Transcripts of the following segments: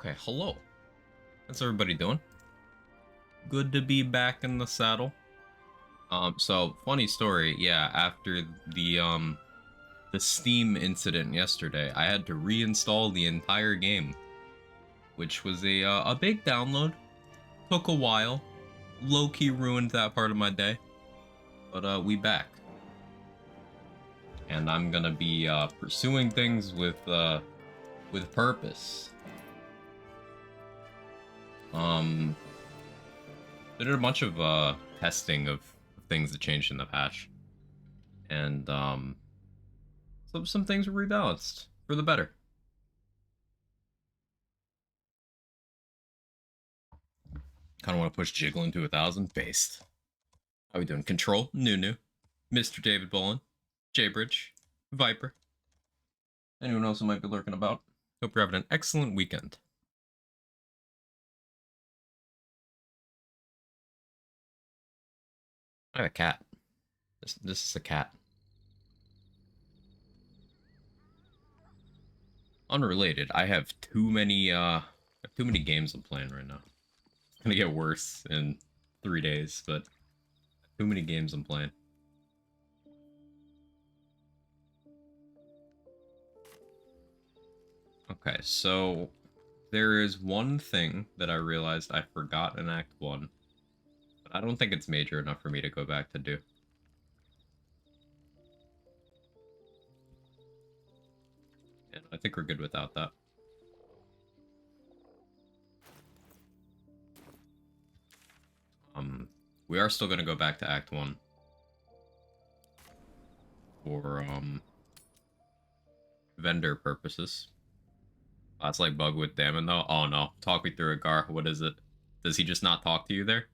Okay, hello. How's everybody doing? Good to be back in the saddle. So funny story, yeah, after the Steam incident yesterday, I had to reinstall the entire game, which was a big download. Took a while. Low-key ruined that part of my day. But we back. And I'm gonna be pursuing things with purpose. Um They did a bunch of testing of things that changed in the patch, and some things were rebalanced for the better. Kind of want to push Jiggling to 1,000. Based. How we doing? Control, Nunu, Mr. David Bolin, Jaybridge, Viper. Anyone else who might be lurking about? Hope you're having an excellent weekend. I have a cat. This is a cat. Unrelated. I have too many games I'm playing right now. It's gonna get worse in 3 days, but too many games I'm playing. Okay, so there is one thing that I realized I forgot in Act 1, but I don't think it's major enough for me to go back to do. And I think we're good without that. We are still gonna go back to Act 1 for vendor purposes. That's like bug with Damon though. Oh no, talk me through it, Gar. What is it? Does he just not talk to you there?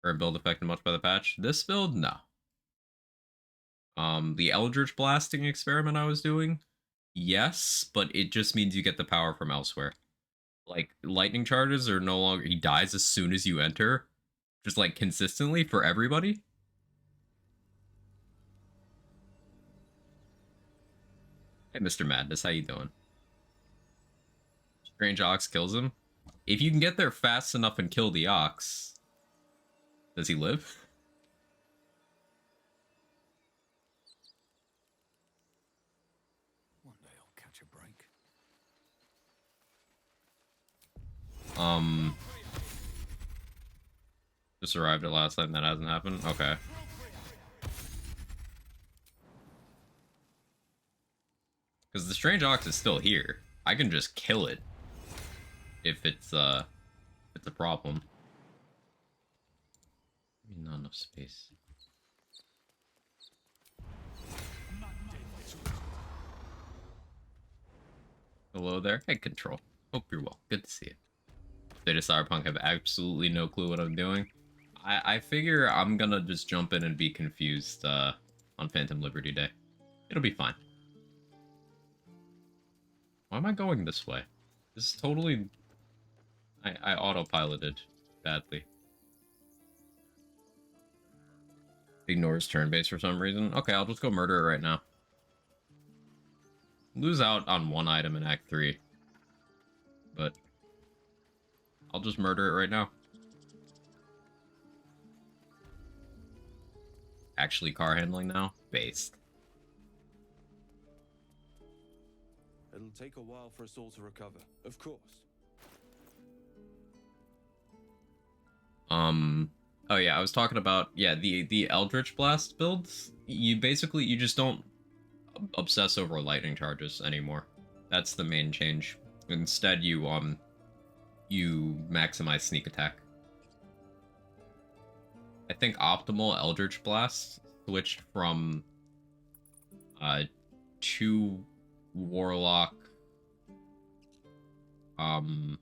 Or a build affected much by the patch? This build, no. The Eldritch blasting experiment I was doing, yes, but it just means you get the power from elsewhere. Like lightning charges are no longer, he dies as soon as you enter, just like consistently for everybody. Hey, Mr. Madness, how you doing? Strange Ox kills him. If you can get there fast enough and kill the Ox, does he live? One day I'll catch a break. Just arrived at last night and that hasn't happened? Okay. Because the Strange Ox is still here. I can just kill it. If it's a problem. Not enough space. Hello there. Hey, Control. Hope you're well. Good to see you. Data Cyberpunk have absolutely no clue what I'm doing. I figure I'm gonna just jump in and be confused on Phantom Liberty Day. It'll be fine. Why am I going this way? This is totally... I autopiloted badly. Ignores turn base for some reason. Okay, I'll just go murder it right now. Lose out on one item in Act 3. But I'll just murder it right now. Actually car handling now? Based. It'll take a while for us all to recover, of course. Oh yeah, I was talking about, yeah, the Eldritch Blast builds. You just don't obsess over lightning charges anymore. That's the main change. Instead, you maximize sneak attack. I think optimal Eldritch Blast switched from 2 Warlock, 4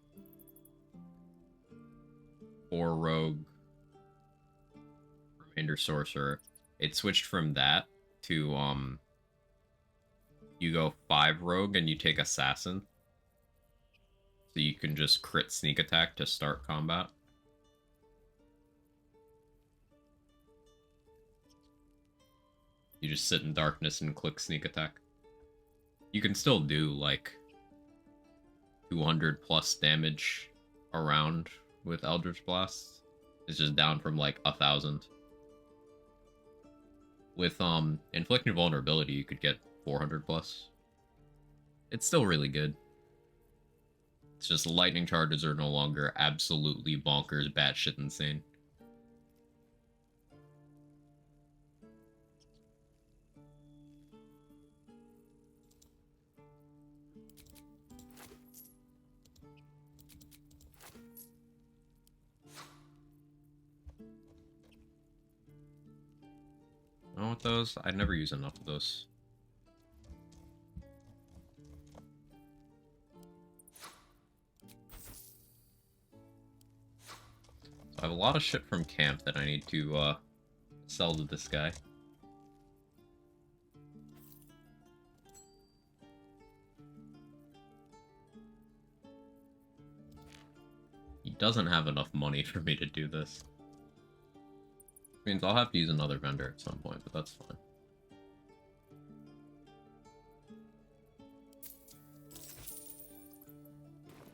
Rogue, remainder Sorcerer. It switched from that to you go 5 Rogue and you take Assassin. So you can just crit sneak attack to start combat. You just sit in darkness and click sneak attack. You can still do like 200 plus damage around with Eldritch Blast. It's just down from like 1,000. With inflicting vulnerability, you could get 400 plus. It's still really good. It's just lightning charges are no longer absolutely bonkers, batshit insane. I want those. I never use enough of those. I have a lot of shit from camp that I need to sell to this guy. He doesn't have enough money for me to do this. Means I'll have to use another vendor at some point, but that's fine.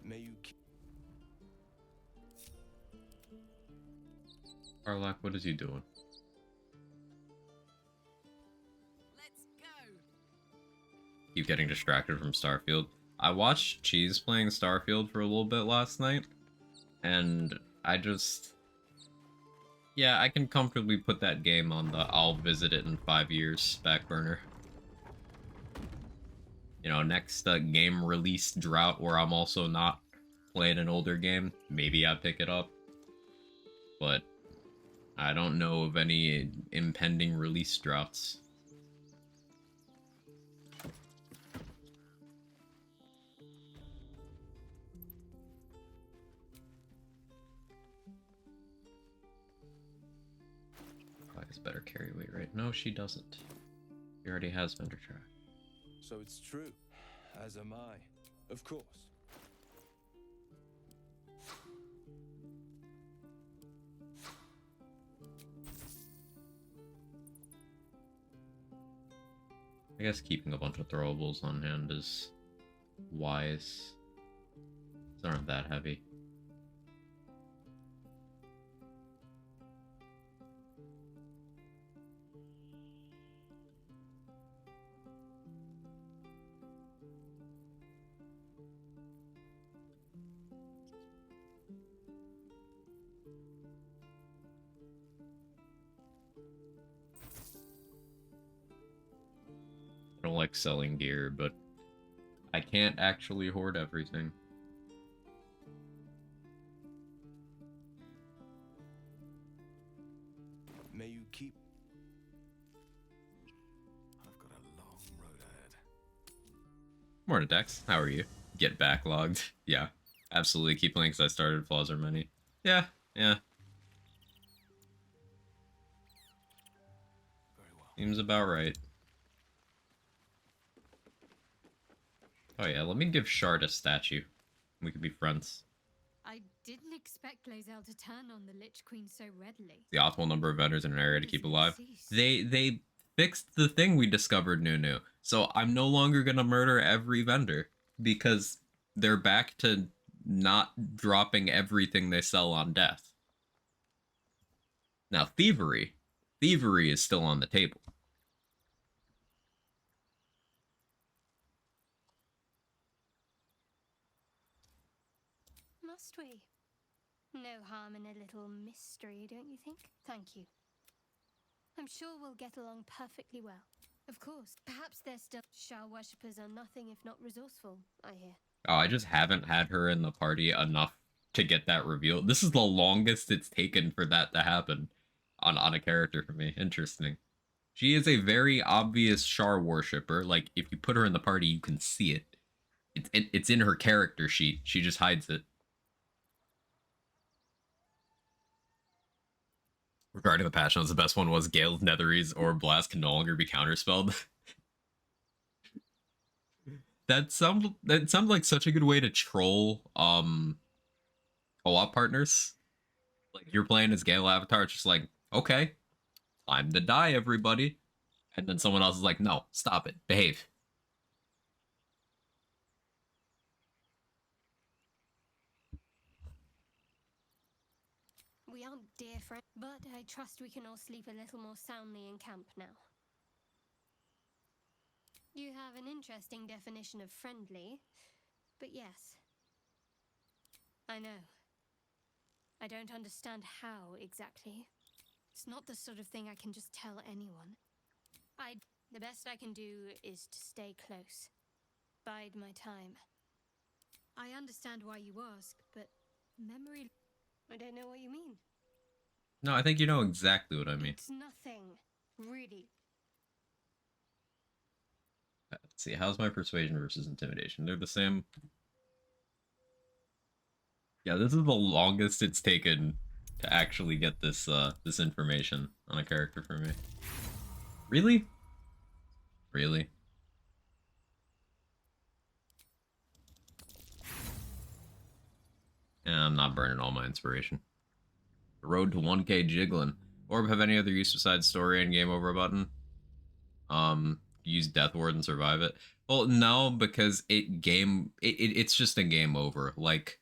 May you keep... Arlak, what is he doing? Let's go. Keep getting distracted from Starfield. I watched Cheese playing Starfield for a little bit last night, and I just... Yeah, I can comfortably put that game on the I'll visit it in 5 years back burner. You know, next game release drought where I'm also not playing an older game, maybe I pick it up. But I don't know of any impending release droughts. Has better carry weight, right? No, she doesn't. She already has vendor track. So it's true, as am I. Of course. I guess keeping a bunch of throwables on hand is wise. These aren't that heavy. I don't like selling gear, but I can't actually hoard everything. May you keep... I've got a long road ahead. Morning, Dex. How are you? Get backlogged. Yeah, absolutely. Keep playing because I started. Flaws are many. Yeah, yeah. Very well. Seems about right. Oh yeah, let me give Shard a statue. We could be friends. I didn't expect Lae'zel to turn on the Lich Queen so readily. The optimal number of vendors in an area to keep alive. Cease. They fixed the thing we discovered new. So I'm no longer gonna murder every vendor because they're back to not dropping everything they sell on death. Now thievery is still on the table. Must we? No harm in a little mystery, don't you think? Thank you. I'm sure we'll get along perfectly well. Of course, perhaps they're still... Shah worshippers are nothing if not resourceful, I hear. Oh, I just haven't had her in the party enough to get that reveal. This is the longest it's taken for that to happen on a character for me. Interesting. She is a very obvious Shar worshipper. Like, if you put her in the party, you can see it. It's in her character sheet. She just hides it. Regarding the patch notes, the best one was Gale's Netherese or Blast can no longer be counterspelled. That sounded like such a good way to troll co-op partners. Like, you're playing as Gale Avatar, it's just like, okay, time to die, everybody. And then someone else is like, no, stop it, behave. We aren't dear friends, but I trust we can all sleep a little more soundly in camp now. You have an interesting definition of friendly, but yes. I know. I don't understand how exactly. It's not the sort of thing I can just tell anyone. The best I can do is to stay close. Bide my time. I understand why you ask, but memory... I don't know what you mean. No, I think you know exactly what I mean. It's nothing, really. Let's see, how's my persuasion versus intimidation? They're the same. Yeah, this is the longest it's taken to actually get this information on a character for me. Really? Really? Yeah, I'm not burning all my inspiration. The road to 1K jiggling. Orb have any other use besides story and game over button? Use Death Ward and survive it? Well, no, because it's just a game over. Like,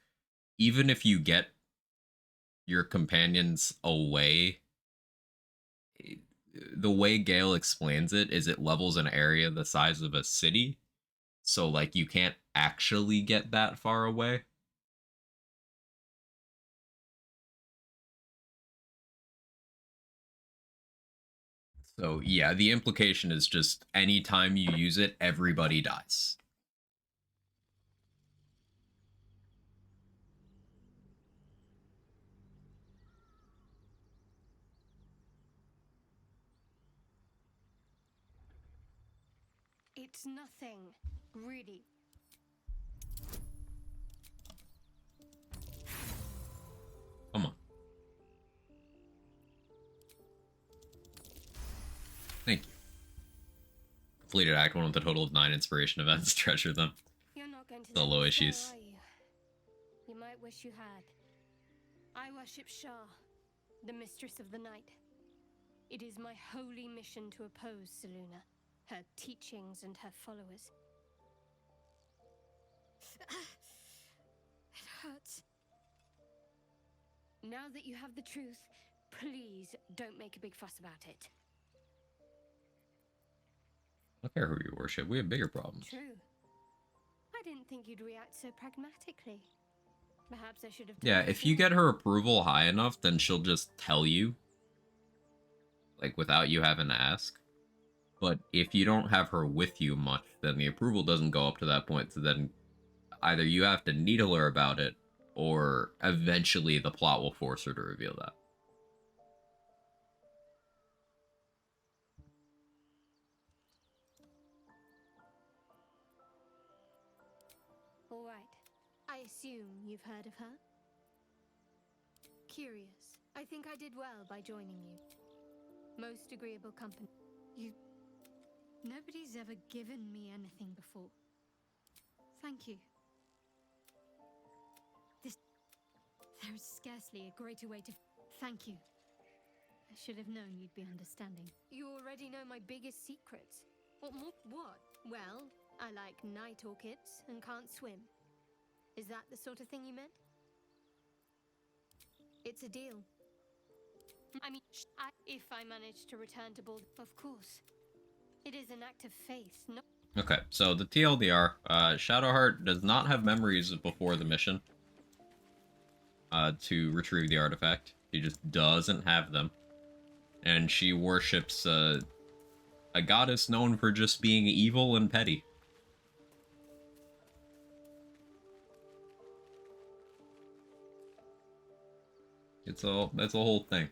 even if you get your companions away, the way Gale explains it is it levels an area the size of a city. So, like, you can't actually get that far away. So, yeah, the implication is just anytime you use it, everybody dies. It's nothing, really. Come on. Thank you. Completed Act 1 with a total of 9 inspiration events. Treasure them. You're not going to The let low me issues. go, are you? You might wish you had. I worship Shah, the mistress of the night. It is my holy mission to oppose Seluna, her teachings and her followers. It hurts. Now that you have the truth, please don't make a big fuss about it. I don't care who you worship. We have bigger problems. True. I didn't think you'd react so pragmatically. Perhaps I should have... Yeah, if you get her approval high enough, then she'll just tell you. Like, without you having to ask. But if you don't have her with you much, then the approval doesn't go up to that point. So then either you have to needle her about it, or eventually the plot will force her to reveal that. All right. I assume you've heard of her? Curious. I think I did well by joining you. Most agreeable company. Nobody's ever given me anything before. Thank you. There is scarcely a greater way to... Thank you. I should have known you'd be understanding. You already know my biggest secrets. What more? What? Well, I like night orchids and can't swim. Is that the sort of thing you meant? It's a deal. I mean, if I manage to return to Bald... Of course. It is an act of faith, no... Okay, so the TLDR, Shadowheart does not have memories before the mission to retrieve the artifact. She just doesn't have them. And she worships a goddess known for just being evil and petty. That's a whole thing.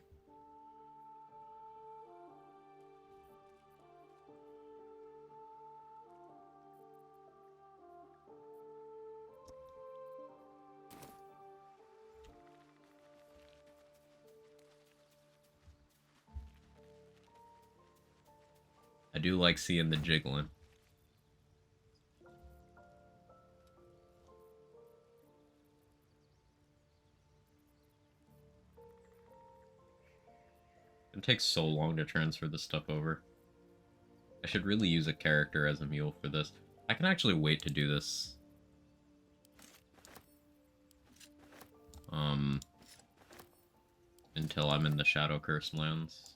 I do like seeing the jiggling. It takes so long to transfer this stuff over. I should really use a character as a mule for this. I can actually wait to do this. Until I'm in the Shadow Curse lands.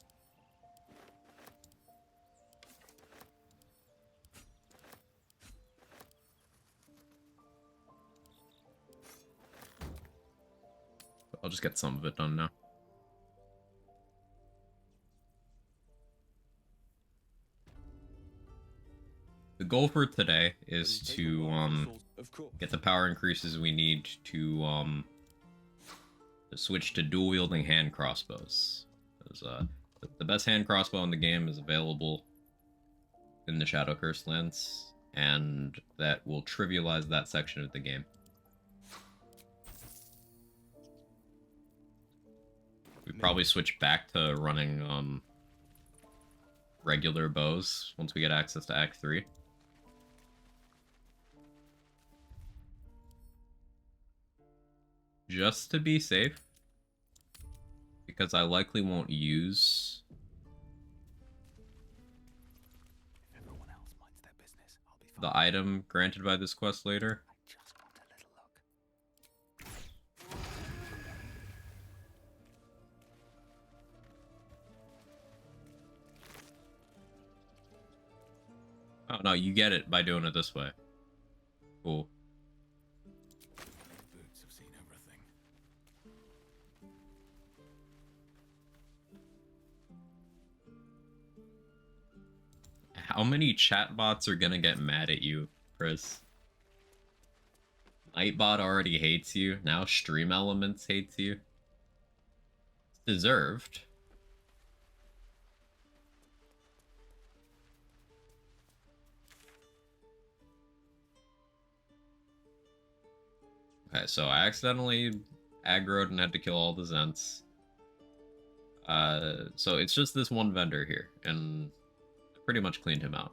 I'll just get some of it done now. The goal for today is to get the power increases we need to switch to dual wielding hand crossbows. Because the best hand crossbow in the game is available in the Shadow Curse lands, and that will trivialize that section of the game. We probably switch back to running regular bows once we get access to Act 3. Just to be safe, because I likely won't use the item granted by this quest later. Oh no, you get it by doing it this way. Cool. Boots have seen everything. How many chatbots are gonna get mad at you, Chris? Nightbot already hates you. Now Stream Elements hates you. It's deserved. Okay, so I accidentally aggroed and had to kill all the Zents. So it's just this one vendor here, and I pretty much cleaned him out.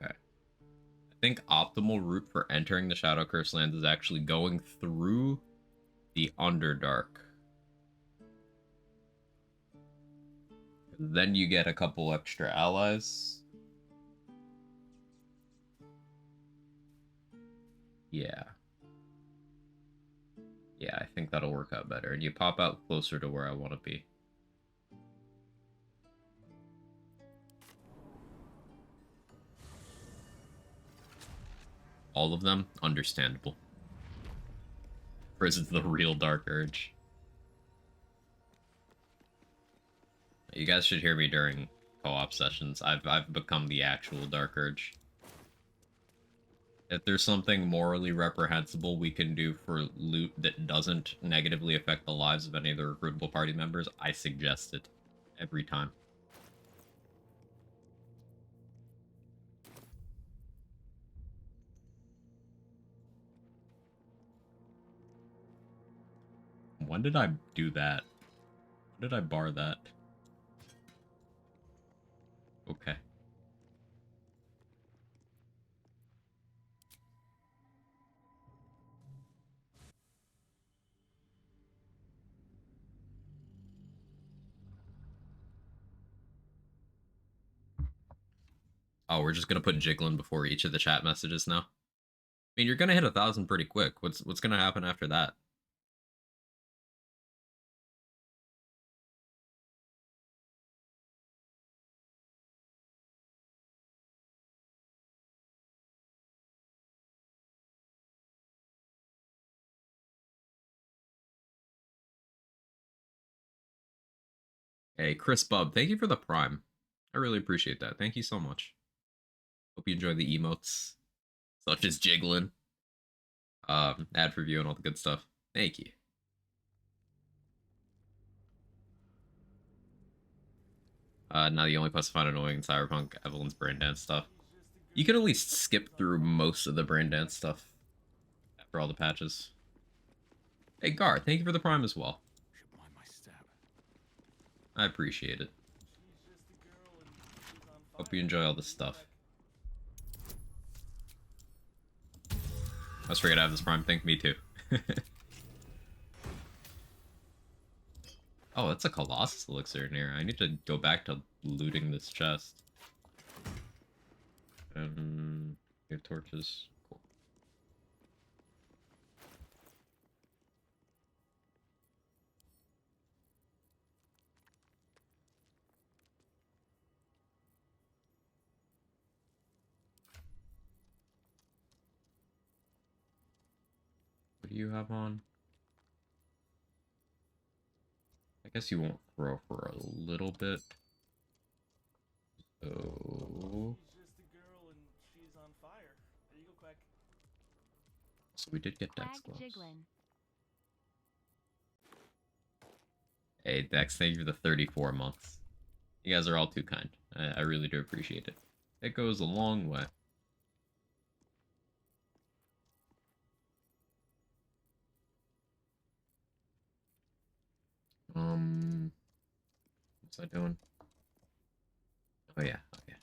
Okay. I think optimal route for entering the Shadow Curse lands is actually going through the Underdark. Then you get a couple extra allies. Yeah. Yeah, I think that'll work out better. And you pop out closer to where I want to be. All of them? Understandable. Versus the real Dark Urge. You guys should hear me during co-op sessions. I've become the actual Dark Urge. If there's something morally reprehensible we can do for loot that doesn't negatively affect the lives of any of the recruitable party members, I suggest it every time. When did I do that? When did I bar that? Okay. Oh, we're just gonna put Jiggling before each of the chat messages now. I mean, you're gonna hit 1,000 pretty quick. What's gonna happen after that? Hey, Chris Bub, thank you for the Prime. I really appreciate that. Thank you so much. Hope you enjoy the emotes, such as Jiggling, ad for view, and all the good stuff. Thank you. Now the only quest I find annoying in Cyberpunk, Evelyn's brain dance stuff. You can at least skip through most of the brain dance stuff after all the patches. Hey, Gar, thank you for the Prime as well. Should mind my step. I appreciate it. Hope you enjoy all this stuff. I was forget I have this Prime. Thank me too. Oh, that's a Colossus elixir in here. I need to go back to looting this chest. We have torches. Cool. What do you have on? I guess you won't throw for a little bit. So... So we did get Dex gloves. Hey, Dex, thank you for the 34 months. You guys are all too kind. I really do appreciate it. It goes a long way. What's I doing? Oh yeah, okay.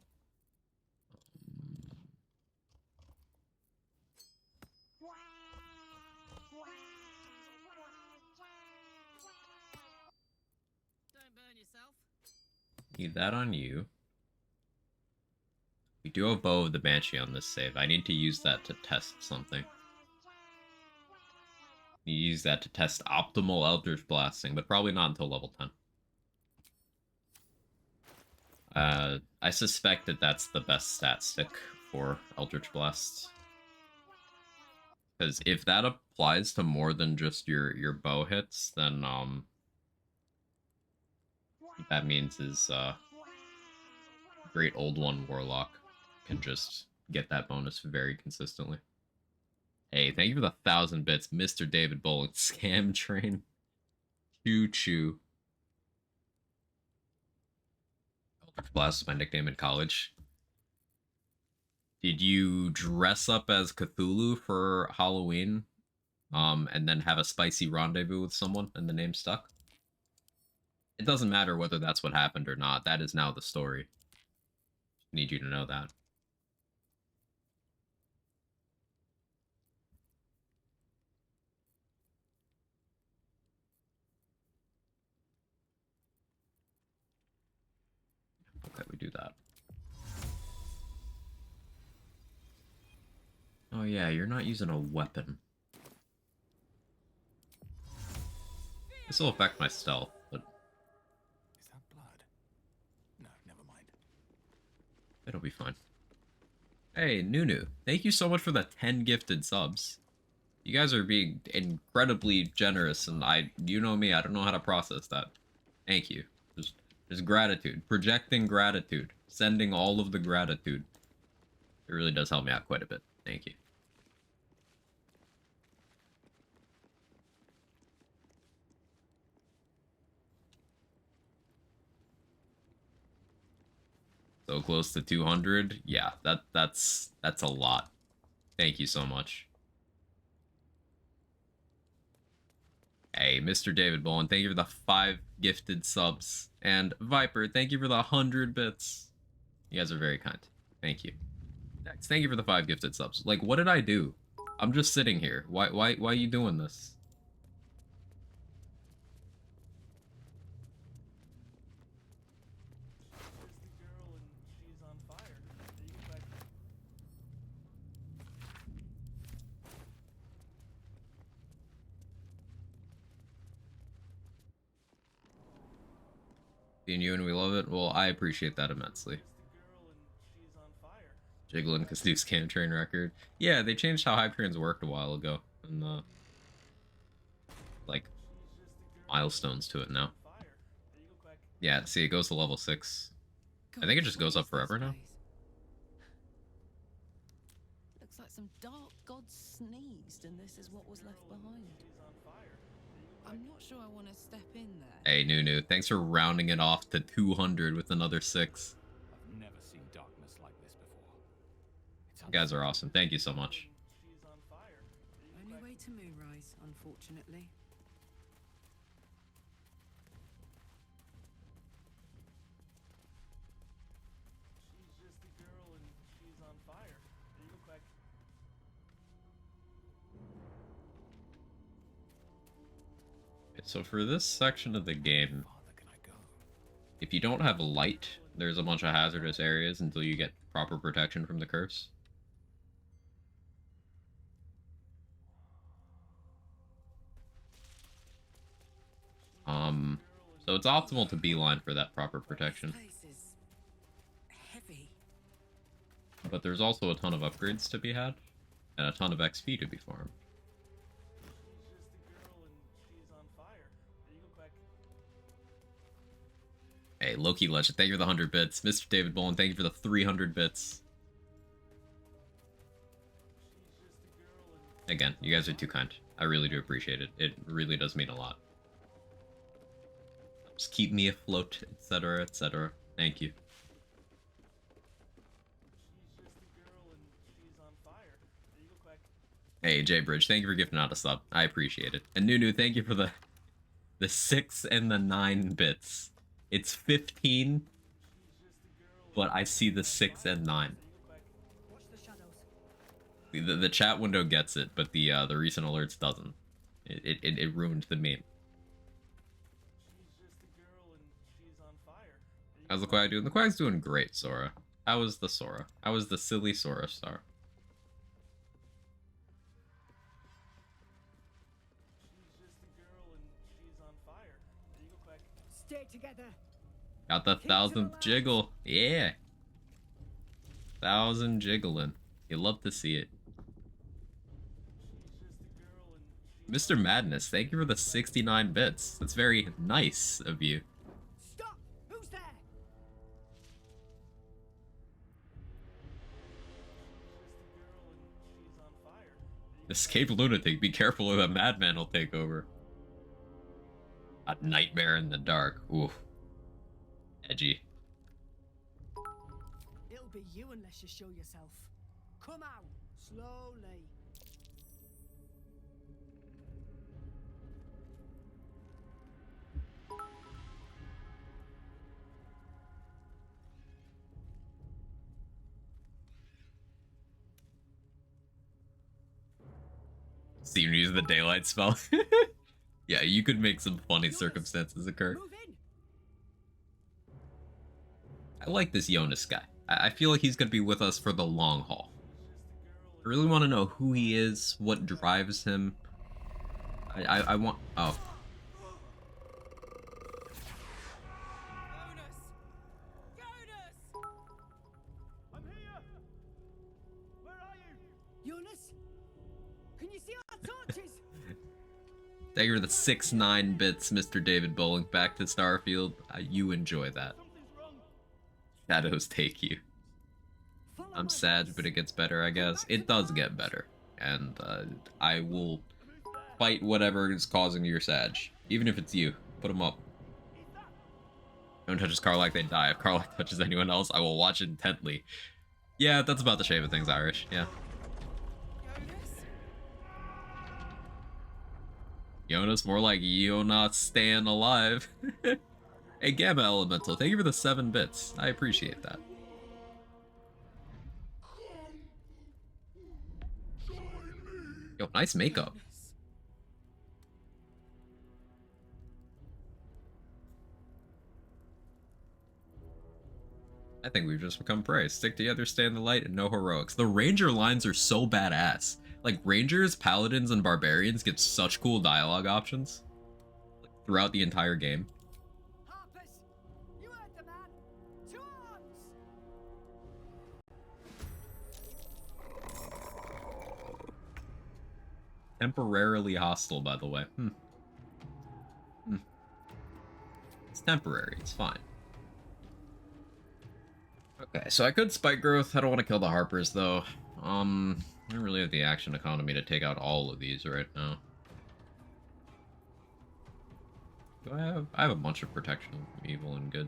Don't burn yourself. Need that on you. We do have Bow of the Banshee on this save. I need to use that to test something. You use that to test optimal Eldritch Blasting, but probably not until level 10. I suspect that that's the best stat stick for Eldritch Blast. Because if that applies to more than just your bow hits, then what that means is Great Old One Warlock can just get that bonus very consistently. Hey, thank you for the 1,000 bits, Mr. David Bowling. Scam Train. Choo choo. Eldritch Blast was my nickname in college. Did you dress up as Cthulhu for Halloween? And then have a spicy rendezvous with someone and the name stuck? It doesn't matter whether that's what happened or not. That is now the story. Need you to know that. Okay, we do that. Oh yeah, you're not using a weapon. This will affect my stealth, but... Is that blood? No, never mind. It'll be fine. Hey, Nunu, thank you so much for the 10 gifted subs. You guys are being incredibly generous, and you know me, I don't know how to process that. Thank you. Just gratitude. Projecting gratitude. Sending all of the gratitude. It really does help me out quite a bit. Thank you. So close to 200. Yeah, that's a lot. Thank you so much. Hey, Mr. David Bowen, thank you for the 5 gifted subs. And Viper, thank you for the 100 bits. You guys are very kind. Thank you. Next, thank you for the 5 gifted subs. Like, what did I do? I'm just sitting here. Why are you doing this? Being you and we love it. Well, I appreciate that immensely. Jiggling because new Scam Train record. Yeah, they changed how Hyperions worked a while ago. And, like, milestones to it now. Yeah, see, it goes to level 6. I think it just goes up forever now. Looks like some dark gods sneezed and this is what was left behind. I'm not sure I want to step in there. Hey, Nunu, thanks for rounding it off to 200 with another 6. I've never seen darkness like this before. You guys are awesome. Thank you so much. Only way to Moonrise, unfortunately. So for this section of the game, Farther can I go? if you don't have light, there's a bunch of hazardous areas until you get proper protection from the curse. So it's optimal to beeline for that proper protection. This place is heavy. But there's also a ton of upgrades to be had, and a ton of XP to be farmed. Hey, Loki Legend, thank you for the 100 bits. Mr. David Bolin, thank you for the 300 bits. Again, you guys are too kind. I really do appreciate it. It really does mean a lot. Just keep me afloat, etc., etc. Thank you. Hey, J-Bridge, thank you for gifting out a sub. I appreciate it. And Nunu, thank you for the 6 and the 9 bits. It's 15, but I see the 6 and 9. The chat window gets it, but the recent alerts doesn't. It ruined the meme. How's the Quag doing? The Quag's doing great, Sora. How was the Sora? How was the silly Sora star? Stay together. Got the 1000th jiggle. Yeah. 1000 jiggling. You love to see it. Mr. Madness, thank you for the 69 bits. That's very nice of you. Stop! Who's there? Escape lunatic, be careful or the madman will take over. A nightmare in the dark. Oof. Edgy. It'll be you unless you show yourself. Come out, slowly. See you use the daylight spell. Yeah, you could make some funny circumstances occur. Move in. I like this Jonas guy. I feel like he's gonna be with us for the long haul. I really want to know who he is, what drives him. I want... Oh. I'm here. Where are you? Jonas? Can you see our torches? Thank you for the 6-9 bits, Mr. David Bowling. Back to Starfield. You enjoy that. Shadows take you. I'm sad, but it gets better, I guess. It does get better. And I will fight whatever is causing your sad. Even if it's you. Put them up. Don't touch his car like they die. If Carlac touches anyone else, I will watch intently. Yeah, that's about the shape of things, Irish. Yeah. Jonas, more like Jonas staying alive. Hey, Gamma Elemental, thank you for the 7 bits. I appreciate that. Yo, nice makeup. I think we've just become prey. Stick together, stay in the light, and no heroics. The Ranger lines are so badass. Like, Rangers, Paladins, and Barbarians get such cool dialogue options like, throughout the entire game. Harpers, you heard the man. To arms! Temporarily hostile, by the way. It's temporary. It's fine. Okay, so I could spike growth. I don't want to kill the Harpers, though. I don't really have the action economy to take out all of these right now. Do I have? I have a bunch of protection, evil and good.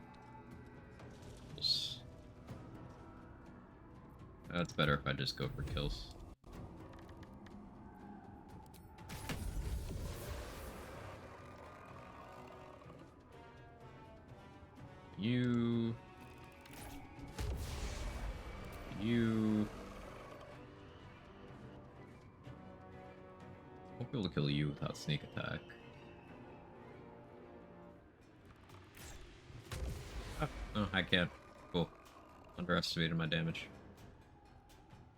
That's better if I just go for kills. You. Won't be able to kill you without sneak attack. Oh, I can't. Cool. Underestimated my damage.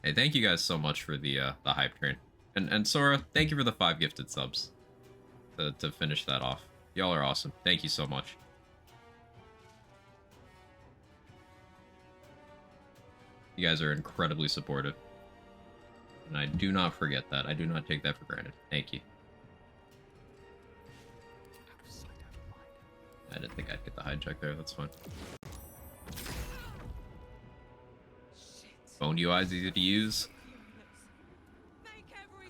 Hey, thank you guys so much for the hype train. And Sora, thank you for the 5 gifted subs to finish that off. Y'all are awesome. Thank you so much. You guys are incredibly supportive. And I do not forget that. I do not take that for granted. Thank you. I didn't think I'd get the hide check there. That's fine. Phone UI is easy to use.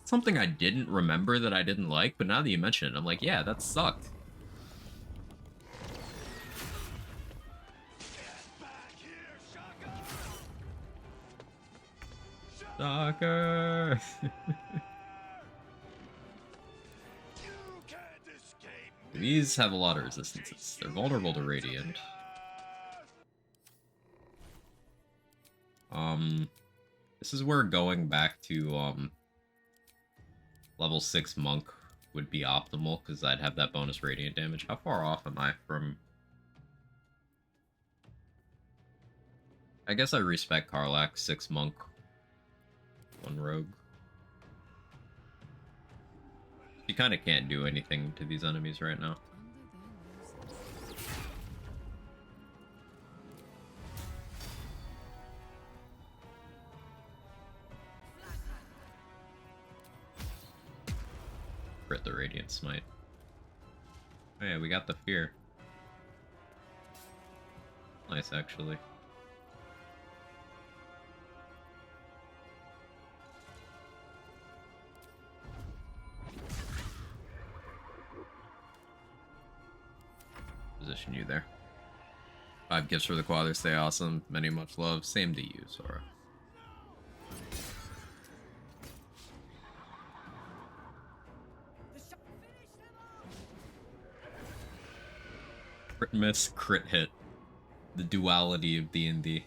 Something I didn't remember that I didn't like, but now that you mention it, I'm like, yeah, that sucked. Shocker! These have a lot of resistances. They're vulnerable to Radiant. This is where going back to, level 6 Monk would be optimal, because I'd have that bonus Radiant damage. How far off am I from... I guess I respect Karlach, 6 Monk, 1 Rogue. You kind of can't do anything to these enemies right now. Crit the Radiant Smite. Oh yeah, we got the Fear. Nice, actually. Position you there. 5 gifts for the Quathers, stay awesome. Many much love. Same to you, Sora. Crit miss, crit hit. The duality of D&D.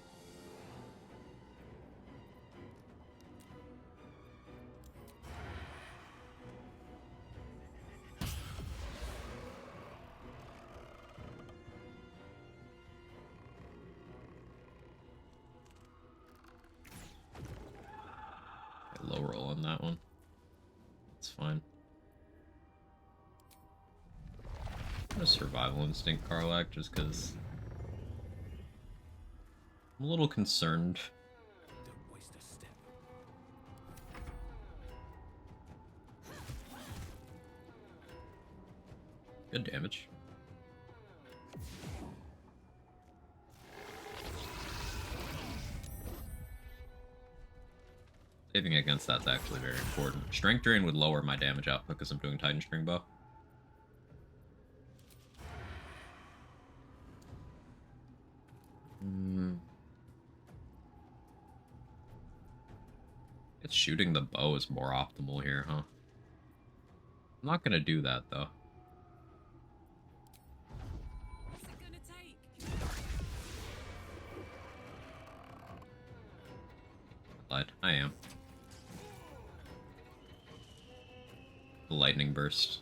Low roll on that one. It's fine. A survival instinct Karlach, just because I'm a little concerned. Don't waste a step. Good damage. Saving against that's actually very important. Strength Drain would lower my damage output because I'm doing Titan String Bow. It's shooting the bow is more optimal here, huh? I'm not gonna do that though. What's it gonna take? Lied. I am. The lightning burst.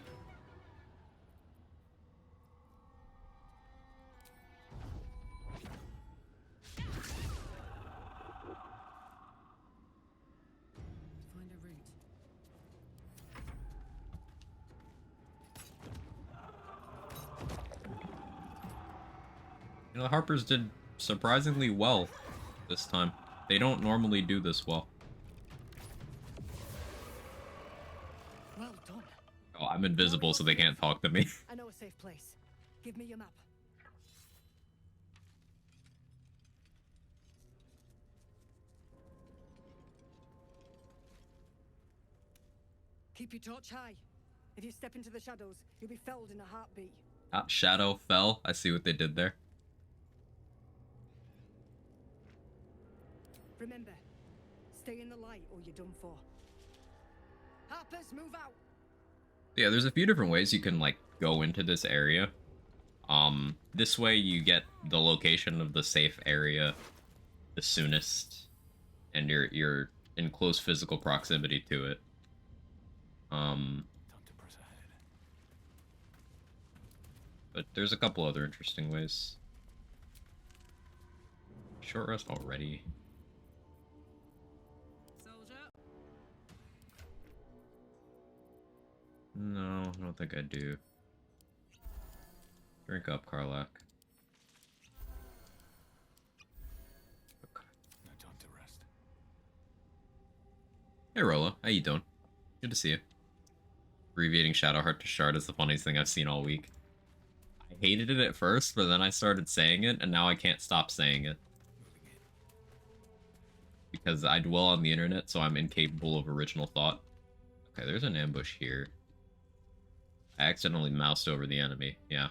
Find a route. You know, the Harpers did surprisingly well this time. They don't normally do this well. Well done. Oh, I'm invisible, so they can't talk to me. I know a safe place. Give me your map. Keep your torch high. If you step into the shadows, you'll be felled in a heartbeat. Ah, Shadow fell. I see what they did there. Remember, stay in the light or you're done for. Harpers, move out! Yeah, there's a few different ways you can, like, go into this area. This way you get the location of the safe area the soonest, and you're in close physical proximity to it. Time to press ahead. But there's a couple other interesting ways. Short rest already. Soldier. No, I don't think I do. Drink up, Karlak. Okay. No time to rest. Hey Rolo, how you doing? Good to see you. Abbreviating Shadowheart to Shard is the funniest thing I've seen all week. I hated it at first, but then I started saying it, and now I can't stop saying it. Because I dwell on the internet, so I'm incapable of original thought. Okay, there's an ambush here. I accidentally moused over the enemy, yeah.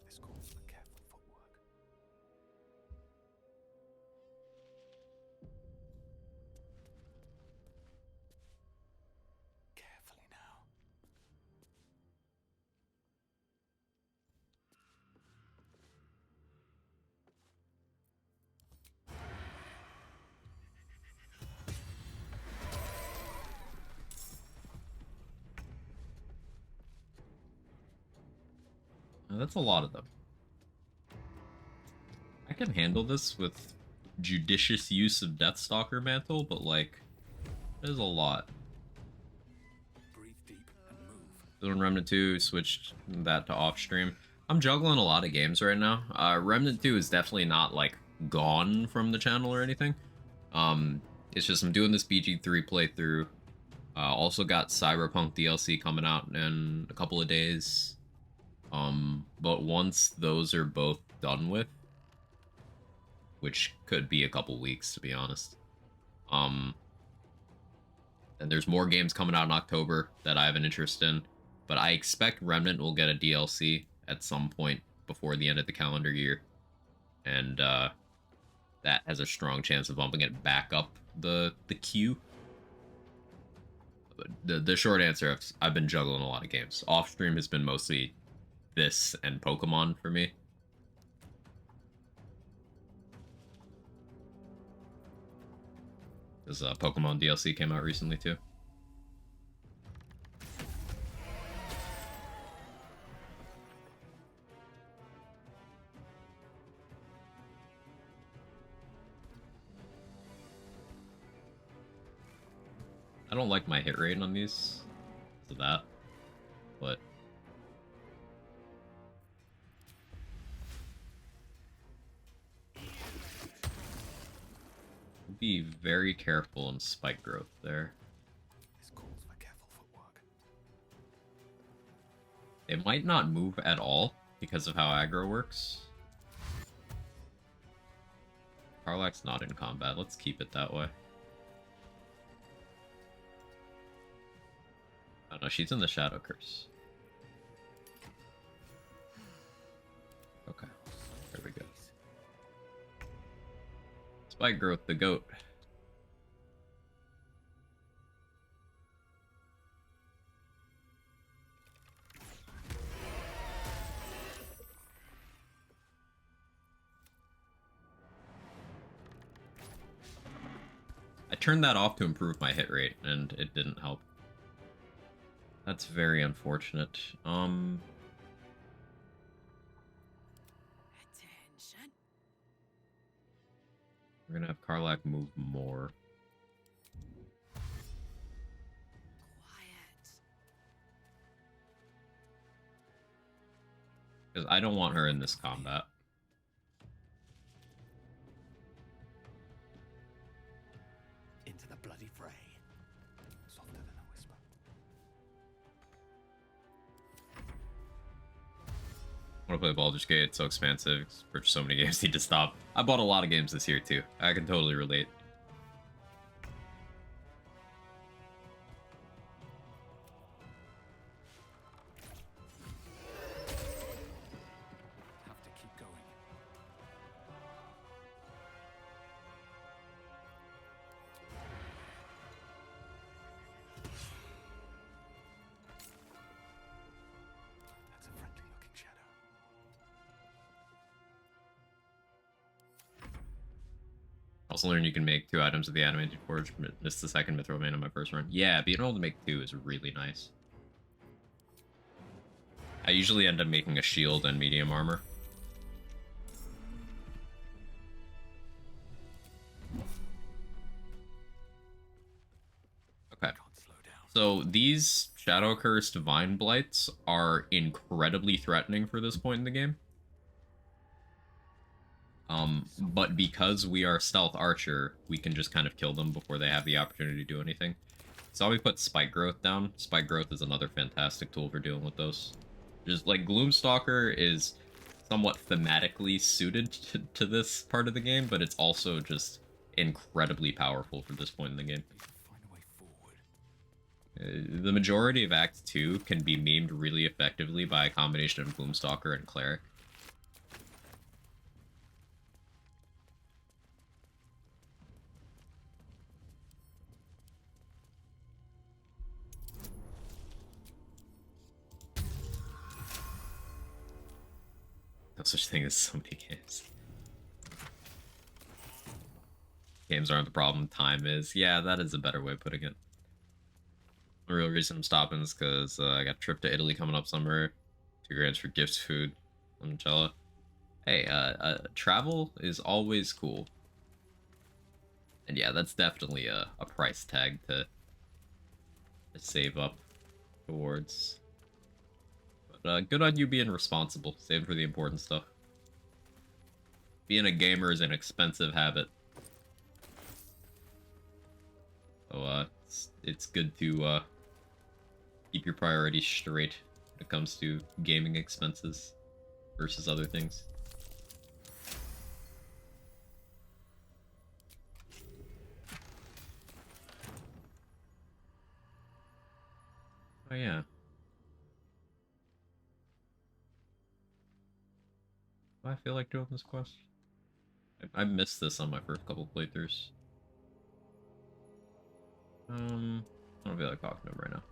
This calls for careful footwork. Carefully now. That's a lot of them. I can handle this with judicious use of Deathstalker Mantle, but like, there's a lot. Breathe deep and move. Then on Remnant 2, switched that to off stream. I'm juggling a lot of games right now. Remnant 2 is definitely not like gone from the channel or anything. It's just I'm doing this BG3 playthrough. Also got Cyberpunk DLC coming out in a couple of days. But once those are both done with, which could be a couple weeks to be honest, and there's more games coming out in October that I have an interest in, but I expect Remnant will get a DLC at some point before the end of the calendar year, and that has a strong chance of bumping it back up the queue. The short answer, I've been juggling a lot of games. Off stream has been mostly this and Pokemon for me. Because Pokemon DLC came out recently too. I don't like my hit rate on these, so that, but be very careful in spike growth there. This calls for careful footwork. It might not move at all because of how aggro works. Karlak's not in combat. Let's keep it that way. Oh no, she's in the Shadow Curse. Okay, there we go. Spike growth, the goat. I turned that off to improve my hit rate, and it didn't help. That's very unfortunate. Attention. We're gonna have Karlak move more. Quiet. Because I don't want her in this combat. Into the bloody fray. Softer than a whisper. I want to play Baldur's Gate, it's so expensive. So many games need to stop. I bought a lot of games this year too. I can totally relate. Have to keep going. That's a friendly looking shadow. Also learned you can make 2 items of the Animated Forge. Missed the second Mithril Vein on my first run. Yeah, being able to make 2 is really nice. I usually end up making a shield and medium armor. Okay. So these Shadow Cursed Vine Blights are incredibly threatening for this point in the game. But because we are Stealth Archer, we can just kind of kill them before they have the opportunity to do anything. So we put Spike Growth down. Spike Growth is another fantastic tool for dealing with those. Just like Gloomstalker is somewhat thematically suited to this part of the game, but it's also just incredibly powerful for this point in the game. The majority of Act 2 can be memed really effectively by a combination of Gloomstalker and Cleric. No such thing as so many games. Games aren't the problem, time is. Yeah, that is a better way of putting it. The real reason I'm stopping is because I got a trip to Italy coming up summer. 2 grand for gifts, food, limoncello. Hey, travel is always cool. And yeah, that's definitely a price tag to save up towards. But good on you being responsible, saving for the important stuff. Being a gamer is an expensive habit. So it's good to keep your priorities straight when it comes to gaming expenses versus other things. Oh yeah. Do I feel like doing this quest? I missed this on my first couple playthroughs. I don't feel like talking to him right now.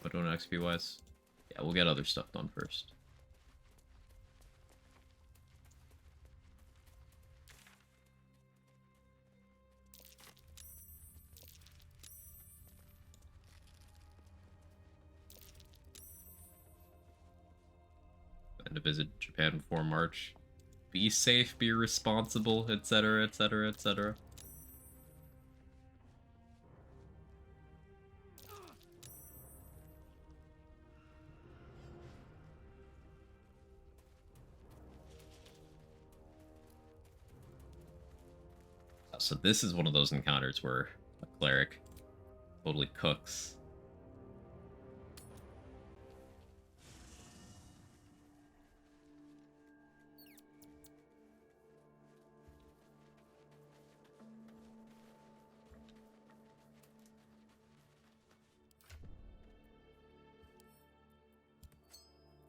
But doing XP wise? Yeah, we'll get other stuff done first. And to visit Japan before March. Be safe, be responsible, etc., etc., etc. So this is one of those encounters where a cleric totally cooks.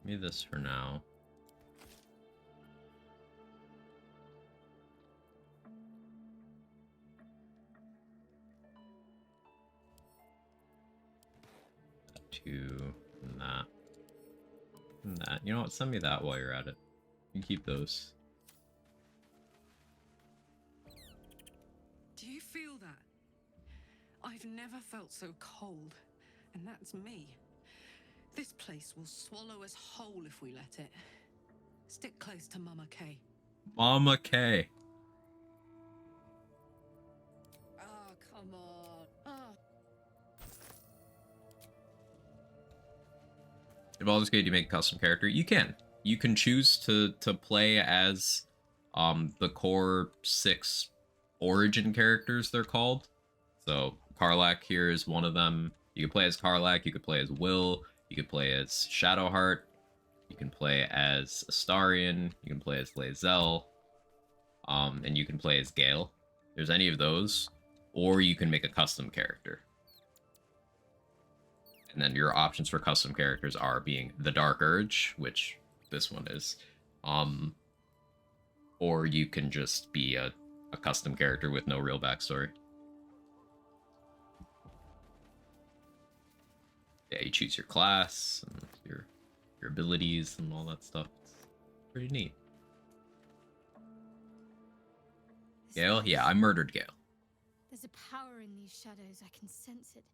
Give me this for now. And that. And that. You know what? Send me that while you're at it. You can keep those. Do you feel that? I've never felt so cold, and that's me. This place will swallow us whole if we let it. Stick close to Mama Kay. Mama K. Oh, come on. Oh. In Baldur's Gate, you make a custom character. You can. You can choose to play as the core 6 origin characters, they're called. So Karlach here is one of them. You can play as Karlach, you could play as Will, you could play as Shadowheart, you can play as Astarion, you can play as Lae'zel, and you can play as Gale. There's any of those, or you can make a custom character. And then your options for custom characters are being the Dark Urge, which this one is, or you can just be a custom character with no real backstory. Yeah, you choose your class and your abilities and all that stuff. It's pretty neat. Gale? Yeah, I murdered Gale. There's a power in these shadows. I can sense it.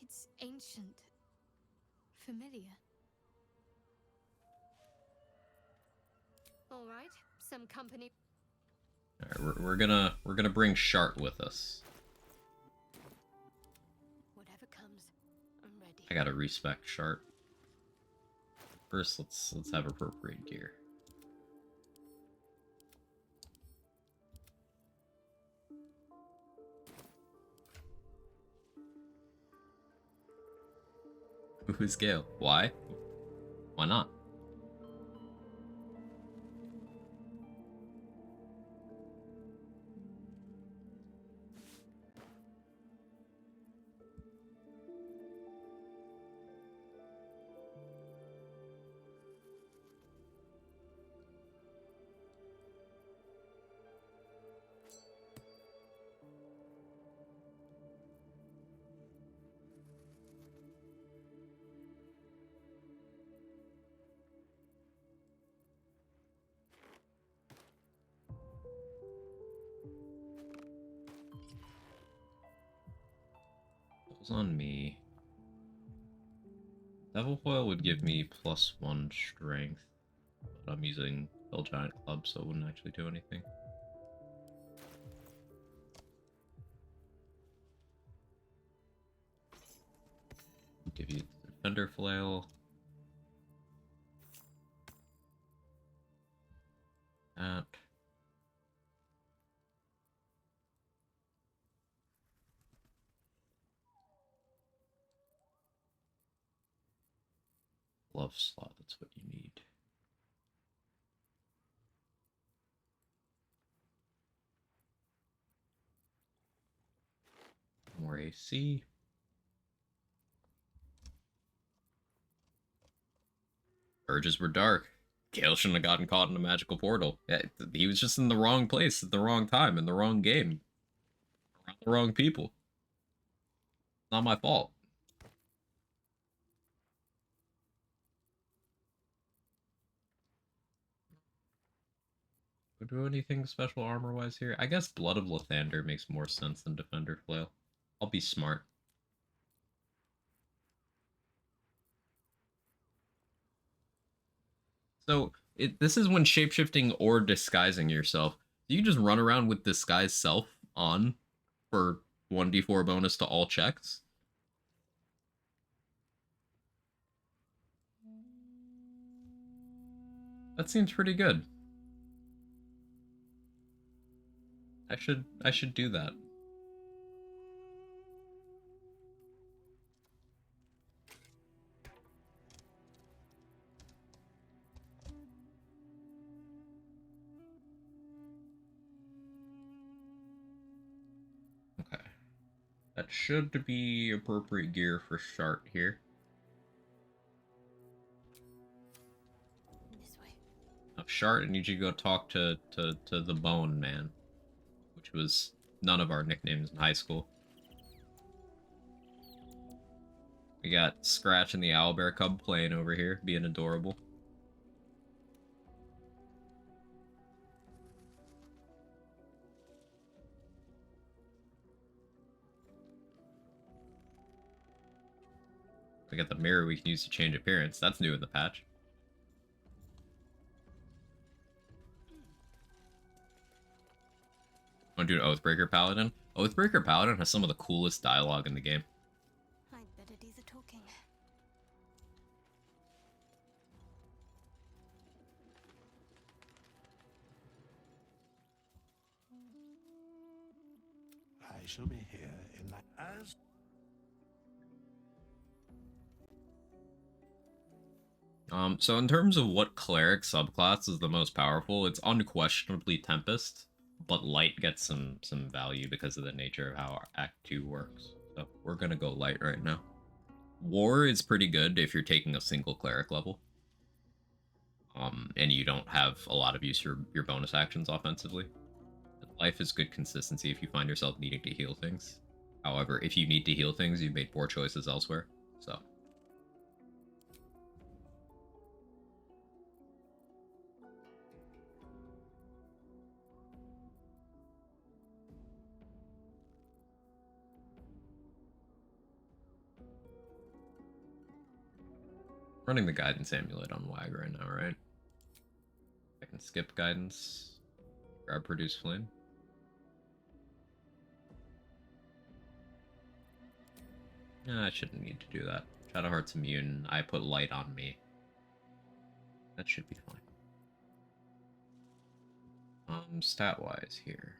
It's ancient, familiar. All right, some company. All right, we're gonna bring Shart with us. Whatever comes, I'm ready. I gotta respect Shart. First, let's have appropriate gear. Who's Gale? Why? Why not? It was on me. Devil Foil would give me +1 strength, but I'm using Bell Giant Club, so it wouldn't actually do anything. Give you Defender Flail. That. Glove slot, that's what you need. More AC. Urges were dark. Gale shouldn't have gotten caught in a magical portal. Yeah, he was just in the wrong place at the wrong time, in the wrong game. Around the wrong people. Not my fault. Would do anything special armor-wise here? I guess Blood of Lathander makes more sense than Defender Flail. I'll be smart. So, this is when shapeshifting or disguising yourself. You can just run around with Disguise Self on for 1d4 bonus to all checks. That seems pretty good. I should do that. Okay. That should be appropriate gear for Shart here. This way. Shart, I need you to go talk to the Bone Man, which was none of our nicknames in high school. We got Scratch and the Owlbear Cub playing over here, being adorable. We got the mirror we can use to change appearance. That's new in the patch. Want to do an Oathbreaker Paladin? Oathbreaker Paladin has some of the coolest dialogue in the game. I'd better do the talking. I shall be here in that as. So in terms of what cleric subclass is the most powerful, it's unquestionably Tempest, but Light gets some value because of the nature of how our Act 2 works. So we're gonna go Light right now. War is pretty good if you're taking a single cleric level. And you don't have a lot of use for your bonus actions offensively. Life is good consistency if you find yourself needing to heal things. However, if you need to heal things, you've made poor choices elsewhere. So Running the guidance amulet on WAG right now, right? I can skip guidance. Grab produce flame. Nah, I shouldn't need to do that. Shadowheart's immune. I put light on me. That should be fine. Stat-wise here.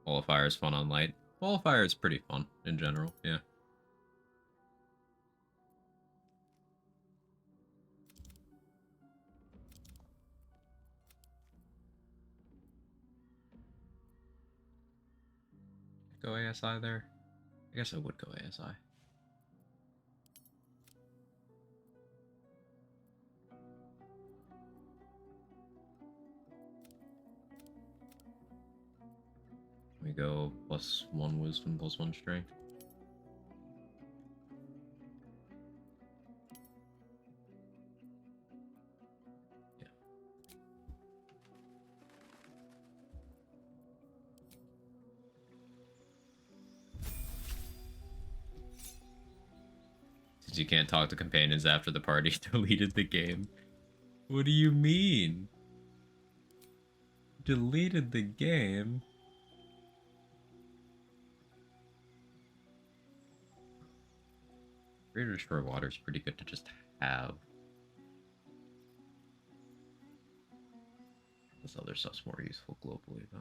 Qualifier is fun on light. Qualifier is pretty fun in general, yeah. Go ASI there? I guess I would go ASI. We go +1 wisdom, +1 strength. Yeah. Since you can't talk to companions after the party deleted the game. What do you mean? Deleted the game? Greater Destroy Water is pretty good to just have. This other stuff's more useful globally, though.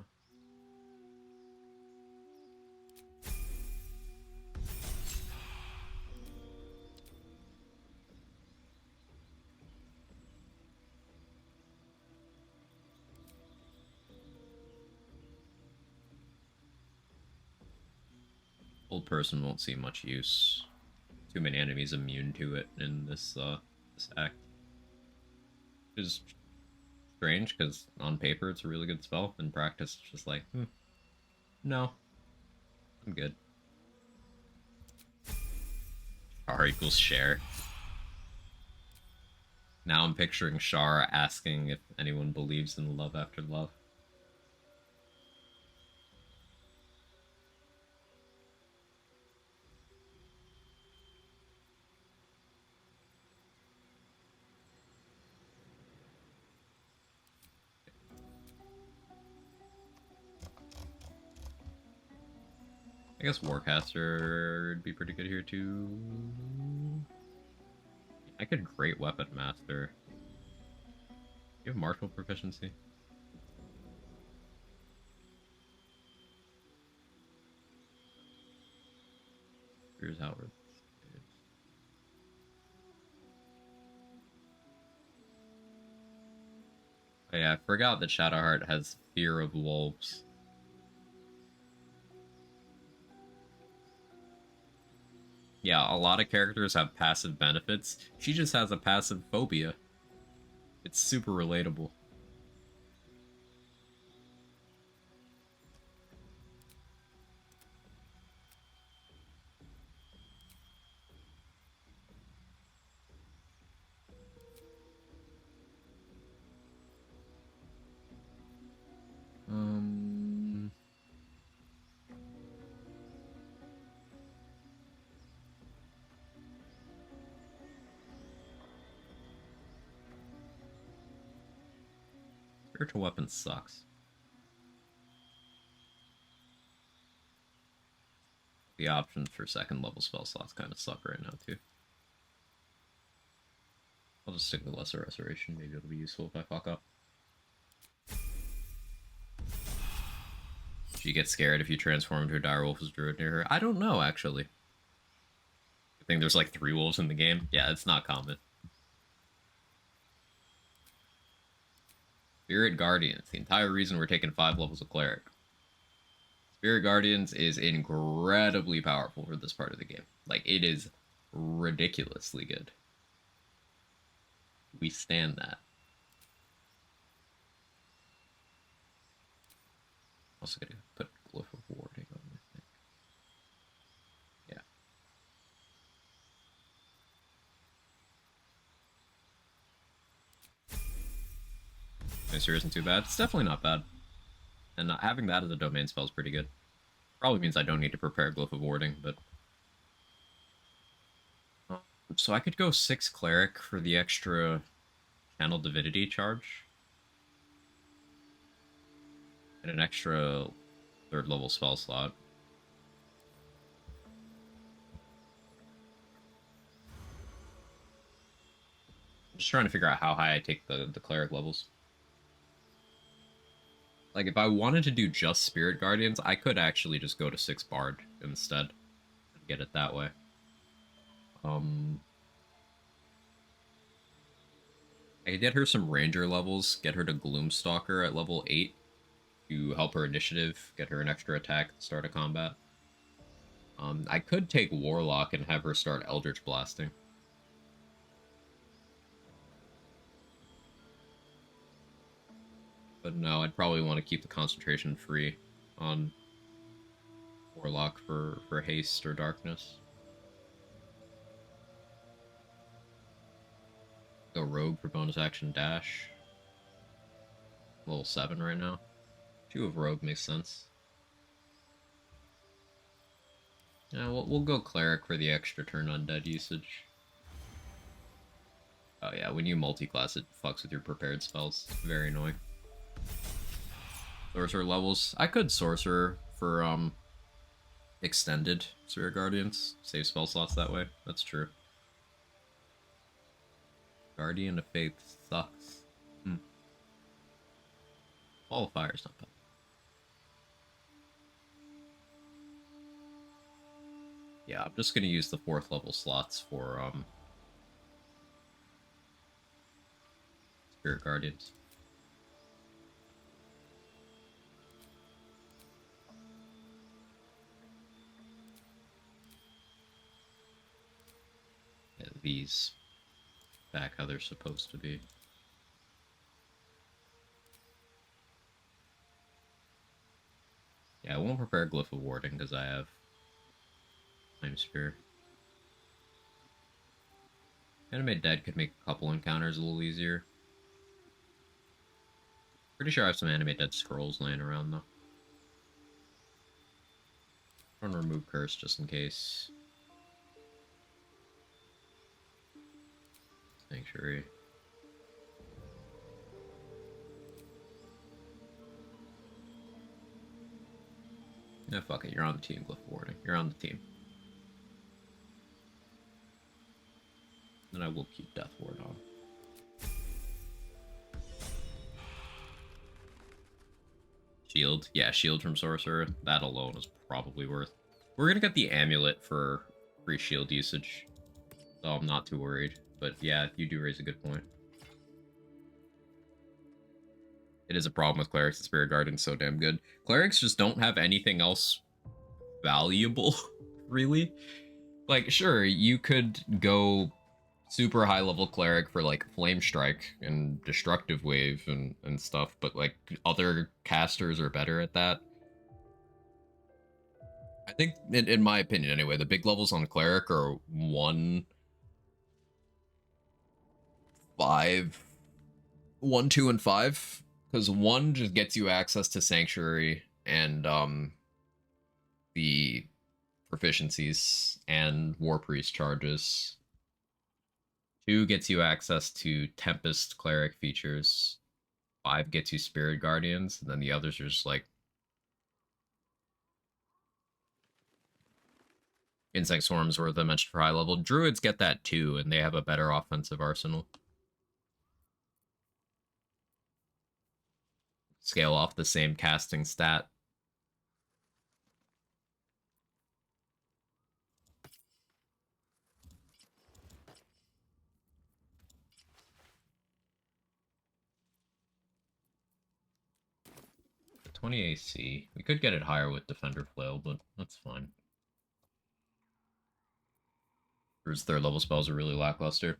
Old person won't see much use. Too many enemies immune to it in this this act. Which is strange, because on paper it's a really good spell. In practice, it's just like, no. I'm good. Char equals share. Now I'm picturing Char asking if anyone believes in love after love. I guess Warcaster would be pretty good here too. I could Great Weapon Master. You have martial proficiency? Here's Howard. Oh yeah, I forgot that Shadowheart has Fear of Wolves. Yeah, a lot of characters have passive benefits. She just has a passive phobia. It's super relatable. Spiritual weapon sucks. The options for second level spell slots kind of suck right now too. I'll just stick with Lesser Restoration. Maybe it'll be useful if I fuck up. She gets scared if you transform into a direwolf's druid near her. I don't know, actually. I think there's like 3 wolves in the game. Yeah, it's not common. Spirit Guardians. The entire reason we're taking 5 levels of Cleric. Spirit Guardians is incredibly powerful for this part of the game. Like, it is ridiculously good. We stand that. Also gonna put Glyph of Warding on, I think. Yeah. Mystery isn't too bad. It's definitely not bad. And not having that as a domain spell is pretty good. Probably means I don't need to prepare Glyph of Warding, but... So I could go 6 cleric for the extra channel divinity charge. And an extra 3rd level spell slot. I'm just trying to figure out how high I take the cleric levels. Like, if I wanted to do just Spirit Guardians, I could actually just go to 6 Bard instead. And get it that way. I could get her some Ranger levels, get her to Gloomstalker at level 8 to help her initiative, get her an extra attack at the start of combat. I could take Warlock and have her start Eldritch Blasting. But no, I'd probably want to keep the concentration free on Warlock for haste or darkness. Go Rogue for bonus action dash. Level 7 right now. 2 of Rogue makes sense. Yeah, we'll go Cleric for the extra turn undead usage. Oh yeah, when you multi-class it fucks with your prepared spells. Very annoying. Sorcerer levels. I could Sorcerer for extended Spirit Guardians. Save spell slots that way. That's true. Guardian of Faith sucks. Qualifier's not bad. Yeah, I'm just gonna use the 4th level slots for Spirit Guardians. Yeah, these back how they're supposed to be. Yeah, I won't prepare Glyph of Warding because I have Flame Spear. Animate Dead could make a couple encounters a little easier. Pretty sure I have some Animate Dead scrolls laying around though. I'm gonna remove Curse just in case. Sanctuary. No, fuck it. You're on the team, Glyph Warding. You're on the team. Then I will keep Death Ward on. Shield. Yeah, shield from Sorcerer. That alone is probably worth. We're gonna get the amulet for free shield usage. So I'm not too worried. But yeah, you do raise a good point. It is a problem with Clerics and Spirit Guardians so damn good. Clerics just don't have anything else valuable, really. Like, sure, you could go super high level Cleric for like Flame Strike and Destructive Wave and stuff, but like other casters are better at that. I think, in my opinion anyway, the big levels on Cleric are 1, 5, 1, 2, and 5. Because 1 just gets you access to Sanctuary and the proficiencies and War Priest charges. 2 gets you access to Tempest Cleric features. 5 gets you Spirit Guardians, and then the others are just like Insect Swarms were the mentioned for high level. Druids get that too, and they have a better offensive arsenal. Scale off the same casting stat. The 20 AC. We could get it higher with Defender Flail, but that's fine. Druid's 3rd level spells are really lackluster.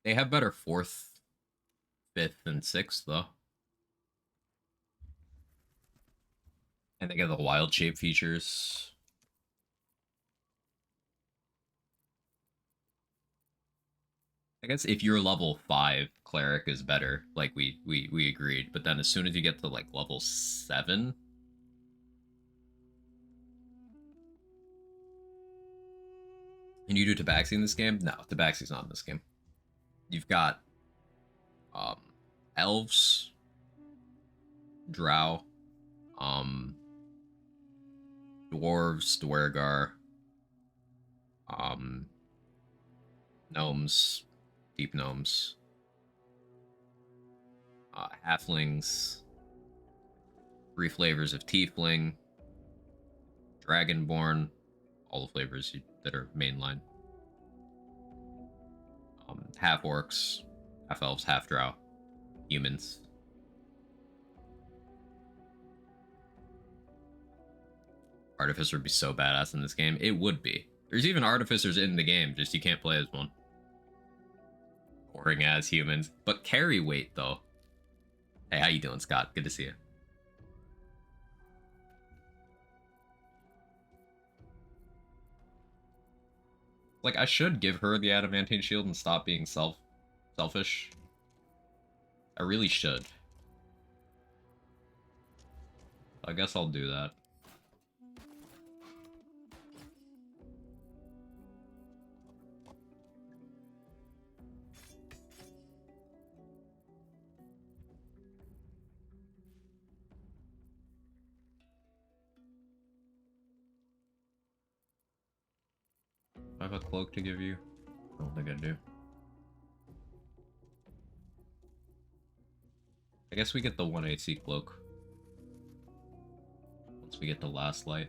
They have better 4th, 5th, and 6th, though. And they get the Wild Shape features. I guess if you're level 5, Cleric is better, like we agreed. But then as soon as you get to like level 7, Can you do Tabaxi in this game? No, Tabaxi's not in this game. You've got um, elves, drow, dwarves, dwergar, gnomes, deep gnomes, halflings, 3 flavors of tiefling, dragonborn, all the flavors that are mainline, half orcs, half elves, half drow, humans. Artificer would be so badass in this game. It would be. There's even artificers in the game, just you can't play as one. Boring as humans. But carry weight, though. Hey, how you doing, Scott? Good to see you. Like, I should give her the adamantine shield and stop being selfish. I really should. I guess I'll do that. I have a cloak to give you. I don't think I do. I guess we get the 1 AC cloak. Once we get the last light.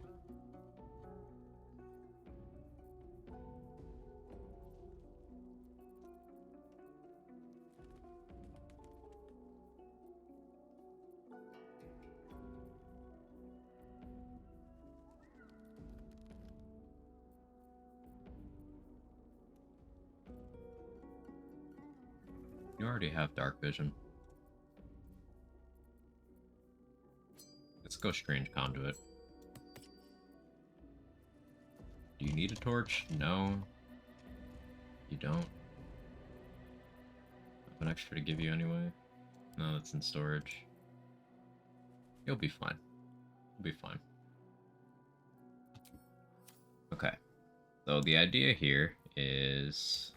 You already have dark vision. Let's go strange conduit. Do you need a torch? No. You don't? I have an extra to give you anyway. No, that's in storage. You'll be fine. You'll be fine. Okay. So the idea here is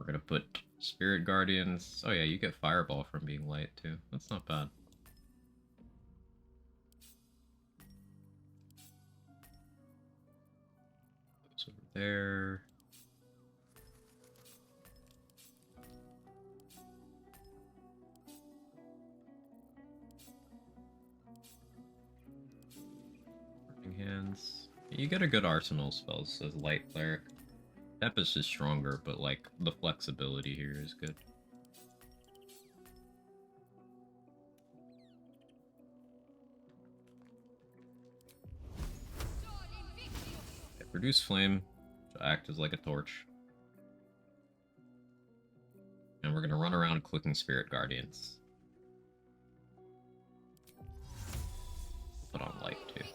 we're gonna put Spirit Guardians. Oh yeah, you get Fireball from being light too. That's not bad. Those over there. Burning Hands. You get a good arsenal of spells as Light Cleric. Tempest is stronger, but like the flexibility here is good. Okay, produce flame to act as like a torch. And we're gonna run around clicking Spirit Guardians. Put on light too.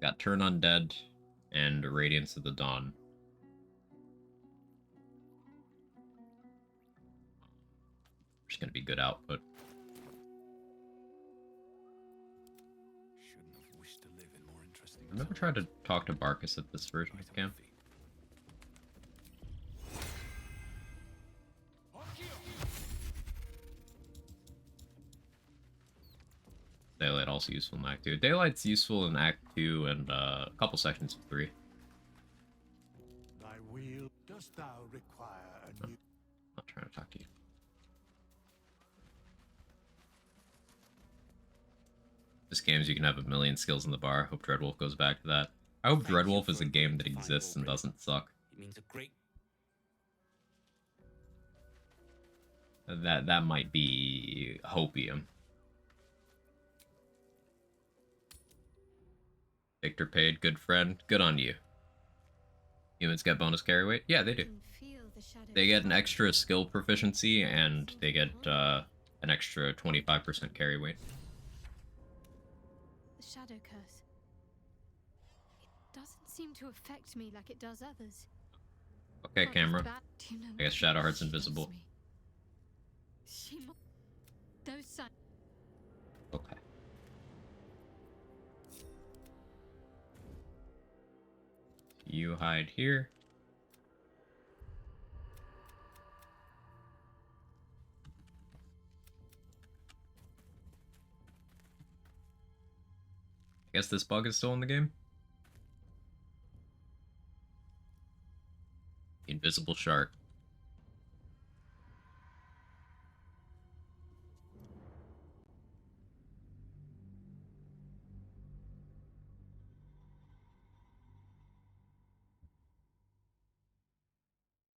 Got Turn Undead and Radiance of the Dawn. There's gonna be good output. Shouldn't have wished to live in more interesting I've never tried to talk to Barkus at this version of the game. Daylight also useful in Act 2. Daylight's useful in Act 2 and a couple sections of 3. Thy wheel dost thou require a new Not trying to talk to you. This game's you can have a million skills in the bar. Hope Dreadwolf goes back to that. I hope Dreadwolf is a game that exists and doesn't suck. It means a great That might be hopium. Victor paid, good friend. Good on you. Humans get bonus carry weight? Yeah, they do. They get an extra skill proficiency, and they get an extra 25% carry weight. The shadow curse. It doesn't seem to affect me like it does others. Okay, camera. Do you know I guess Shadowheart's invisible. Those signs. Okay. You hide here. I guess this bug is still in the game. Invisible shark.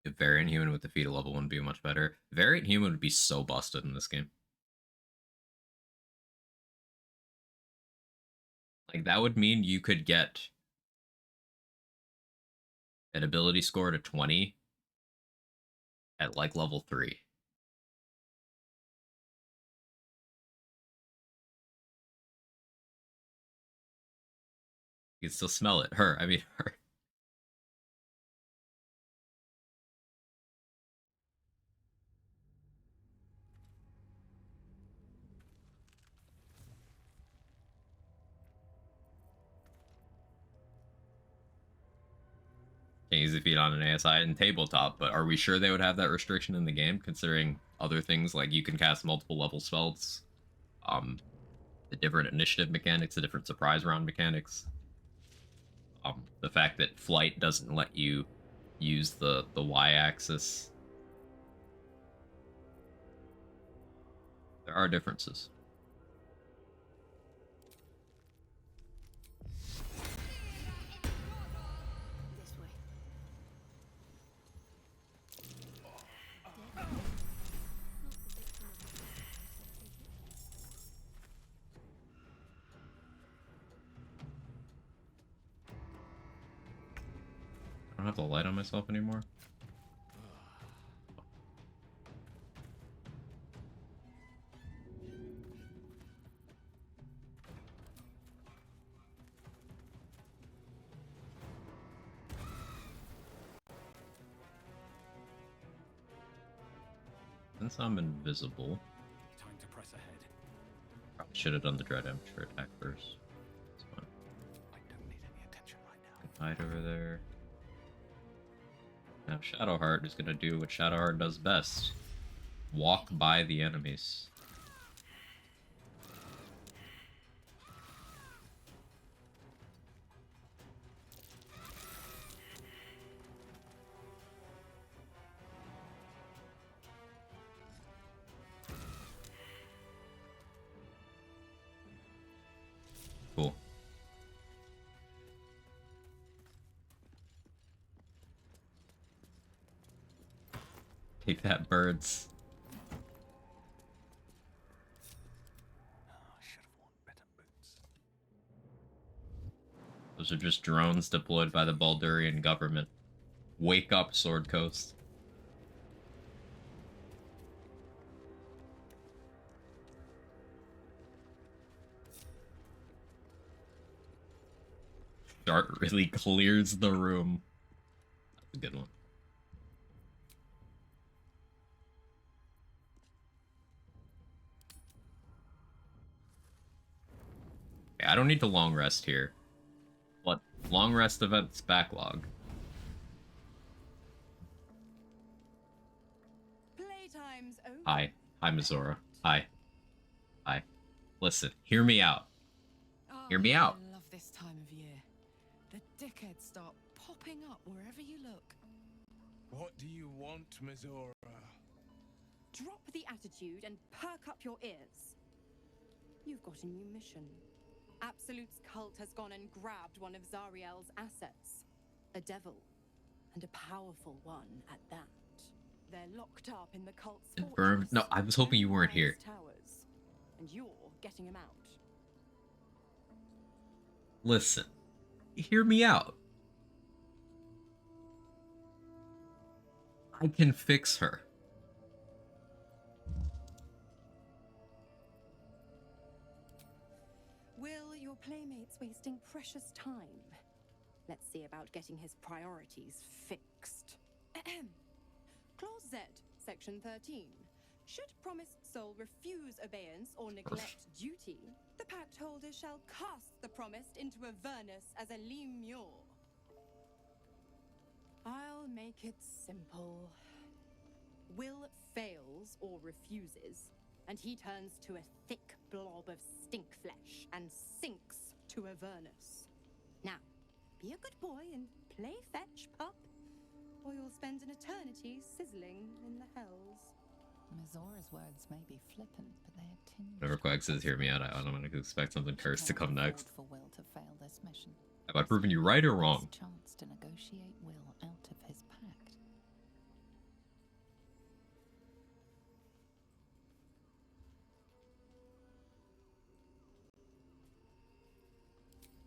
If Variant Human with defeat level wouldn't be much better. Variant Human would be so busted in this game. Like, that would mean you could get an ability score to 20 at, like, level 3. You can still smell it. Her. I mean, her. Can't use defeat on an ASI and tabletop, but are we sure they would have that restriction in the game, considering other things like you can cast multiple level spells, the different initiative mechanics, the different surprise round mechanics, the fact that flight doesn't let you use the y-axis. There are differences. This way. I don't have the light on myself anymore. Since I'm invisible, Time to press ahead. probably should have done the dread amateur attack first. It's fine. I don't need any attention right now. Hide over there. Now Shadowheart is gonna do what Shadowheart does best. Walk by the enemies. Cool. Take that, birds. I should have worn better boots. Those are just drones deployed by the Baldurian government. Wake up, Sword Coast. Dart really clears the room. That's a good one. Okay, I don't need to long rest here. But long rest events backlog. Playtime's over. Hi. Hi, Mizora. Hi. Hi. Listen, hear me out. Hear me out. I love this time of year. The dickheads start popping up wherever you look. What do you want, Mizora? Drop the attitude and perk up your ears. You've got a new mission. Absolute's cult has gone and grabbed one of Zariel's assets. A devil. And a powerful one at that. They're locked up in the cult's Confirmed. No, I was hoping you weren't here. Towers, and you're getting him out. Listen. Hear me out. I can fix her. Will your playmates wasting precious time? Let's see about getting his priorities fixed. Clause Z, Section 13. Should promised soul refuse obeyance or neglect duty, the pact holder shall cast the promised into Avernus as a lemure. I'll make it simple. Will fails or refuses, and he turns to a thick blob of stink flesh and sinks to Avernus. Now, be a good boy and play fetch, pup, or you'll spend an eternity sizzling in the hells. Mizora's words may be flippant, but they are tinged. Whenever Quag says hear me out, I automatically expect something cursed to come next. For Will to fail this mission. Have I proven you right or wrong? Chance to negotiate Will out of his pact.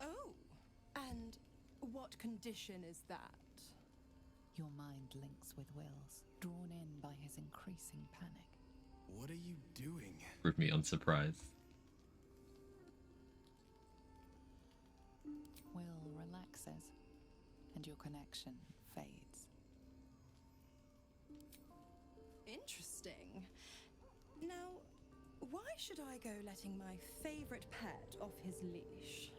Oh, and what condition is that? Your mind links with Will's, drawn in by his increasing panic. What are you doing? Prove me unsurprised. Will relaxes, and your connection fades. Interesting. Now, why should I go letting my favorite pet off his leash?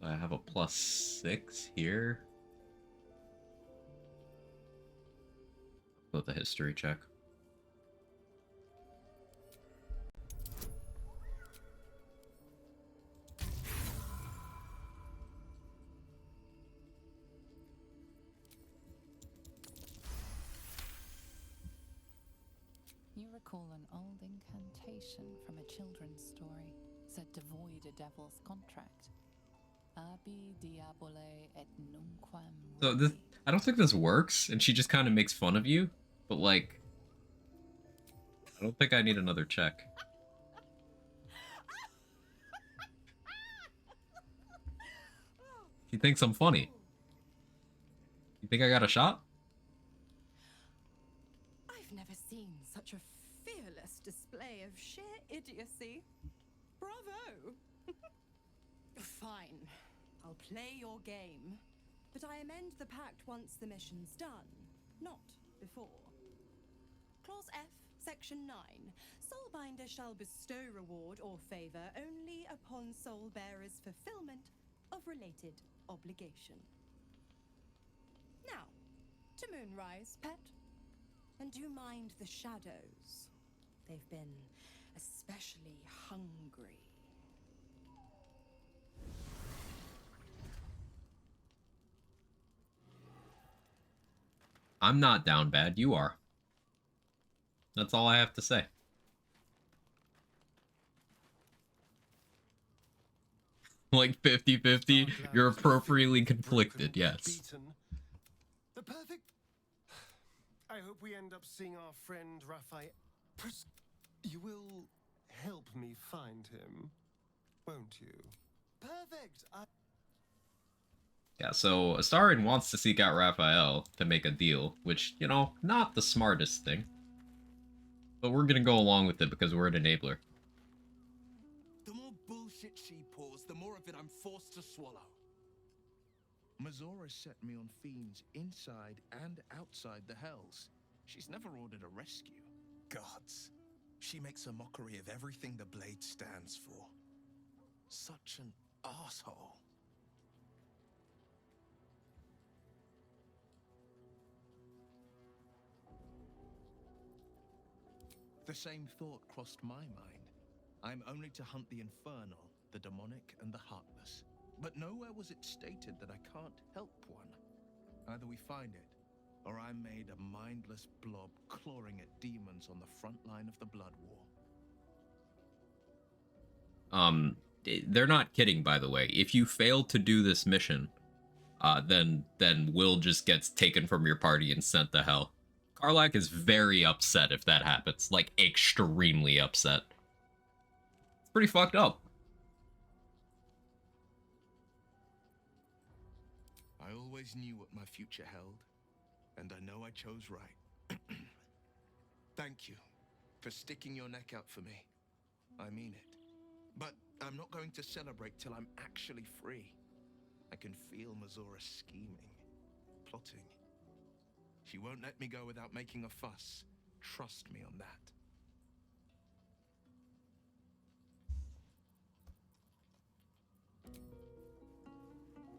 So I have a +6 here. With the history check. You recall an old incantation from a children's story, said to void a devil's contract. Abi diabole et nunquam So this, rudi. I don't think this works, and she just kind of makes fun of you. But like, I don't think I need another check. She thinks I'm funny. You think I got a shot? I've never seen such a fearless display of sheer idiocy. Bravo! Fine. I'll play your game. But I amend the pact once the mission's done, not before. Clause F, Section 9. Soulbinder shall bestow reward or favor only upon soul-bearer's fulfillment of related obligation. Now, to Moonrise, pet. And do mind the shadows. They've been especially hungry. I'm not down bad, you are. That's all I have to say. Like 50-50, you're appropriately conflicted, yes. The perfect... I hope we end up seeing our friend Raphael... You will help me find him, won't you? Perfect! Yeah, so Astarion wants to seek out Raphael to make a deal, which, you know, not the smartest thing. But we're gonna go along with it because we're an enabler. The more bullshit she pours, the more of it I'm forced to swallow. Mizora set me on fiends inside and outside the Hells. She's never ordered a rescue. Gods. She makes a mockery of everything the Blade stands for. Such an asshole. The same thought crossed my mind. I'm only to hunt the infernal, the demonic, and the heartless. But nowhere was it stated that I can't help one. Either we find it, or I'm made a mindless blob clawing at demons on the front line of the Blood War. They're not kidding, by the way. If you fail to do this mission, then Will just gets taken from your party and sent to hell. Karlach is very upset if that happens. Like, extremely upset. It's pretty fucked up. I always knew what my future held, and I know I chose right. Thank you for sticking your neck out for me. I mean it. But I'm not going to celebrate till I'm actually free. I can feel Mizora scheming, plotting. She won't let me go without making a fuss. Trust me on that.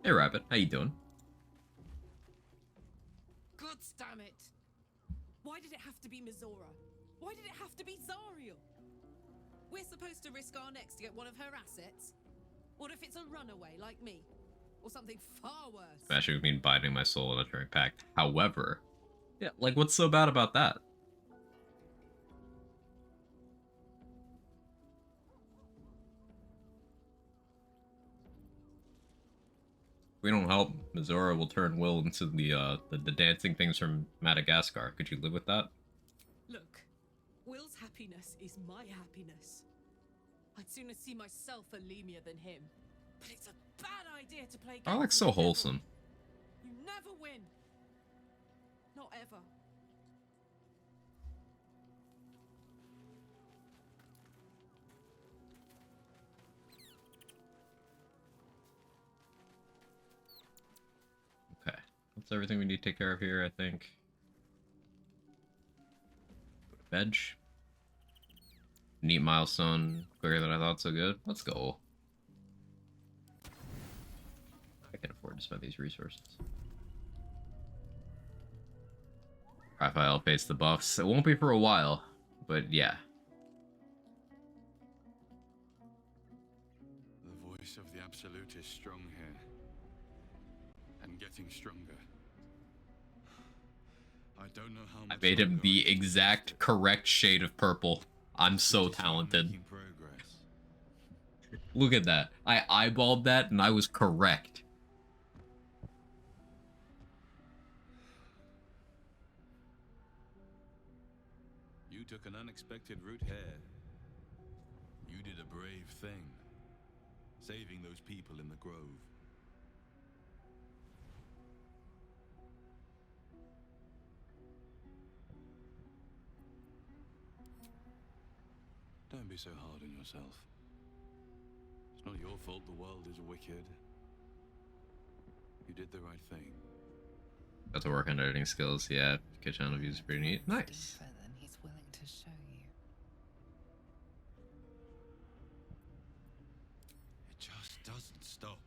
Hey, Rabbit. How you doing? God damn it! Why did it have to be Mizora? Why did it have to be Zariel? We're supposed to risk our necks to get one of her assets? What if it's a runaway like me? Or something far worse? Especially with me binding my soul in a Turing Pact. However, yeah, like, what's so bad about that? If we don't help, Mizora will turn Will into the dancing things from Madagascar. Could you live with that? Look, Will's happiness is my happiness. I'd sooner see myself a Lemur than him. But it's a bad idea to play games Arlek's with so the devil. wholesome. You never win. Not ever. Okay. That's everything we need to take care of here, I think. Go to veg. Neat milestone. Quicker than I thought, so good. Let's go. I can afford to spend these resources. Raphael face the buffs. It won't be for a while, but yeah. The voice of the Absolute is strong here. And getting stronger. I don't know how much I made him longer I the can exact resist it. correct shade of purple. I'm so It is not talented. making progress. Look at that. I eyeballed that and I was correct. You took an unexpected route here. You did a brave thing. Saving those people in the grove. Don't be so hard on yourself. It's not your fault the world is wicked. You did the right thing. Got to work on editing skills, yeah. Kitchen views is pretty neat. Nice. Deeper than he's willing to show you. It just doesn't stop.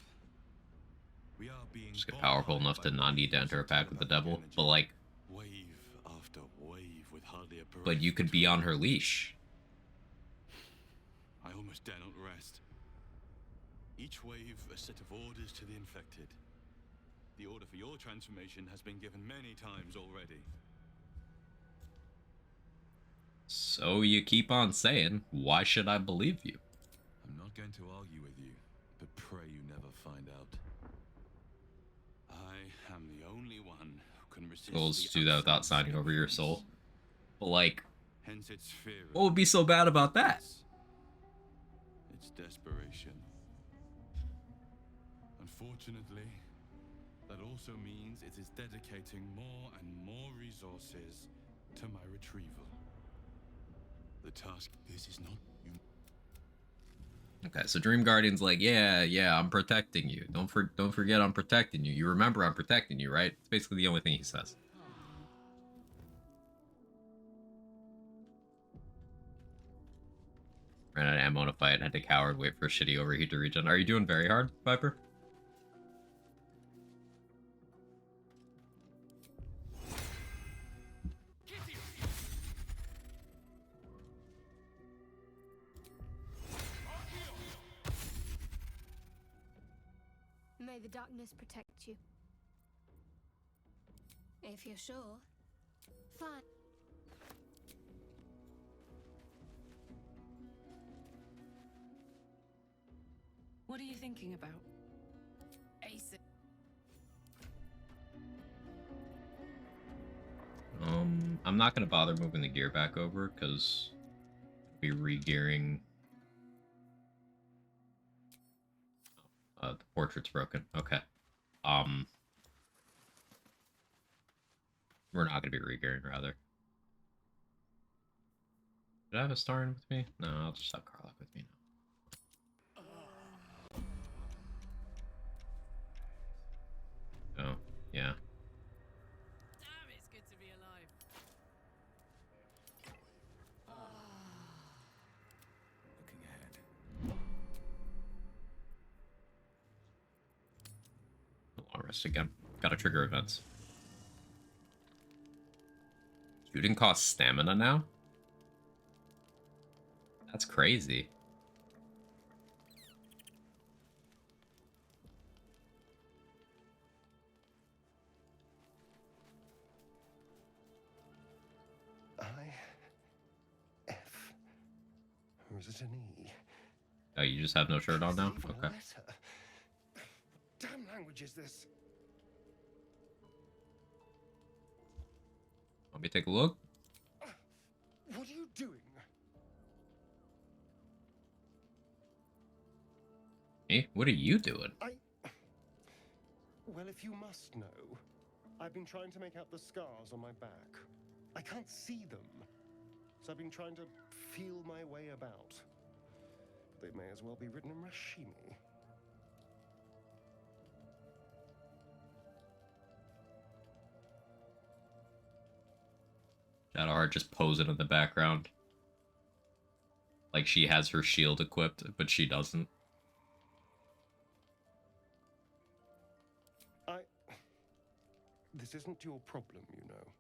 We are being Just get powerful enough to not need to enter a pact with the devil. But like, wave after wave with hardly a breath. but you could be on her leash. I almost dare not rest. Each wave a set of orders to the infected. The order for your transformation has been given many times already. So you keep on saying, why should I believe you? I'm not going to argue with you, but pray you never find out. I am the only one who can resist. Goals the do that without Absolute's signing over your influence. soul. But like, Hence its fear. what would be so bad about that? It's desperation. Unfortunately, that also means it is dedicating more and more resources to my retrieval. The task, this is not you. Okay, so Dream Guardian's like, yeah, I'm protecting you. Don't forget I'm protecting you. You remember I'm protecting you, right? It's basically the only thing he says. Ran out of ammo to fight, had to cower and wait for a shitty overheat to regen. Are you doing very hard, Viper? May the darkness protect you. If you're sure. Fine. What are you thinking about? Ace. I'm not gonna bother moving the gear back over because be re-gearing. The portrait's broken. Okay. We're not gonna be re-gearing, rather. Did I have a star in with me? No, I'll just have Karlach with me now. Oh, yeah. Damn, it's good to be alive. Looking ahead. quest again. Gotta trigger events. Shooting costs stamina now? That's crazy. F. Or is it an E? Oh, you just have no shirt on now? Even a Okay. letter. Damn language is this? Want me to take a look? What are you doing? Me? What are you doing? Well, if you must know, I've been trying to make out the scars on my back. I can't see them, so I've been trying to feel my way about. They may as well be written in Rashimi. Shadowheart just posing in the background. Like she has her shield equipped, but she doesn't. This isn't your problem, you know.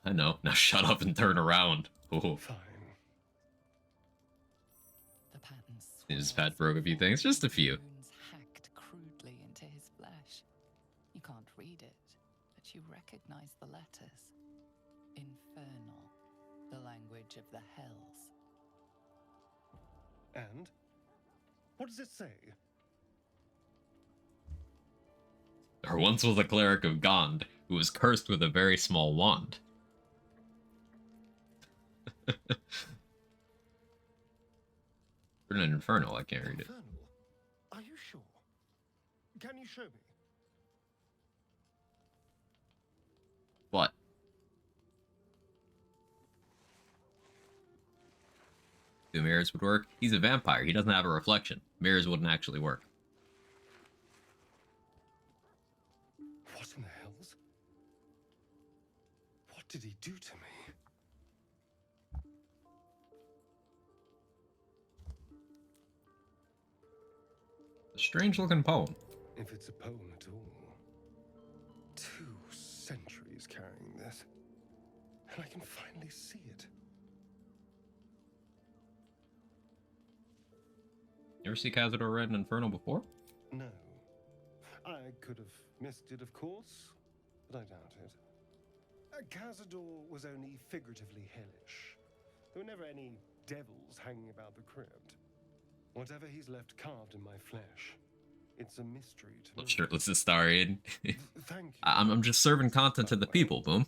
I know. Now shut up and turn around. Oh. Fine. The patterns. His pet broke a few things, just a few. Runes hacked crudely into his flesh. You can't read it, but you recognize the letters. Infernal, the language of the hells. And? What does it say? There once was a cleric of Gond who was cursed with a very small wand. Written in Infernal, I can't read it. Infernal? Are you sure? Can you show me? What? Do mirrors would work? He's a vampire. He doesn't have a reflection. Mirrors wouldn't actually work. What in the hells? What did he do to me? A strange looking poem. If it's a poem at all. 2 centuries carrying this. And I can finally see it. You ever see Cazador read in Infernal before? No. I could have missed it, of course, but I doubt it. Cazador was only figuratively hellish. There were never any devils hanging about the crypt. Whatever he's left carved in my flesh, it's a mystery to me. Shirtless Astarian. Thank you. I'm just serving content to the people, Boom.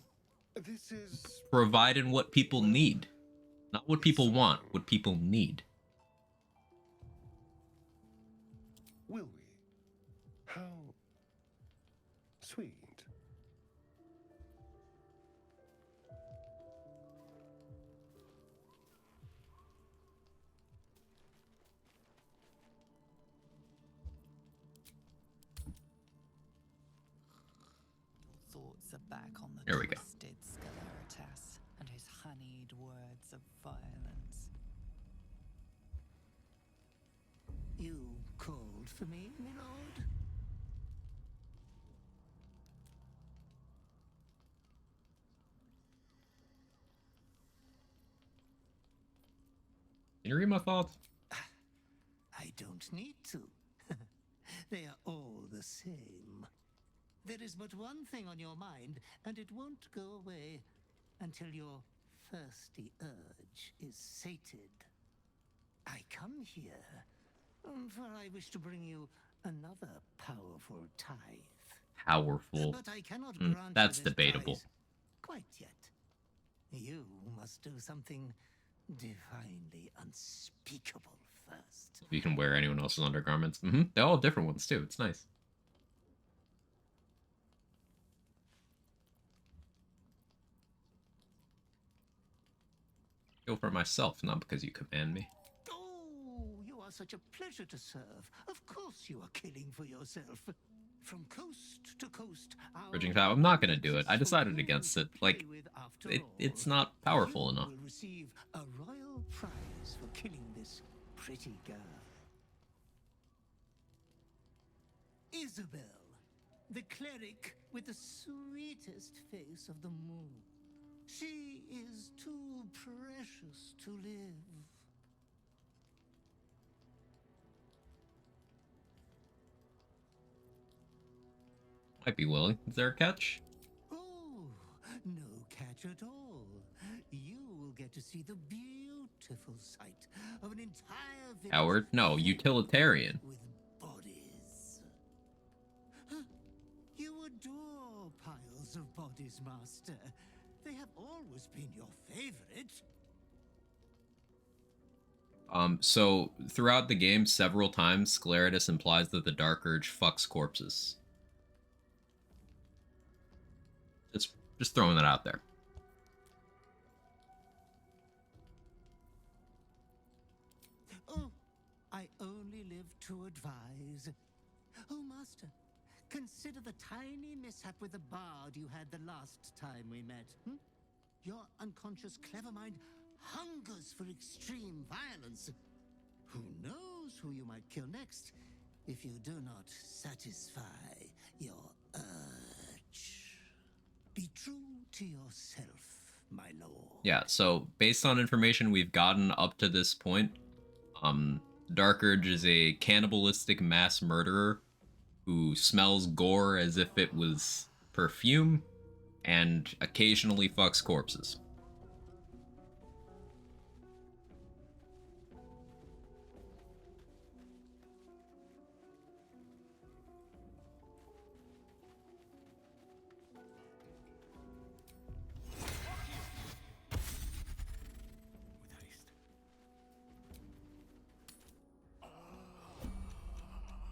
This is... Providing what people need. Not what people want, what people need. Will we? How... sweet. Thoughts are back on the Here we go. twisted Scalaritas and his honeyed words of violence. You called for me, my lord? Can you read my thoughts? I don't need to. They are all the same. There is but one thing on your mind, and it won't go away until your thirsty urge is sated. I come here, for I wish to bring you another powerful tithe. Powerful. But I cannot grant That's you this debatable. prize quite yet. You must do something divinely unspeakable first. You can wear anyone else's undergarments. They're all different ones, too. It's nice. Go for myself, not because you command me. Oh, you are such a pleasure to serve. Of course you are killing for yourself. From coast to coast. Bridging Vow, I'm not gonna do it. I decided against it. Like, it's not powerful enough. You will receive a royal prize for killing this pretty girl. Isabel, the cleric with the sweetest face of them all. She is too precious to live. Might be willing. Is there a catch? Oh, no catch at all. You will get to see the beautiful sight of an entire village Howard? No, utilitarian. with bodies. Huh, you adore piles of bodies, Master. They have always been your favorite. So throughout the game, several times, Scleritus implies that the Dark Urge fucks corpses. Just throwing that out there. Oh, I only live to advise. Oh, Master, consider the tiny mishap with the bard you had the last time we met. Your unconscious clever mind hungers for extreme violence. Who knows who you might kill next if you do not satisfy your urge. Be true to yourself, my lord. Yeah, so based on information we've gotten up to this point, Dark Urge is a cannibalistic mass murderer who smells gore as if it was perfume and occasionally fucks corpses.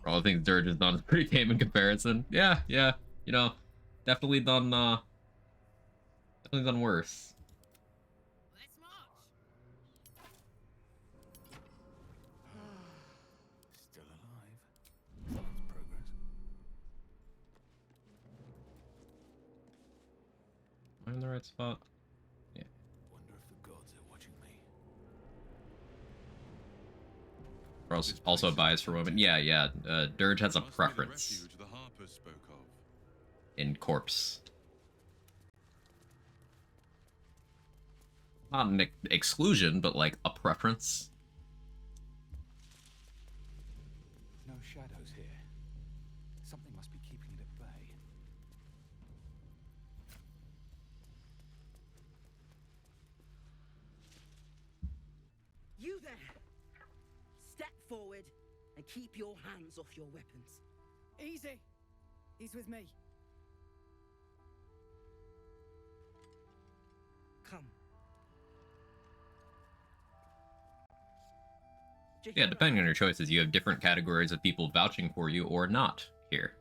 For all the things Dirge has done is pretty tame in comparison. Yeah, you know, definitely done worse. Let's march. Still alive. That's progress. Am I in the right spot? Yeah. Wonder if the gods are watching me. Also a bias for women. Yeah. Dirge has a Must be the preference refuge the Harpers spoke of. in corpse. Not an exclusion, but like a preference. No shadows here. Something must be keeping it at bay. You there! Step forward and keep your hands off your weapons. Easy. He's with me. Come. Yeah, depending on your choices, you have different categories of people vouching for you or not here.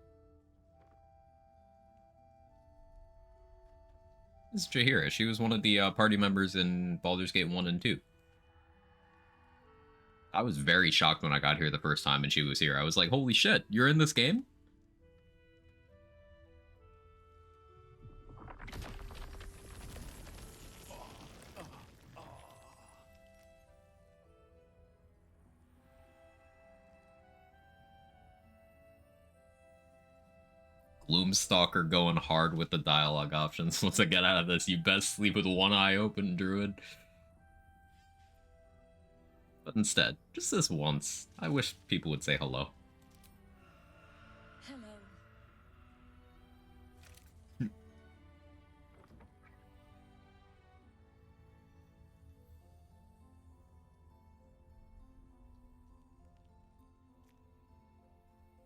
This is Jaheira. She was one of the party members in Baldur's Gate 1 and 2. I was very shocked when I got here the first time and she was here. I was like, holy shit, you're in this game? Gloomstalker going hard with the dialogue options. Once I get out of this, you best sleep with one eye open, Druid. But instead, just this once, I wish people would say hello. Hello.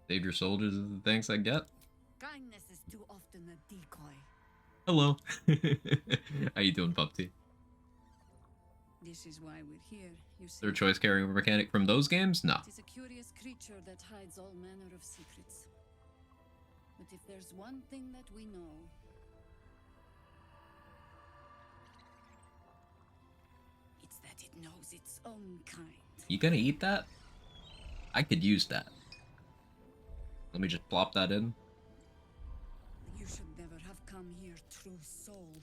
Save your soldiers is the thanks I get. Kindness is too often a decoy. Hello. How you doing, Pupty? This is why we're here, you see. Their choice carryover mechanic from those games? No. It is a curious creature that hides all manner of secrets. But if there's one thing that we know, it's that it knows its own kind. You gonna eat that? I could use that. Let me just plop that in. You should never have come here, true soul.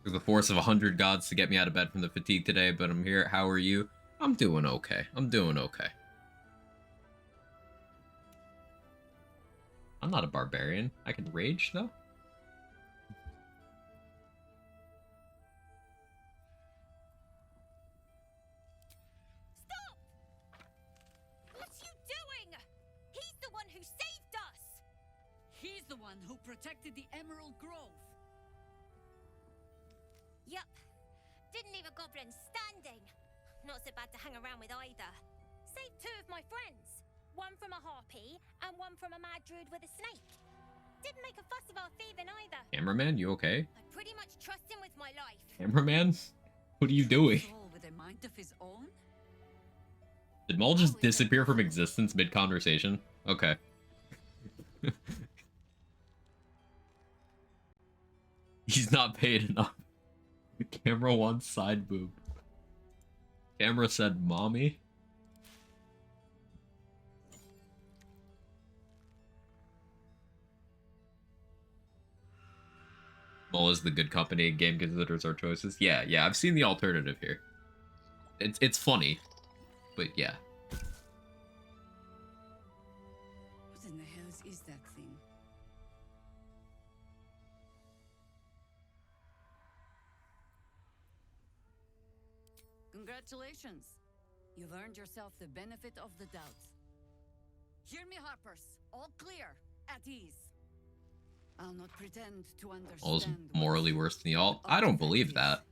Through the force of 100 gods to get me out of bed from the fatigue today, but I'm here. How are you? I'm doing okay. I'm doing okay. I'm not a barbarian. I can rage, though. Stop! What are you doing? He's the one who saved us! He's the one who protected the Emerald Grove. Yup. Didn't leave a goblin standing. Not so bad to hang around with either. Saved 2 of my friends. One from a harpy, and one from a mad druid with a snake. Didn't make a fuss about thieving either. Cameraman, you okay? I pretty much trust him with my life. Cameraman? What are you doing? All with a mind of his own? Did Maul just disappear from existence mid-conversation? Okay. He's not paid enough. The camera wants side boob. Camera said, "Mommy." Maul is the good company. Game considers our choices. Yeah, I've seen the alternative here. It's funny, but yeah. What in the hell is that thing? Congratulations. You've earned yourself the benefit of the doubt. Hear me, Harpers. All clear. At ease. I'll not pretend to understand. Maul's morally worse than the alt. I don't believe that.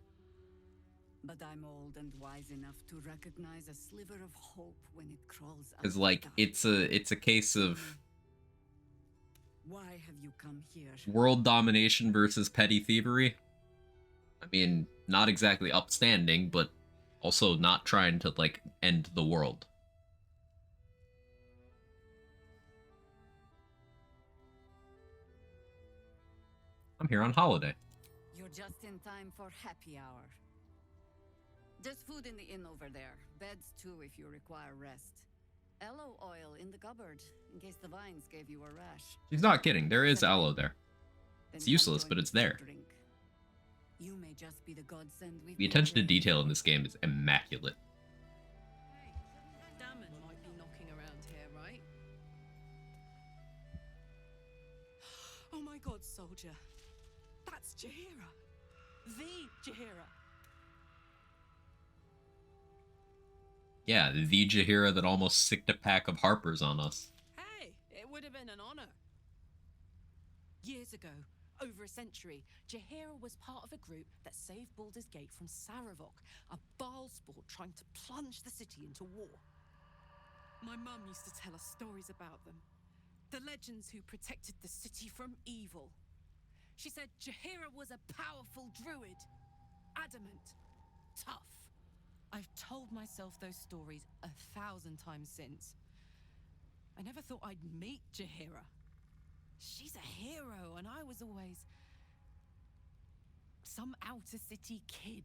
But I'm old and wise enough to recognize a sliver of hope when it crawls up. Because like it's a case of why have you come here? World domination versus petty thievery. I mean, not exactly upstanding, but also not trying to like end the world. I'm here on holiday. You're just in time for happy hour. There's food in the inn over there. Beds too if you require rest. Aloe oil in the cupboard, in case the vines gave you a rash. He's not kidding. There is aloe there. It's useless, but it's there. You may just be the godsend we've The attention to detail in this game is immaculate. Damon might be knocking around here, right? Oh my god, soldier. That's Jaheira. The Jaheira. Yeah, the Jaheira that almost sicked a pack of Harpers on us. Hey, it would have been an honor. Years ago, over a century, Jaheira was part of a group that saved Baldur's Gate from Saravok, a Baalsport trying to plunge the city into war. My mum used to tell us stories about them. The legends who protected the city from evil. She said Jaheira was a powerful druid. Adamant. Tough. I've told myself those stories 1,000 times since. I never thought I'd meet Jaheira. She's a hero, and I was always some outer city kid.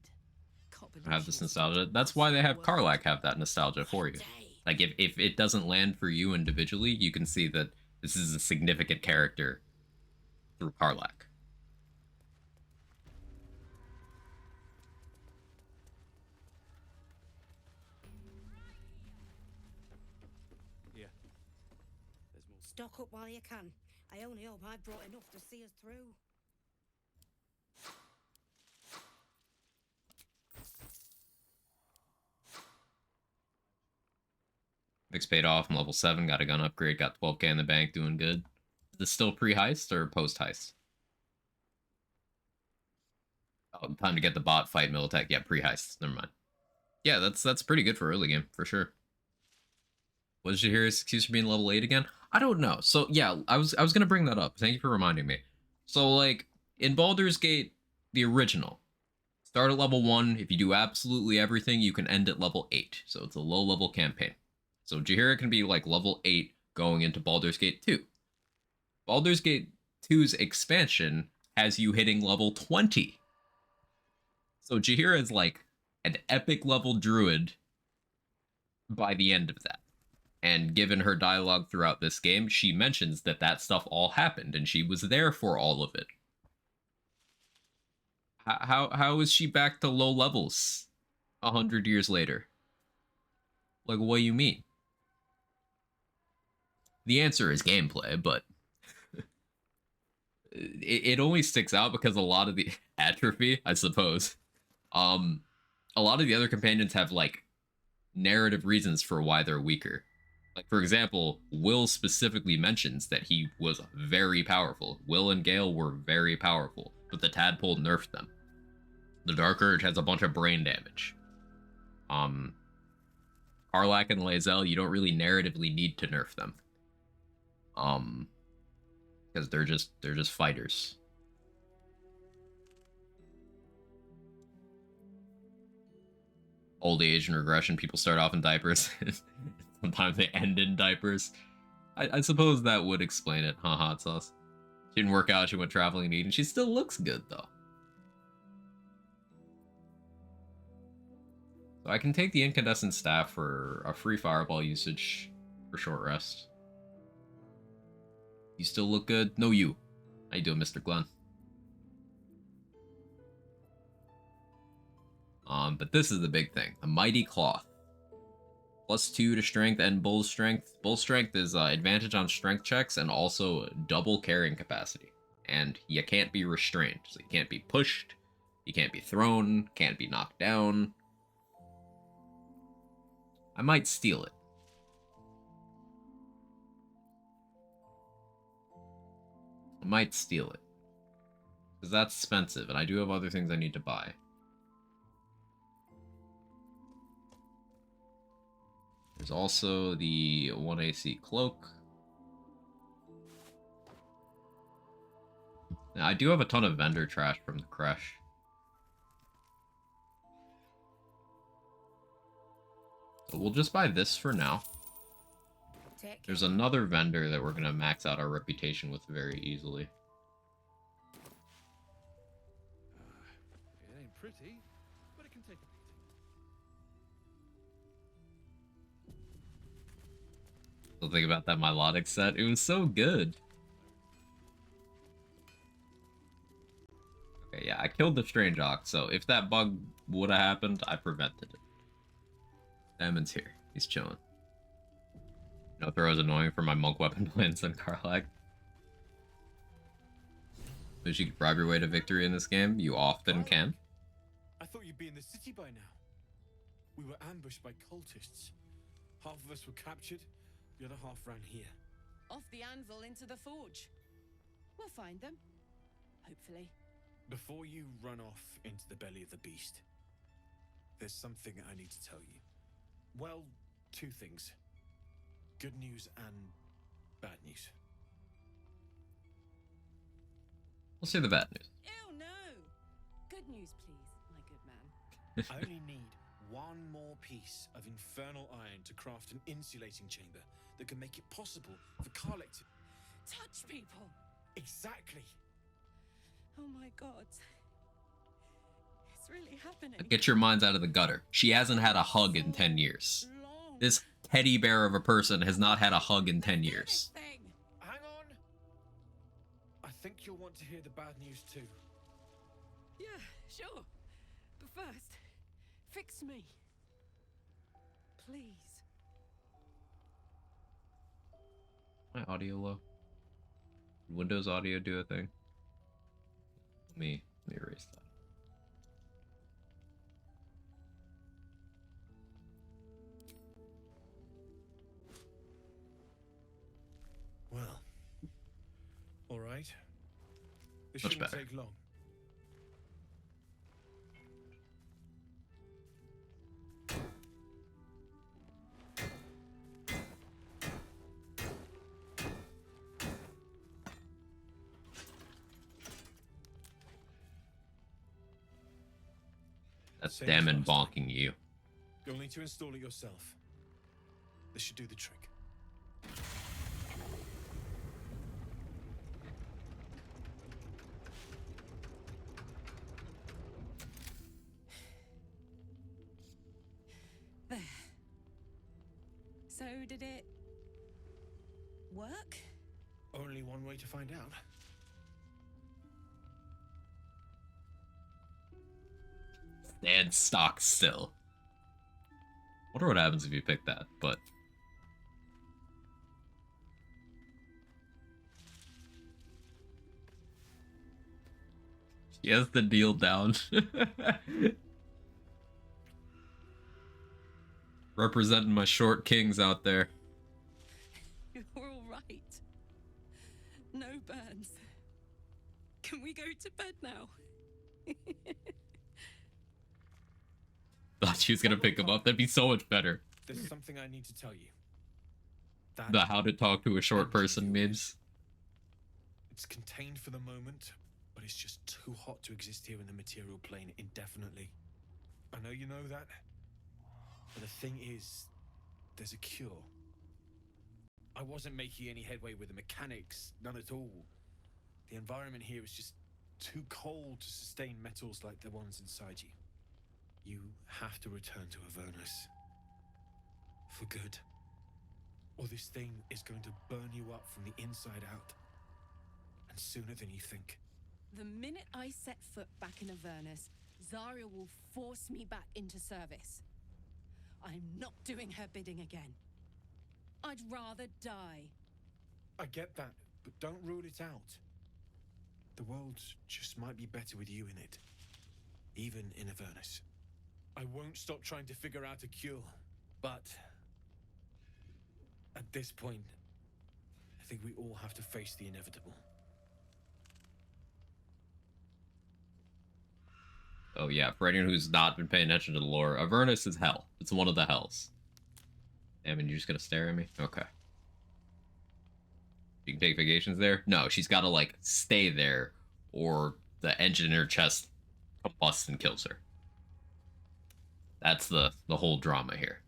I have this nostalgia. That's why they have Karlach have that nostalgia for you. Like, if it doesn't land for you individually, you can see that this is a significant character through Karlach. Stock up while you can. I only hope I've brought enough to see us through. Mix paid off. I'm level 7. Got a gun upgrade. Got 12k in the bank. Doing good. Is this still pre-heist or post-heist? Oh, time to get the bot fight Militech. Yeah, pre-heist. Never mind. Yeah, that's pretty good for early game, for sure. What did you hear? Excuse for being level 8 again? I don't know. So yeah, I was gonna bring that up. Thank you for reminding me. So like in Baldur's Gate, the original, start at level 1. If you do absolutely everything, you can end at level 8. So it's a low level campaign. So Jaheira can be like level 8 going into Baldur's Gate 2. Baldur's Gate 2's expansion has you hitting level 20. So Jaheira is like an epic level druid by the end of that. And given her dialogue throughout this game, she mentions that that stuff all happened, and she was there for all of it. How is she back to low levels 100 years later? Like, what do you mean? The answer is gameplay, but it only sticks out because a lot of the atrophy, I suppose. A lot of the other companions have like narrative reasons for why they're weaker. Like, for example, Will specifically mentions that he was very powerful. Will and Gale were very powerful, but the tadpole nerfed them. The Dark Urge has a bunch of brain damage. Karlak and Lae'zel, you don't really narratively need to nerf them. Because they're just fighters. Old age and regression, people start off in diapers. Sometimes they end in diapers. I suppose that would explain it, huh, Hot Sauce? She didn't work out, she went traveling and eating. She still looks good, though. So I can take the incandescent staff for a free fireball usage for short rest. You still look good? No, you. How you doing, Mr. Glenn? But this is the big thing. The Mighty Cloth. +2 to strength and bull strength. Bull strength is advantage on strength checks and also double carrying capacity. And you can't be restrained. So you can't be pushed, you can't be thrown, can't be knocked down. I might steal it. I might steal it. Because that's expensive, and I do have other things I need to buy. There's also the 1 AC cloak. Now, I do have a ton of vendor trash from the crash. So we'll just buy this for now. There's another vendor that we're going to max out our reputation with very easily. It ain't pretty, but it can take a beating. Still think about that melodic set. It was so good. Okay, yeah, I killed the Strange Ox, so if that bug would have happened, I prevented it. Damon's here. He's chilling. No throw is annoying for my monk weapon plans on Karlak. Wish you could bribe your way to victory in this game. You often can. I thought you'd be in the city by now. We were ambushed by cultists. Half of us were captured, the other half ran here. Off the anvil into the forge. We'll find them. Hopefully. Before you run off into the belly of the beast, there's something I need to tell you. Well, two things. Good news and bad news. We'll say the bad news. Ew, no! Good news, please, my good man. I only need one more piece of infernal iron to craft an insulating chamber that can make it possible for Karlak to touch people! Exactly! Oh my god. It's really happening. Get your minds out of the gutter. She hasn't had a hug in 10 years. This teddy bear of a person has not had a hug in 10 years. Hang on! I think you'll want to hear the bad news too. Yeah, sure. But first, fix me. Please. My audio low. Windows audio do a thing? Let me erase that. Well, all right. This Much shouldn't better. take long. That's Same as Damon last time. bonking you. You'll need to install it yourself. This should do the trick. There. So did it work? Only one way to find out. Stand stock still. Wonder what happens if you pick that, but He has the deal down. Representing my short kings out there. You're all right. No burns. Can we go to bed now? Thought she was gonna pick him up. That'd be so much better. There's something I need to tell you. The how to talk to a short person memes. It's contained for the moment, but it's just too hot to exist here in the material plane indefinitely. I know you know that, but the thing is, there's a cure. I wasn't making any headway with the mechanics, none at all. The environment here is just too cold to sustain metals like the ones inside you. You have to return to Avernus. For good. Or this thing is going to burn you up from the inside out. And sooner than you think. The minute I set foot back in Avernus, Zarya will force me back into service. I'm not doing her bidding again. I'd rather die. I get that, but don't rule it out. The world just might be better with you in it. Even in Avernus. I won't stop trying to figure out a cure, but at this point, I think we all have to face the inevitable. Oh yeah, for anyone who's not been paying attention to the lore, Avernus is hell. It's one of the hells. Damn, and you're just gonna stare at me? Okay. You can take vacations there? No, she's gotta, like, stay there, or the engine in her chest combusts and kills her. That's the whole drama here.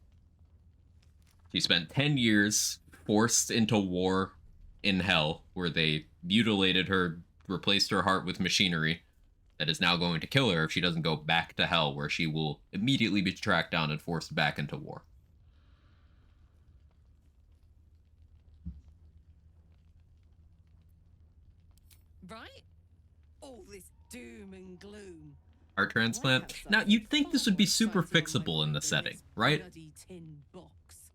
She spent 10 years forced into war in hell, where they mutilated her, replaced her heart with machinery, that is now going to kill her if she doesn't go back to hell, where she will immediately be tracked down and forced back into war. Right? All this doom and gloom. Heart transplant. Now, you'd think this would be super fixable in the setting, right? Bloody tin box.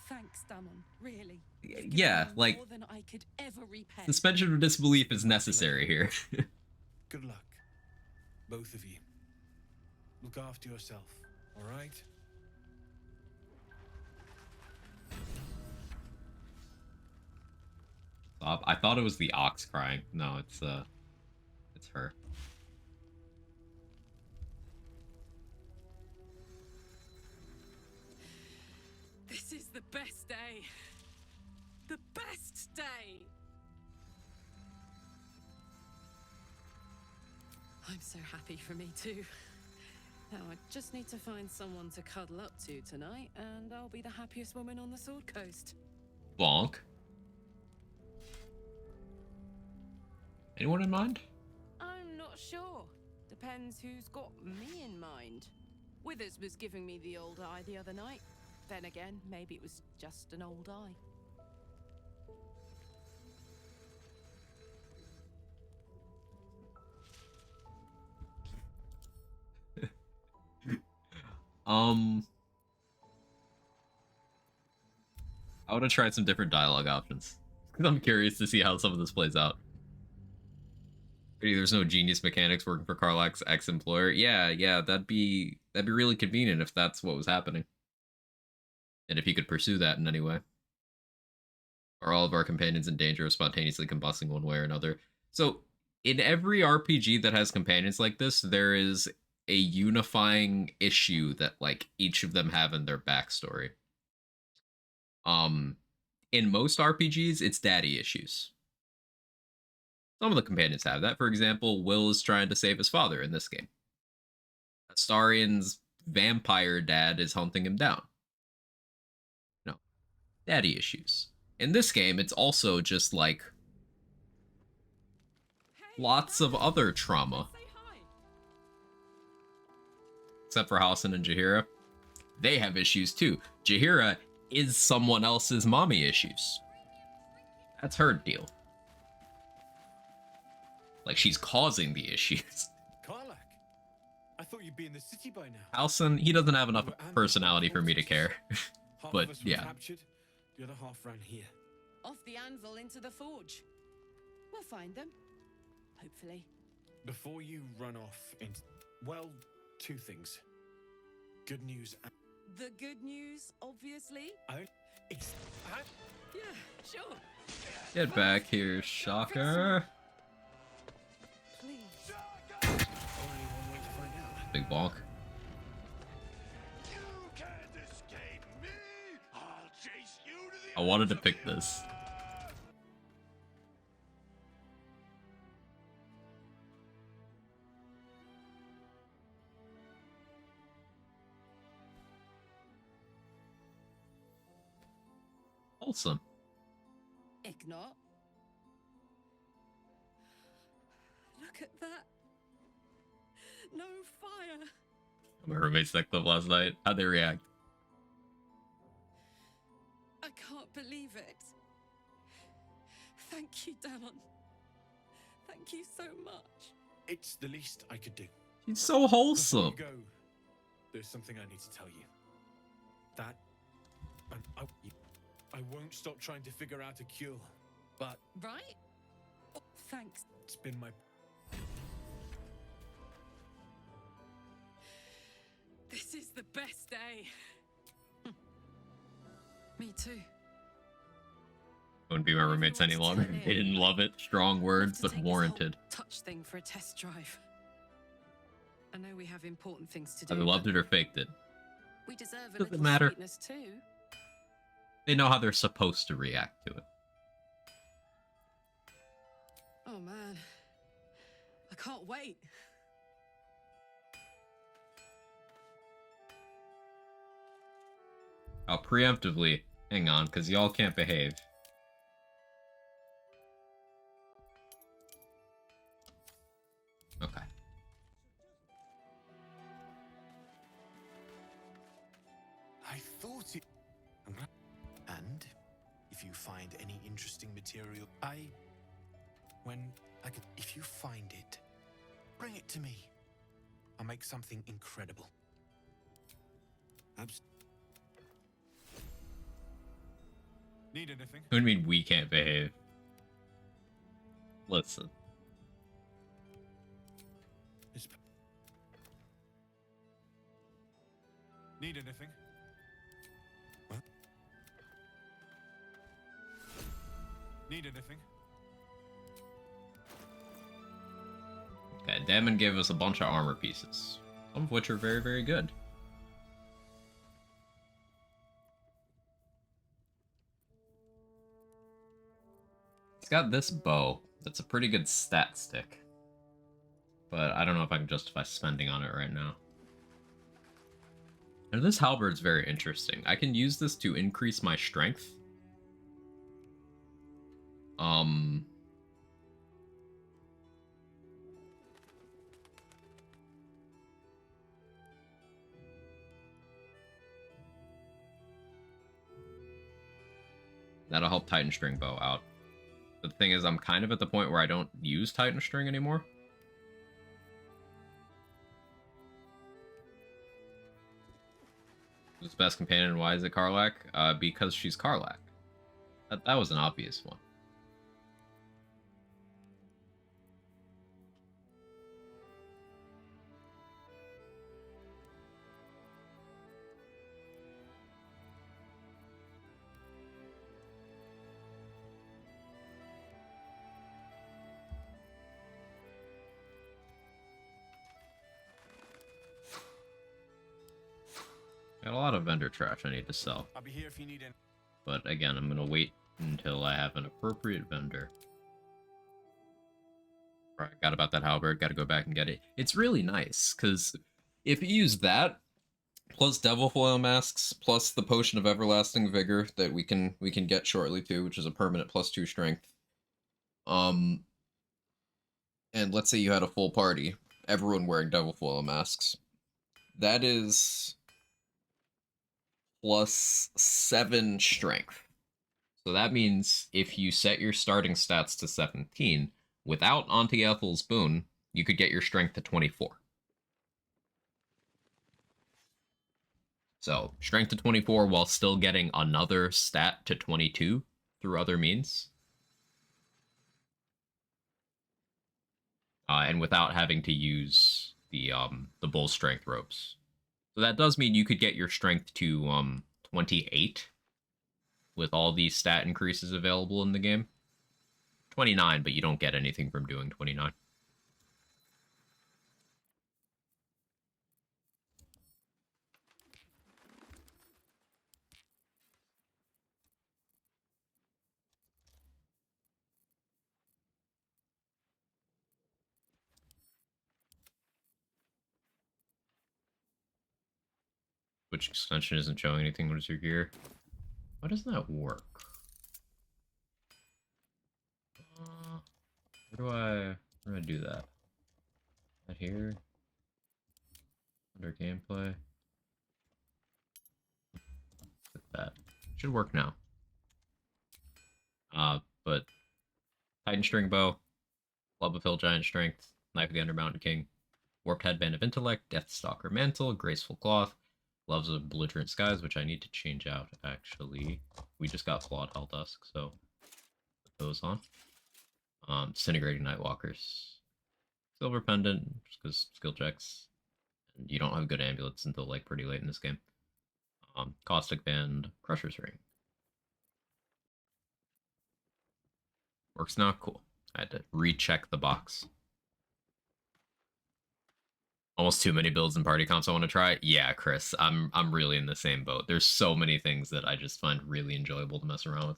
Thanks, Damon. Really. Yeah, like, More than I could ever repay. suspension of disbelief is necessary here. Good luck. Both of you. Look after yourself, alright? I thought it was the ox crying. No, it's her. This is the best day. The best day. I'm so happy for me too. Now I just need to find someone to cuddle up to tonight, and I'll be the happiest woman on the Sword Coast. Bonk. Anyone in mind? I'm not sure. Depends who's got me in mind. Withers was giving me the old eye the other night. Then again, maybe it was just an old eye. I would have tried some different dialogue options. Because I'm curious to see how some of this plays out. There's no genius mechanics working for Karlach's ex-employer. Yeah, that'd be really convenient if that's what was happening. And if he could pursue that in any way. Are all of our companions in danger of spontaneously combusting one way or another? So, in every RPG that has companions like this, there is a unifying issue that, like, each of them have in their backstory. In most RPGs, it's daddy issues. Some of the companions have that. For example, Will is trying to save his father in this game. Astarian's vampire dad is hunting him down. No. Daddy issues. In this game, it's also just like lots of other trauma. Except for Halsin and Jaheira. They have issues too. Jaheira is someone else's mommy issues. That's her deal. Like, she's causing the issues. Karlach, I thought you'd be in the city by now. Halsin, he doesn't have enough personality for me to care. But, yeah. Captured, the other half ran here. Off the anvil into the forge. We'll find them. Hopefully. Before you run off into... Well, two things. Good news and... The good news, obviously. Yeah, sure. Get back here, Shocker. Please. Only one way to find out. Big bonk. You can't escape me. I'll chase you to the I wanted to pick this. Wholesome. Ignore. Look at that. No fire. My roommates that clip last night. How'd they react? I can't believe it. Thank you, Danon. Thank you so much. It's the least I could do. She's so wholesome. Before you go, there's something I need to tell you. That... I won't stop trying to figure out a cure, but... Right? Oh, thanks. It's been my... This is the best day. Me too. Wouldn't be my roommates any longer. They didn't love it. Strong words, but Take this warranted. whole touch thing for a test drive. I know we have important things to do. Either loved but it or faked it. we deserve a Doesn't little matter. sweetness too. They know how they're supposed to react to it. Oh man, I can't wait. I'll preemptively hang on, because y'all can't behave. Okay. I thought it... And if you find any interesting material... If you find it, bring it to me. I'll make something incredible. Need anything? What do you mean we can't behave? Listen. Need anything? What? Need anything? Okay, Damon gave us a bunch of armor pieces. Some of which are very, very good. He's got this bow. That's a pretty good stat stick. But I don't know if I can justify spending on it right now. And this halberd's very interesting. I can use this to increase my strength. That'll help Titan String Bow out. But the thing is, I'm kind of at the point where I don't use Titan String anymore. Who's the best companion? Why is it Karlach? Because she's Karlach. That was an obvious one. Got a lot of vendor trash I need to sell. I'll be here if you need any. But again, I'm gonna wait until I have an appropriate vendor. Alright, got about that halberd, gotta go back and get it. It's really nice, because if you use that, plus Devil Foil Masks, plus the Potion of Everlasting Vigor that we can get shortly too, which is a permanent +2 strength. And let's say you had a full party, everyone wearing Devil Foil Masks. That is +7 strength. So that means if you set your starting stats to 17, without Auntie Ethel's boon, you could get your strength to 24. So, strength to 24 while still getting another stat to 22 through other means. and without having to use the bull strength ropes. So that does mean you could get your strength to 28 with all these stat increases available in the game. 29, but you don't get anything from doing 29. Which extension isn't showing anything? What is your gear? Why doesn't that work? Where do I do that? Right here? Under gameplay? Like that. Should work now. But Titan String Bow, Club of Hill Giant Strength, Knife of the Undermountain King, Warped Headband of Intellect, Deathstalker Mantle, Graceful Cloth, Gloves of Belligerent Skies, which I need to change out, actually. We just got Flawed Helldusk, so put those on. Disintegrating Nightwalkers. Silver Pendant, just because skill checks. And you don't have good amulets until, like, pretty late in this game. Caustic Band, Crusher's Ring. Works now? Cool. I had to recheck the box. Almost too many builds and party comps I want to try. Yeah, Chris, I'm really in the same boat. There's so many things that I just find really enjoyable to mess around with.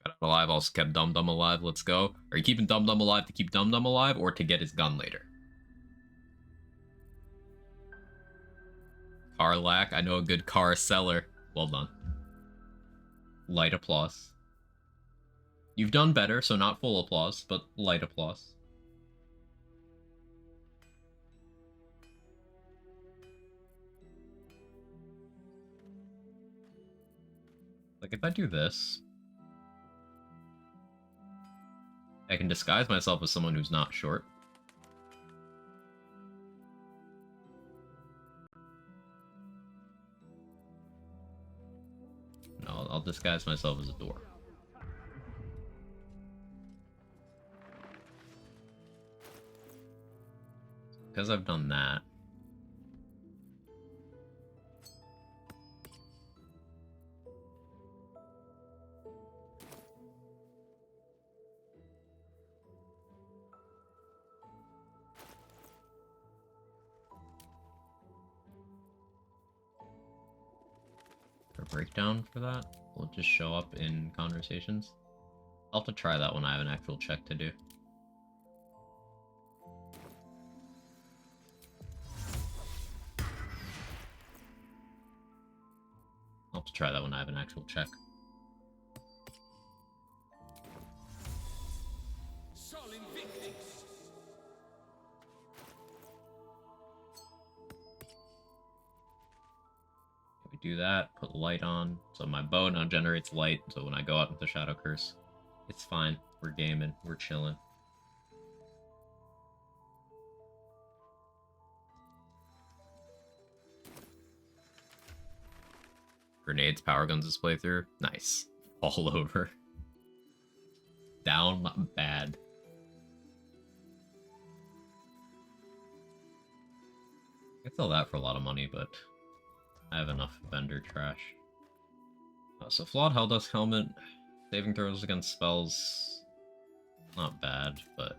Got Out Alive also kept Dum Dum alive. Let's go. Are you keeping Dum Dum alive to keep Dum Dum alive or to get his gun later? Car lack. I know a good car seller. Well done. Light applause. You've done better, so not full applause, but light applause. Like, if I do this, I can disguise myself as someone who's not short. No, I'll disguise myself as a door. Because I've done that. A breakdown for that will just show up in conversations. I'll have to try that when I have an actual check to do. I'll have to try that when I have an actual check. Do that, put light on, so my bow now generates light, so when I go out into Shadow Curse, it's fine. We're gaming, we're chilling. Grenades, power guns this playthrough. Nice. All over. Down bad. I could sell that for a lot of money, but I have enough vendor trash. So Flawed Helldusk Helmet, saving throws against spells, not bad, but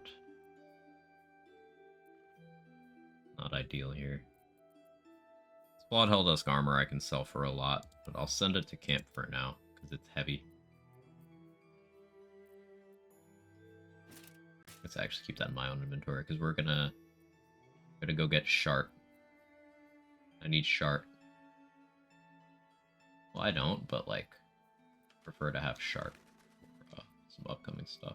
not ideal here. Flawed Helldusk armor I can sell for a lot, but I'll send it to camp for now, because it's heavy. Let's actually keep that in my own inventory, because we're gonna go get Shart. I need Shart. Well, I don't, but, like, prefer to have Shart for some upcoming stuff.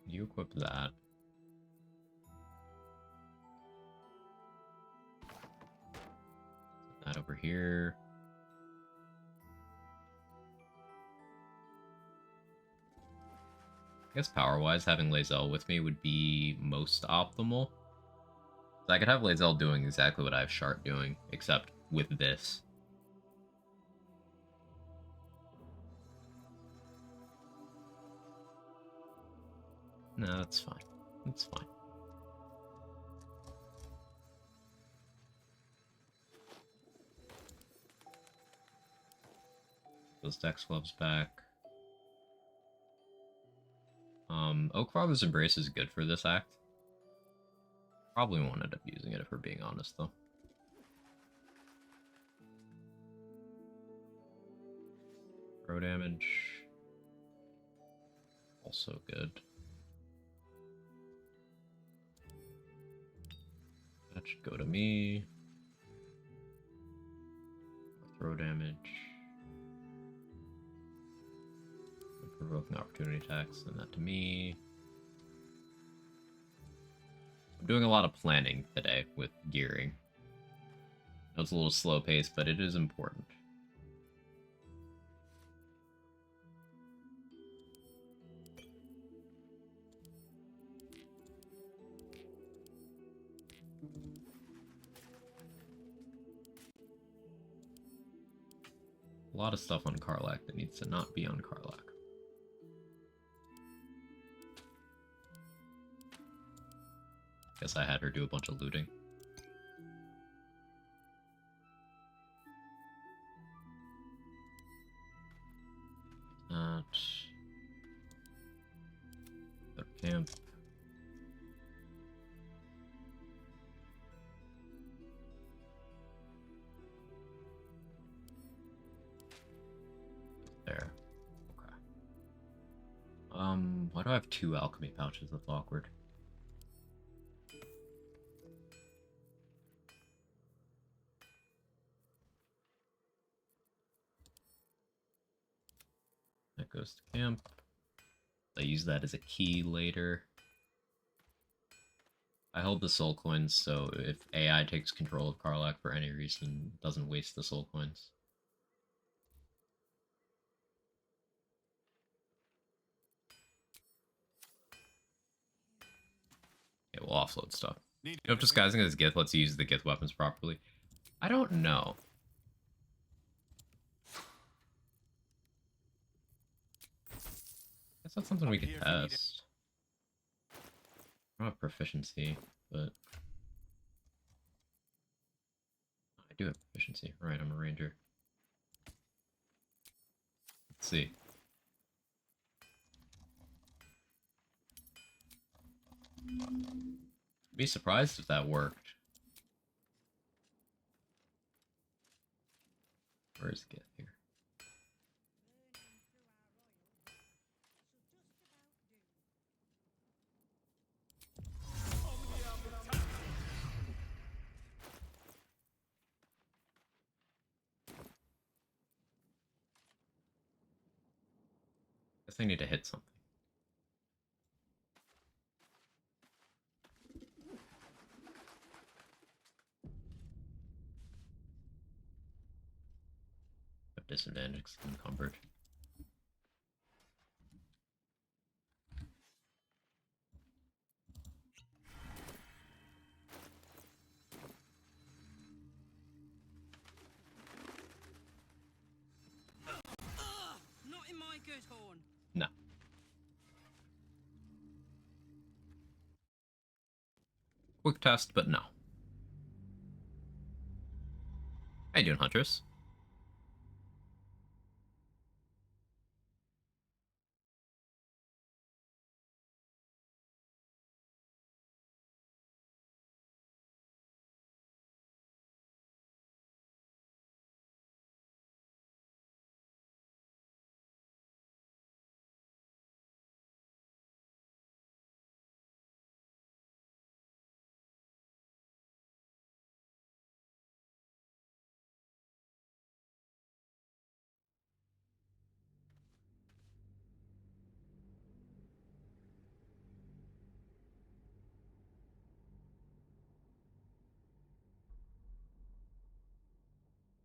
You equip that. Put that over here. I guess power-wise, having Lae'zel with me would be most optimal. So I could have Lae'zel doing exactly what I have Shart doing, except with this. No, that's fine. That's fine. Those Dex gloves back. Oak Father's Embrace is good for this act. Probably won't end up using it if we're being honest, though. Throw damage. Also good. That should go to me. Throw damage. Provoking opportunity attacks, and that to me. I'm doing a lot of planning today with gearing. I know it's a little slow paced, but it is important. A lot of stuff on Karlach that needs to not be on Karlach. Guess I had her do a bunch of looting. That. Go to camp. There. Okay. Why do I have 2 alchemy pouches? That's awkward. That goes to camp. I use that as a key later. I hold the soul coins, so if AI takes control of Karlach for any reason, it doesn't waste the soul coins. Yeah, we'll offload stuff. You know, if disguising as Gith lets you use the Gith weapons properly. I don't know. Guess that's something we can test. I don't have proficiency, but I do have proficiency. Right, I'm a ranger. Let's see. Be surprised if that worked. Where's Gith here? Guess I need to hit something. Have disadvantage, encumbered. Not in my good horn. No. Quick test, but no. How you doing, Huntress?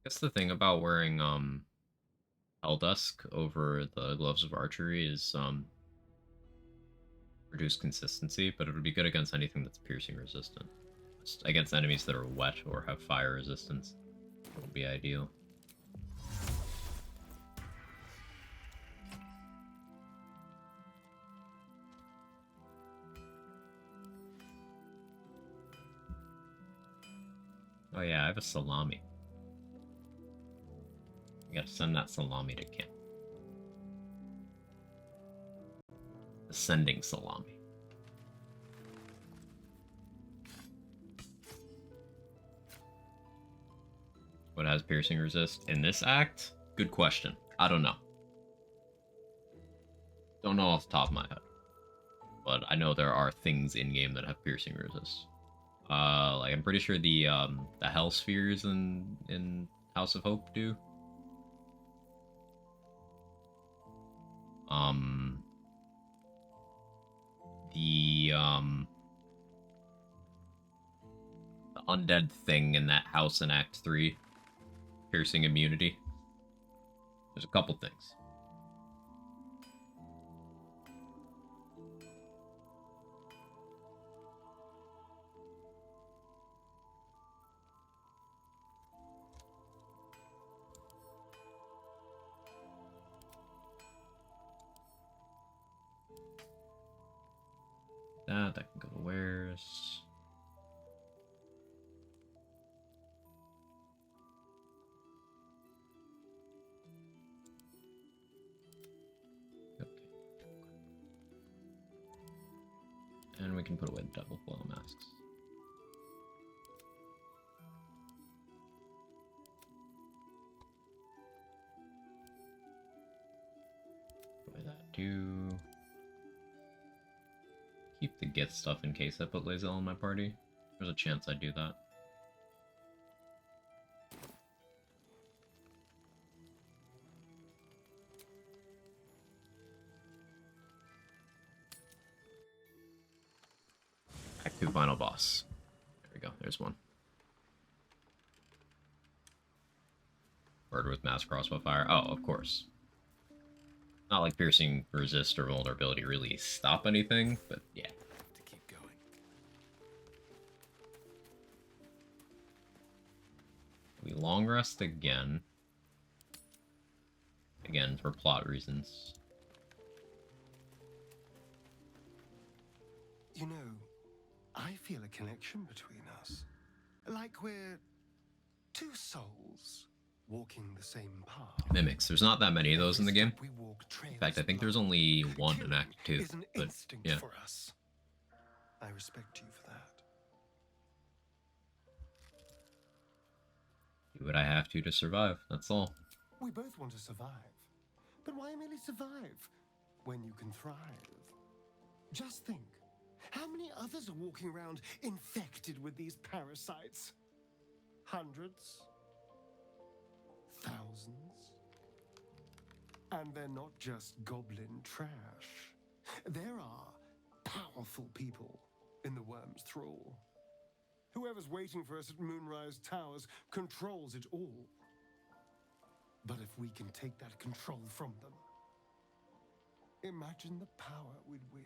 Guess the thing about wearing Eldusk over the gloves of archery is reduced consistency, but it would be good against anything that's piercing resistant. Just against enemies that are wet or have fire resistance, it would be ideal. Oh yeah, I have a salami. I gotta send that salami to camp. Ascending salami. What has piercing resist in this act? Good question. I don't know. Don't know off the top of my head. But I know there are things in game that have piercing resist. Like I'm pretty sure the hell spheres in House of Hope do. The undead thing in that house in Act 3. Piercing immunity. There's a couple things. That can go to wares. Okay. And we can put away the double foil masks. Put away that too. Keep the Gith stuff in case I put Lae'zel in my party. There's a chance I do that. Act 2 final boss. There we go, there's one. Bird with mass crossbow fire. Oh, of course. Not like piercing, resist, or vulnerability really stop anything, but yeah. To keep going. We long rest again. Again, for plot reasons. You know, I feel a connection between us. Like we're two souls walking the same path. Mimics. There's not that many of those in the game. In fact, I think there's only one in Act 2. Is an But instinct yeah. for us. I respect you for that. Do what I have to survive. That's all. We both want to survive. But why merely survive when you can thrive? Just think, how many others are walking around infected with these parasites? Hundreds? Thousands? And they're not just goblin trash. There are powerful people in the worm's thrall. Whoever's waiting for us at Moonrise Towers controls it all. But if we can take that control from them, imagine the power we'd wield.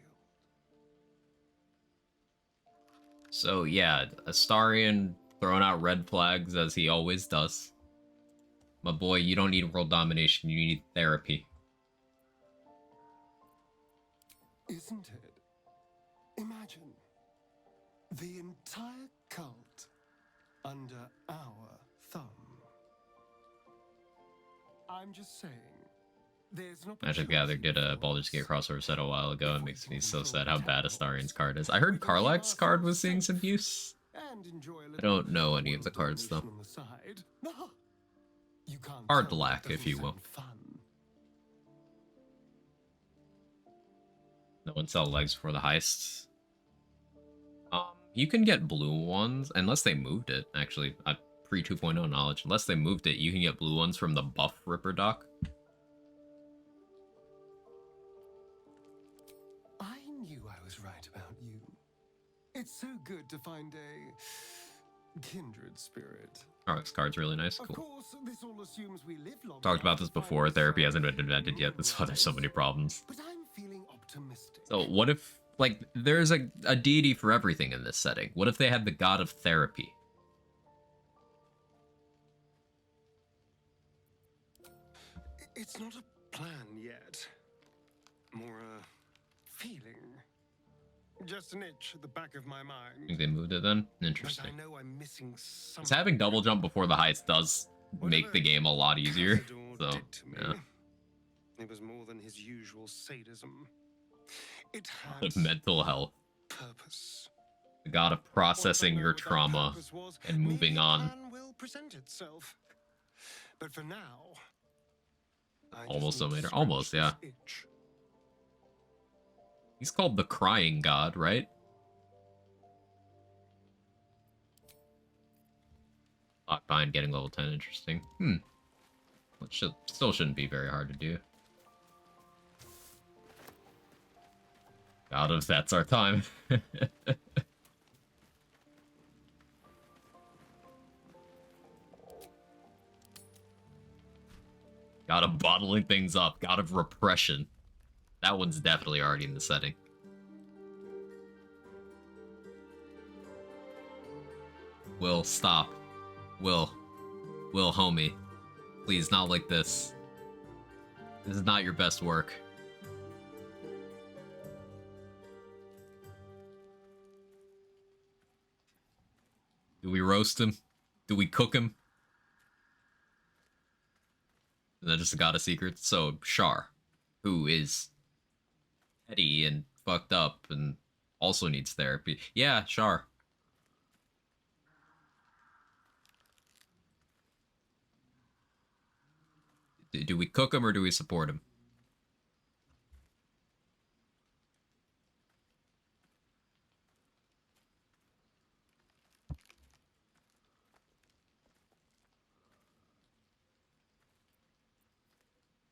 So yeah, Astarion throwing out red flags as he always does. My boy, you don't need world domination, you need therapy. Isn't it? Imagine the entire cult under our thumb. I'm just saying, there's an Magic the Gathering did a Baldur's Gate crossover set a while ago. It makes me so sad how bad Astarion's card is. I heard Karlach's card was seeing some use. I don't know any of the cards though. Hard lack, if you will. No one sell legs for the heist. You can get blue ones, unless they moved it, actually. Pre 2.0 knowledge. Unless they moved it, you can get blue ones from the buff Ripper dock. I knew I was right about you. It's so good to find a kindred spirit. Karlach's card's really nice. Of Cool. course, this all assumes we live long Talked about enough this to find before. the Therapy signs hasn't been of invented yet. That's why there's so many problems. But I'm feeling optimistic. So what if, like, there's a deity for everything in this setting. What if they had the god of therapy? It's not a plan yet. More a feeling. Just an itch at the back of my I mind. think they moved it then? But Interesting. I know I'm missing something. Because having double jump before the heist does make the game a lot easier. Cazador So, did to me. yeah. It was more than his usual sadism. It Of had mental health. purpose. The god of processing Once I know your what that trauma purpose was, and moving maybe a on. plan will present itself. But for now, I Almost just need to later. scratch Almost, this yeah. itch. He's called the crying god, right? Thought behind getting level 10 interesting. Which still shouldn't be very hard to do. God of that's our time. God of bottling things up. God of repression. That one's definitely already in the setting. Will, stop. Will, homie. Please, not like this. This is not your best work. Do we roast him? Do we cook him? And then just a god of secrets. So, Shar, who is petty and fucked up and also needs therapy. Yeah, Shar. Do we cook him or do we support him?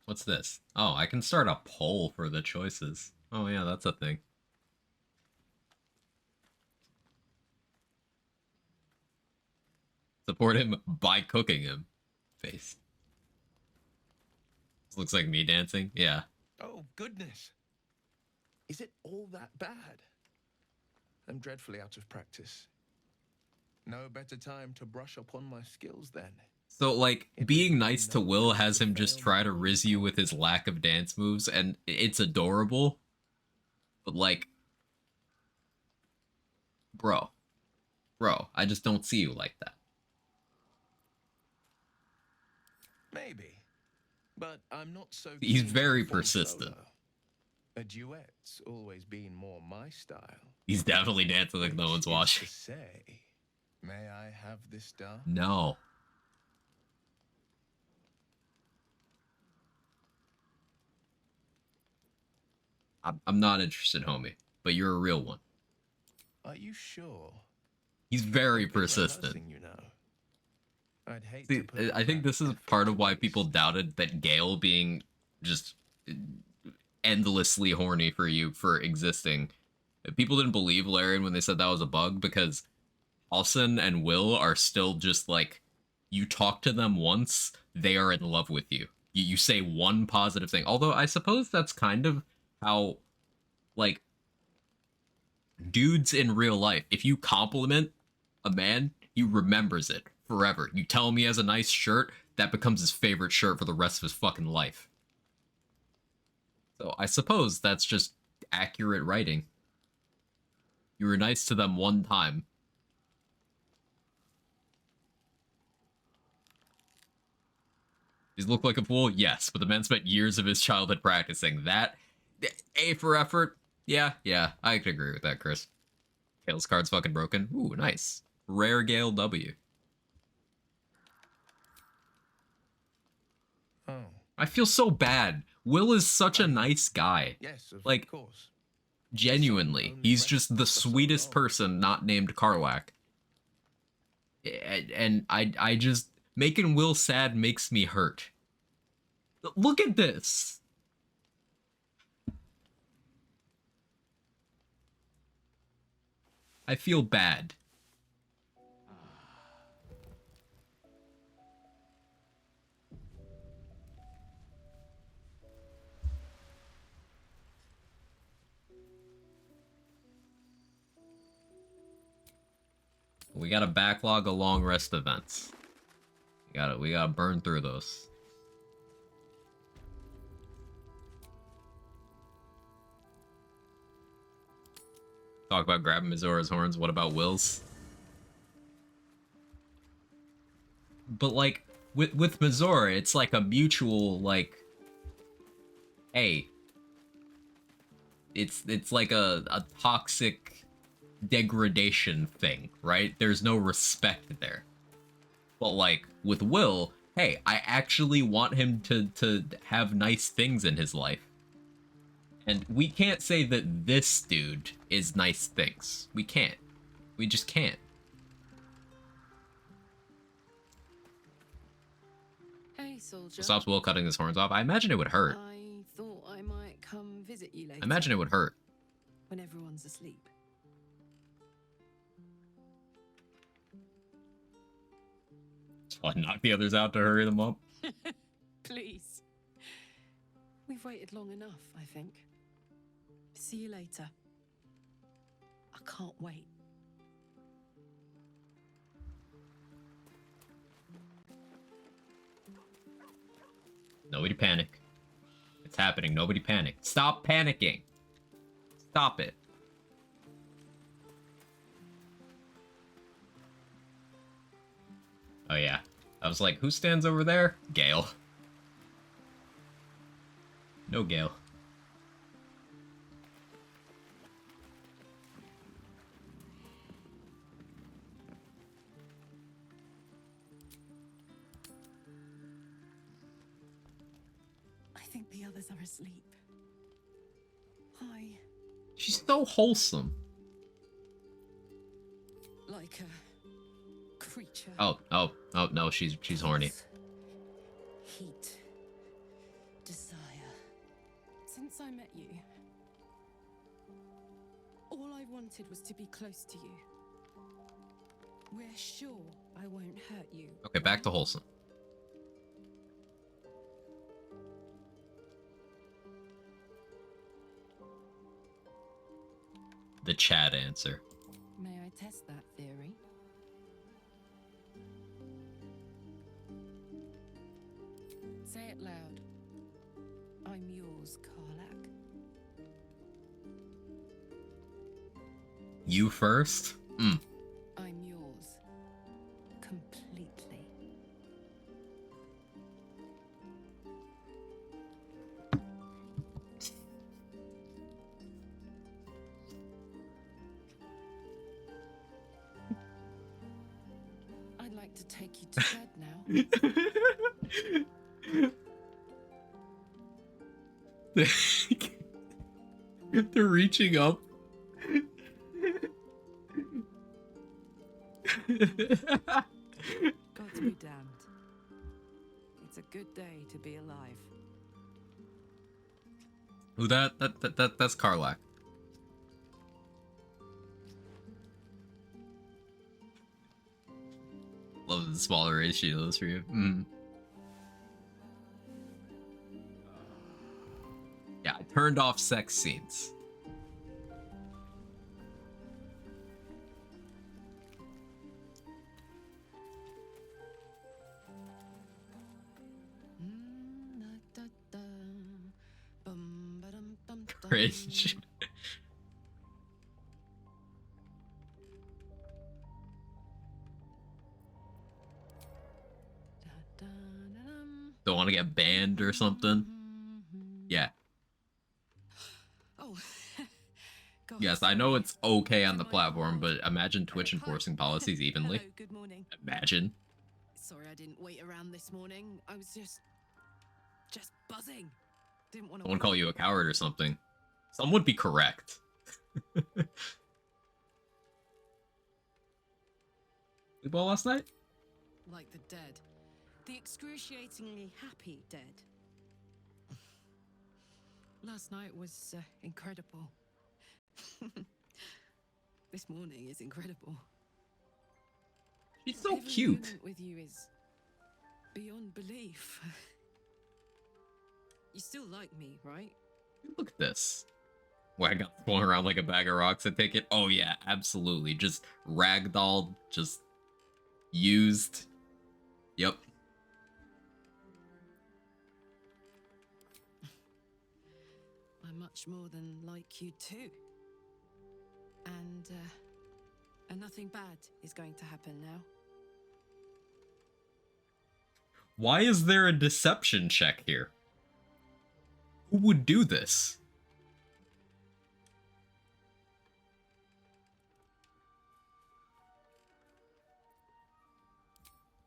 What's this? Oh, I can start a poll for the choices. Oh yeah, that's a thing. Support him by cooking him. Face. This looks like me dancing. Yeah. Oh, goodness. Is it all that bad? I'm dreadfully out of practice. No better time to brush up on my skills then. So, like, being nice to Will has him just try to riz you with his lack of dance moves, and it's adorable. But, like, bro, I just don't see you like that. Maybe. But I'm not so He's keen to very perform persistent. solo. A duet's always been more my style. He's definitely dancing like no one's Which is watching. to say, may I have this done? No. I'm not interested, homie. But you're a real one. Are you sure? He's very I've been persistent. rehearsing, you know. I'd hate See, to put I think this is part of why people doubted that Gale being just endlessly horny for you for existing. People didn't believe Larian when they said that was a bug because Halsin and Will are still just like, you talk to them once, they are in love with you. You say one positive thing. Although I suppose that's kind of how, like, dudes in real life, if you compliment a man, he remembers it forever. You tell him he has a nice shirt, that becomes his favorite shirt for the rest of his fucking life. So I suppose that's just accurate writing. You were nice to them one time. Does he look like a fool? Yes, but the man spent years of his childhood practicing. That, A for effort? Yeah, I can agree with that, Chris. Gale's card's fucking broken. Ooh, nice. Rare Gale W. Oh. I feel so bad. Will is such a nice guy. Yes, of like, course. genuinely. He's just the sweetest person not named Karlak. And I just... Making Will sad makes me hurt. Look at this! I feel bad. We got a backlog of long rest events. We gotta burn through those. Talk about grabbing Mizora's horns. What about Will's? But like with Mizora, it's like a mutual like, hey, it's like a toxic degradation thing, right? There's no respect there. But like with Will, hey, I actually want him to have nice things in his life. And we can't say that this dude is nice things. We can't. We just can't. Hey, soldier. Stops Will cutting his horns off. I imagine it would hurt. I thought I might come visit you later. I imagine it would hurt. When everyone's asleep. So I knock the others out to hurry them up. Please. We've waited long enough, I think. See you later. I can't wait. Nobody panic. It's happening. Nobody panic. Stop panicking. Stop it. Oh yeah. I was like, who stands over there? Gale. No Gale. I think the others are asleep. She's so wholesome. Like a creature. Oh no, she's horny. Heat. Desire. Since I met you, all I wanted was to be close to you. We're sure I won't hurt you. Okay, back to wholesome. The Chad answer. May I test that theory? Say it loud. I'm yours, Karlak. You first? I'm yours. Completely. I'd like to take you to bed now. They're reaching up. God to be damned. It's a good day to be alive. Who that's Karlak. Love the smaller ratios for you. Yeah, I turned off sex scenes. Cringe. Don't want to get banned or something? Yeah. Oh. God, Yes, I know it's okay on the platform, but imagine Twitch enforcing policies evenly. Hello, good morning. Imagine. Sorry I didn't wait around this morning. I was just buzzing. Didn't want to. Someone call you a coward or something. Some would be correct. Sleep well last night? Like the dead. The excruciatingly happy dead. Last night was incredible. This morning is incredible. She's so Every cute. moment with you is beyond belief. You still like me, right? Look at this. Why I got swung around like a bag of rocks, I take it? Oh yeah, absolutely. Just ragdolled, just used. Yep. I'm much more than like you too. And Nothing bad is going to happen now. Why is there a deception check here? Who would do this?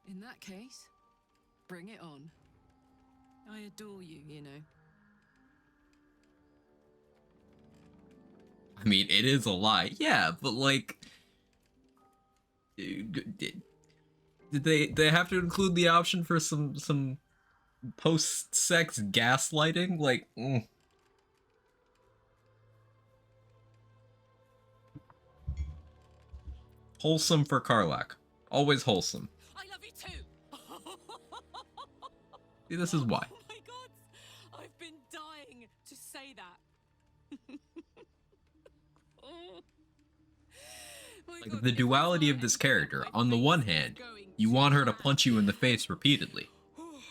In that case, bring it on. I adore you, you know. I mean, it is a lie. Yeah, but like... Did they have to include the option for some post-sex gaslighting? Like, Wholesome for Karlach. Always wholesome. I love you too! See, this is why. Oh my god! I've been dying to say that. Like, the duality of this character. On the one hand, you want her to punch you in the face repeatedly.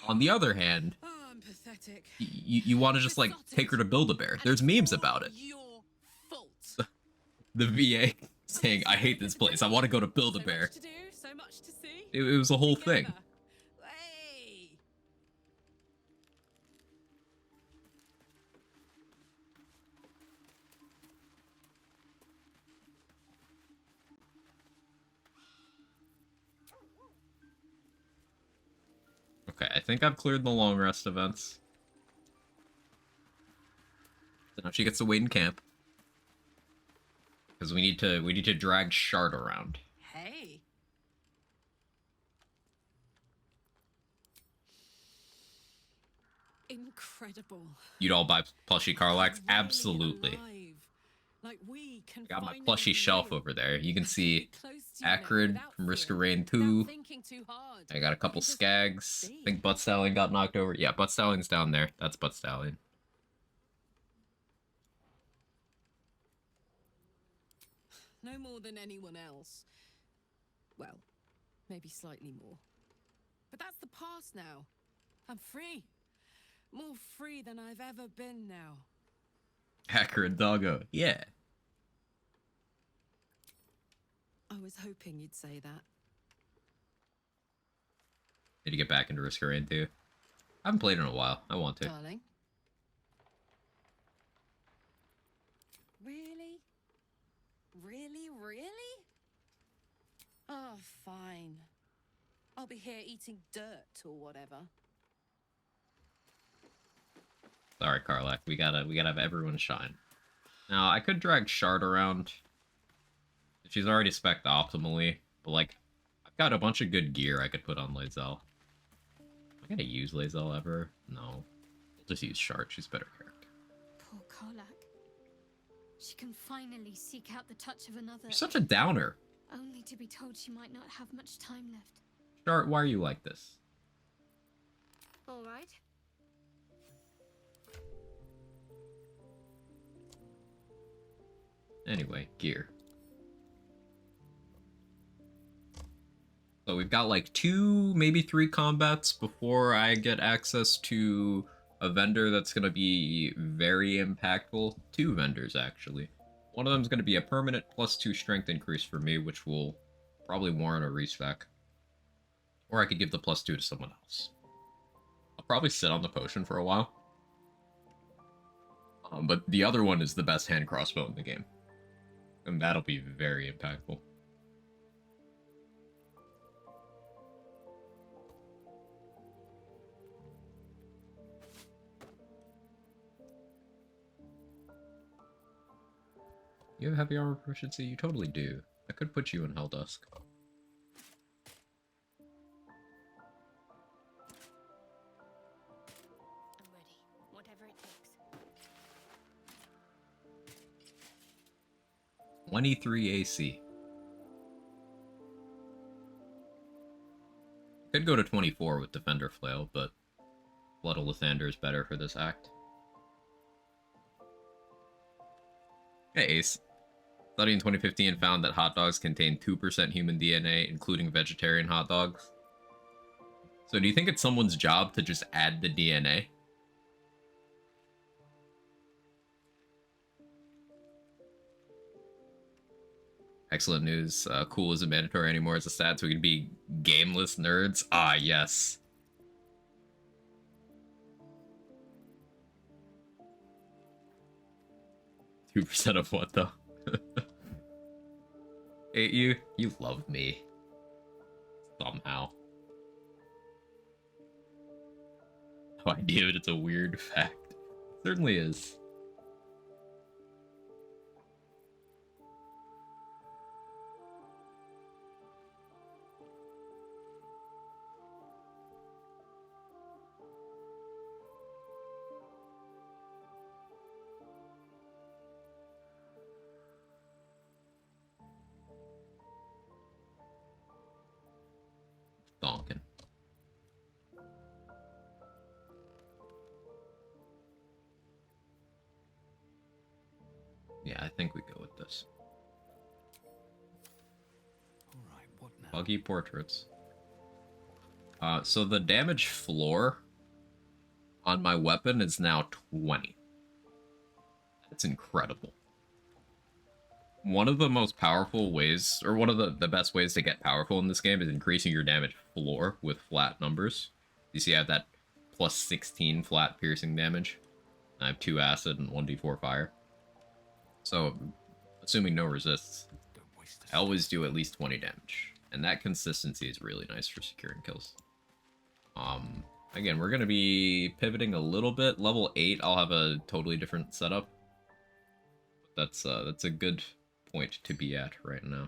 On the other hand, I'm pathetic. you want to just, like, take her to Build-A-Bear. There's memes about it. Your fault. The VA saying, I hate this place. I want to go to Build-A-Bear. So much to do, so much to see. It was a whole thing. Hey. Okay, I think I've cleared the long rest events. So now she gets to wait in camp. Because we need to drag Shard around. Hey. Incredible. You'd all buy plushie Karlachs? Really Absolutely. alive. Like we can I got my finally plushie shelf live over there. You can see close to you now Acrid without from Risk fear, of Rain without 2. thinking too hard. I got a couple You just Skags. be. I think Butt Stallion got knocked over. Yeah, Butt Stallion's down there. That's Butt Stallion. No more than anyone else. Well, maybe slightly more. But that's the past now. I'm free. More free than I've ever been now. Acrid Doggo. Yeah. I was hoping you'd say that. Need to get back into Risk of Rain 2. I haven't played in a while. I want to. Darling. Really? Really, really? Oh, fine. I'll be here eating dirt or whatever. Sorry, Karlach. We gotta have everyone shine. Now, I could drag Shard around. She's already spec'd optimally, but like, I've got a bunch of good gear I could put on Lae'zel. Am I gonna use Lae'zel ever? No. We'll just use Shard. She's a better character. Poor Karlach. She can finally seek out the touch of another. You're such a downer. Only to be told she might not have much time left. Shard, why are you like this? All right. Anyway, gear. So we've got like 2, maybe 3 combats before I get access to a vendor that's going to be very impactful. 2 vendors, actually. One of them is going to be a permanent +2 strength increase for me, which will probably warrant a respec. Or I could give the +2 to someone else. I'll probably sit on the potion for a while. But the other one is the best hand crossbow in the game. And that'll be very impactful. You have heavy armor proficiency? You totally do. I could put you in Helldusk. I'm ready. Whatever it takes. 23 AC. Could go to 24 with Defender Flail, but Blood of Lathander is better for this act. Hey, Ace. Study in 2015 found that hot dogs contain 2% human DNA, including vegetarian hot dogs. So do you think it's someone's job to just add the DNA? Excellent news. Cool isn't mandatory anymore as a stat, so we can be gameless nerds. Ah, yes. %2 of what, though? Hate you? You love me. Somehow. No idea, but it's a weird fact. Certainly is. Donkin. Yeah, I think we go with this. Alright, what now? Buggy portraits. So the damage floor on my weapon is now 20. That's incredible. One of the most powerful ways, or one of the best ways to get powerful in this game is increasing your damage floor with flat numbers. You see I have that plus 16 flat piercing damage. I have 2 acid and 1d4 fire. So, assuming no resists, I always do at least 20 damage. And that consistency is really nice for securing kills. Again, we're going to be pivoting a little bit. Level 8, I'll have a totally different setup. That's a good point to be at right now.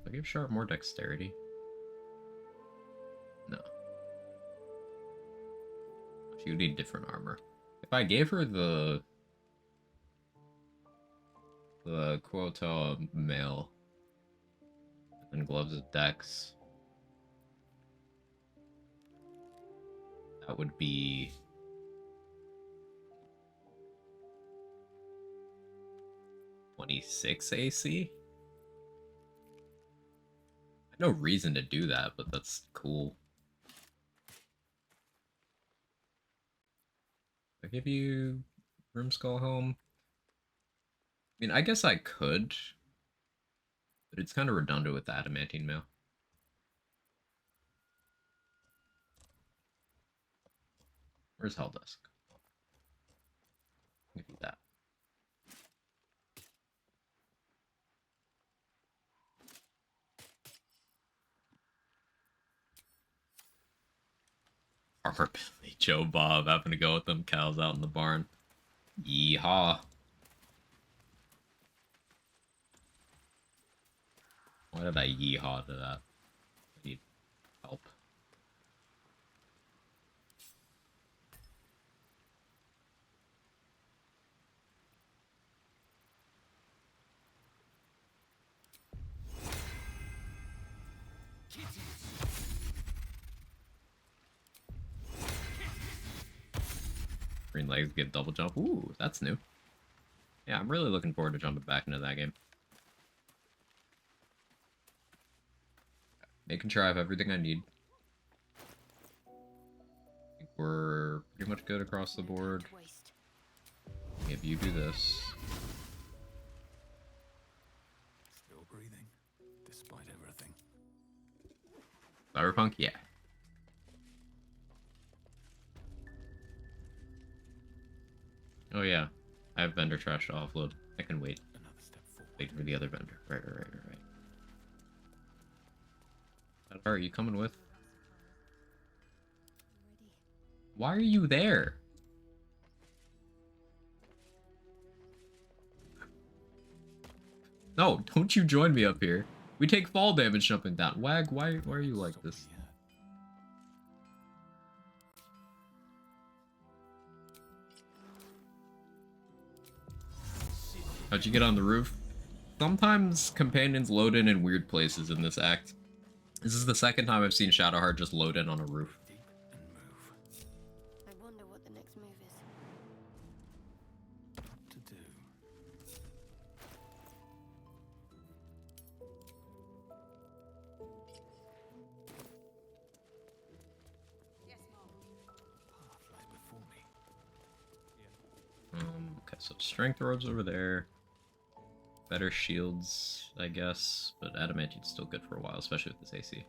I give Sharp more dexterity? No. She would need different armor. If I gave her the Quota mail and gloves of dex, that would be 26 AC. No reason to do that, but that's cool. I give you Grimskull Helm. I mean, I guess I could, but it's kind of redundant with the adamantine mail. Where's Helldusk? Give you that. Farmer Billy Joe Bob having to go with them cows out in the barn. Yeehaw. Why did I yeehaw to that? I need help. Green legs get double jump. Ooh, that's new. Yeah, I'm really looking forward to jumping back into that game. Making sure I have everything I need. I think we're pretty much good across the board. If you do this. Still breathing, despite everything. Cyberpunk? Yeah. Oh yeah, I have vendor trash to offload. I can wait. Another step forward. Wait for the other vendor. Right. Are you coming with? Why are you there? No, don't you join me up here. We take fall damage jumping down. Wag, why are you like this? How'd you get on the roof? Sometimes companions load in weird places in this act. This is the second time I've seen Shadowheart just load in on a roof. I wonder what the next move is. To do. So strength orbs over there. Better shields, I guess, but adamantine's still good for a while, especially with this AC.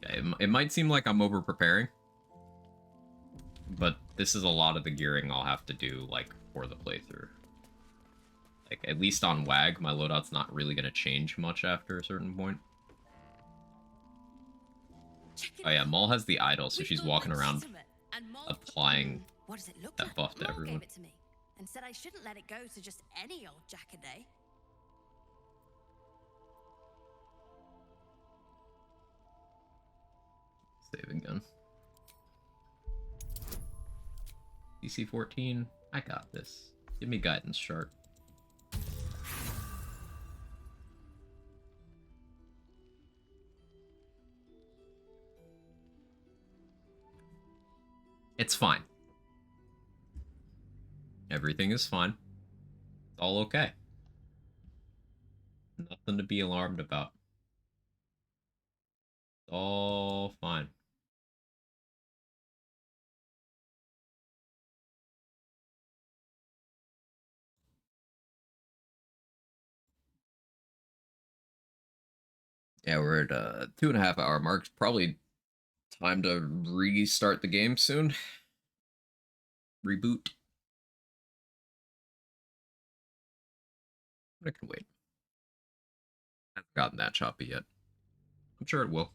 Yeah, it might seem like I'm over preparing, but this is a lot of the gearing I'll have to do like for the playthrough. Like at least on WAG, my loadout's not really gonna change much after a certain point. Oh yeah, Maul has the idol, so she's walking around applying that buff to everyone. Gave it to me and said I shouldn't let it go to just any old Jackaday. Save again. DC 14. I got this. Give me guidance chart. It's fine. Everything is fine. It's all okay. Nothing to be alarmed about. It's all fine. Yeah, we're at 2.5 hour mark. Probably time to restart the game soon. Reboot. I can wait. I haven't gotten that choppy yet. I'm sure it will.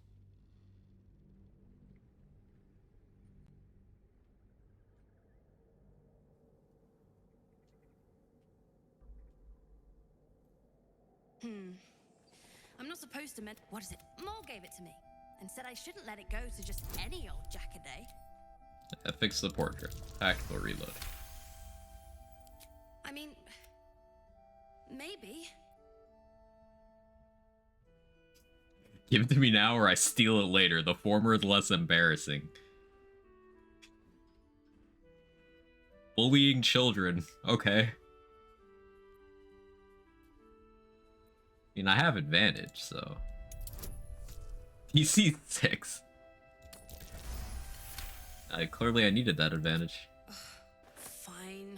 I'm not supposed to what is it? Maul gave it to me and said I shouldn't let it go to just any old Jackaday. Fix the portrait. Tactical reload. I mean, maybe. Give it to me now or I steal it later. The former is less embarrassing. Bullying children. Okay. I mean, I have advantage, so... DC 6. Clearly I needed that advantage. Fine.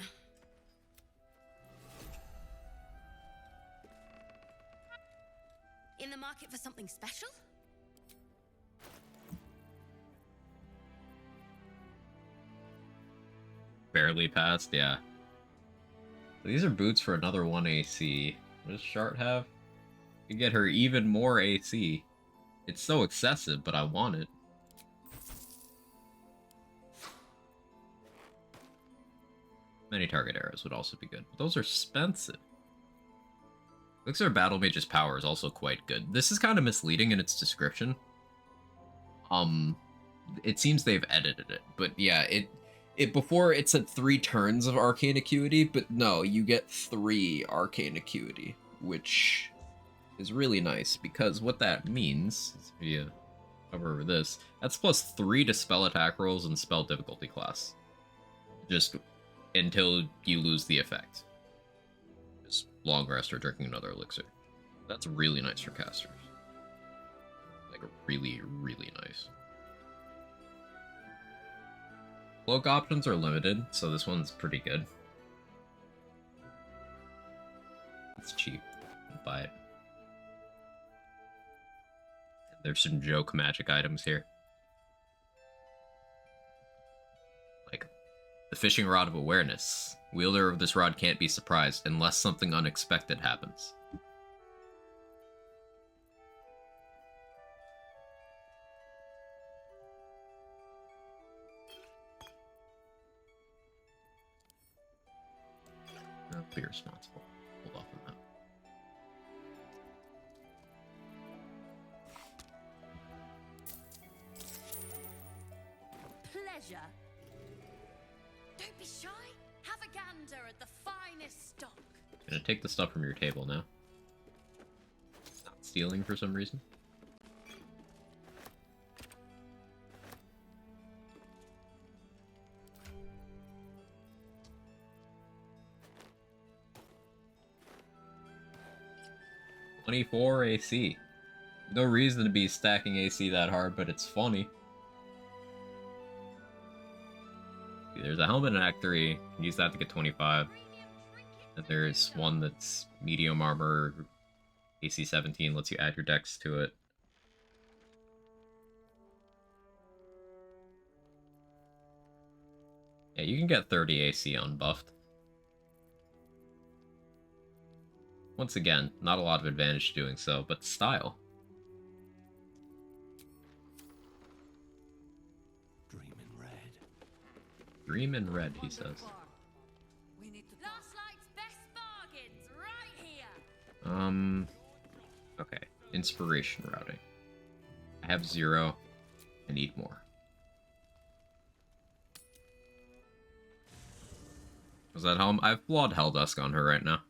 In the market for something special? Barely passed, yeah. These are boots for another 1 AC. What does Shart have? You get her even more AC. It's so excessive, but I want it. Many target arrows would also be good. But those are expensive. Looks like Battle Mage's power is also quite good. This is kind of misleading in its description. It seems they've edited it, but yeah, it before it said 3 turns of arcane acuity, but no, you get 3 arcane acuity, which is really nice because what that means is if you hover over this, that's plus 3 to spell attack rolls and spell difficulty class. Just until you lose the effect. Just long rest or drinking another elixir. That's really nice for casters. Like really, really nice. Cloak options are limited, so this one's pretty good. It's cheap. I'll buy it. There's some joke magic items here. Like, the fishing rod of awareness. Wielder of this rod can't be surprised unless something unexpected happens. I'll be responsible. Hold off on that. Pleasure. Don't be shy. Have a gander at the finest stock. Gonna take the stuff from your table now. Not stealing for some reason. $24 AC. No reason to be stacking AC that hard, but it's funny. There's a helmet in Act 3. Use that to get 25. And there's one that's medium armor, AC 17, lets you add your dex to it. Yeah, you can get 30 AC unbuffed. Once again, not a lot of advantage doing so, but style. Dream in red. Dream in red, he says. Last night's best bargains right here. Okay. Inspiration routing. I have 0. I need more. Was that helm? I have Flawed Helldusk on her right now.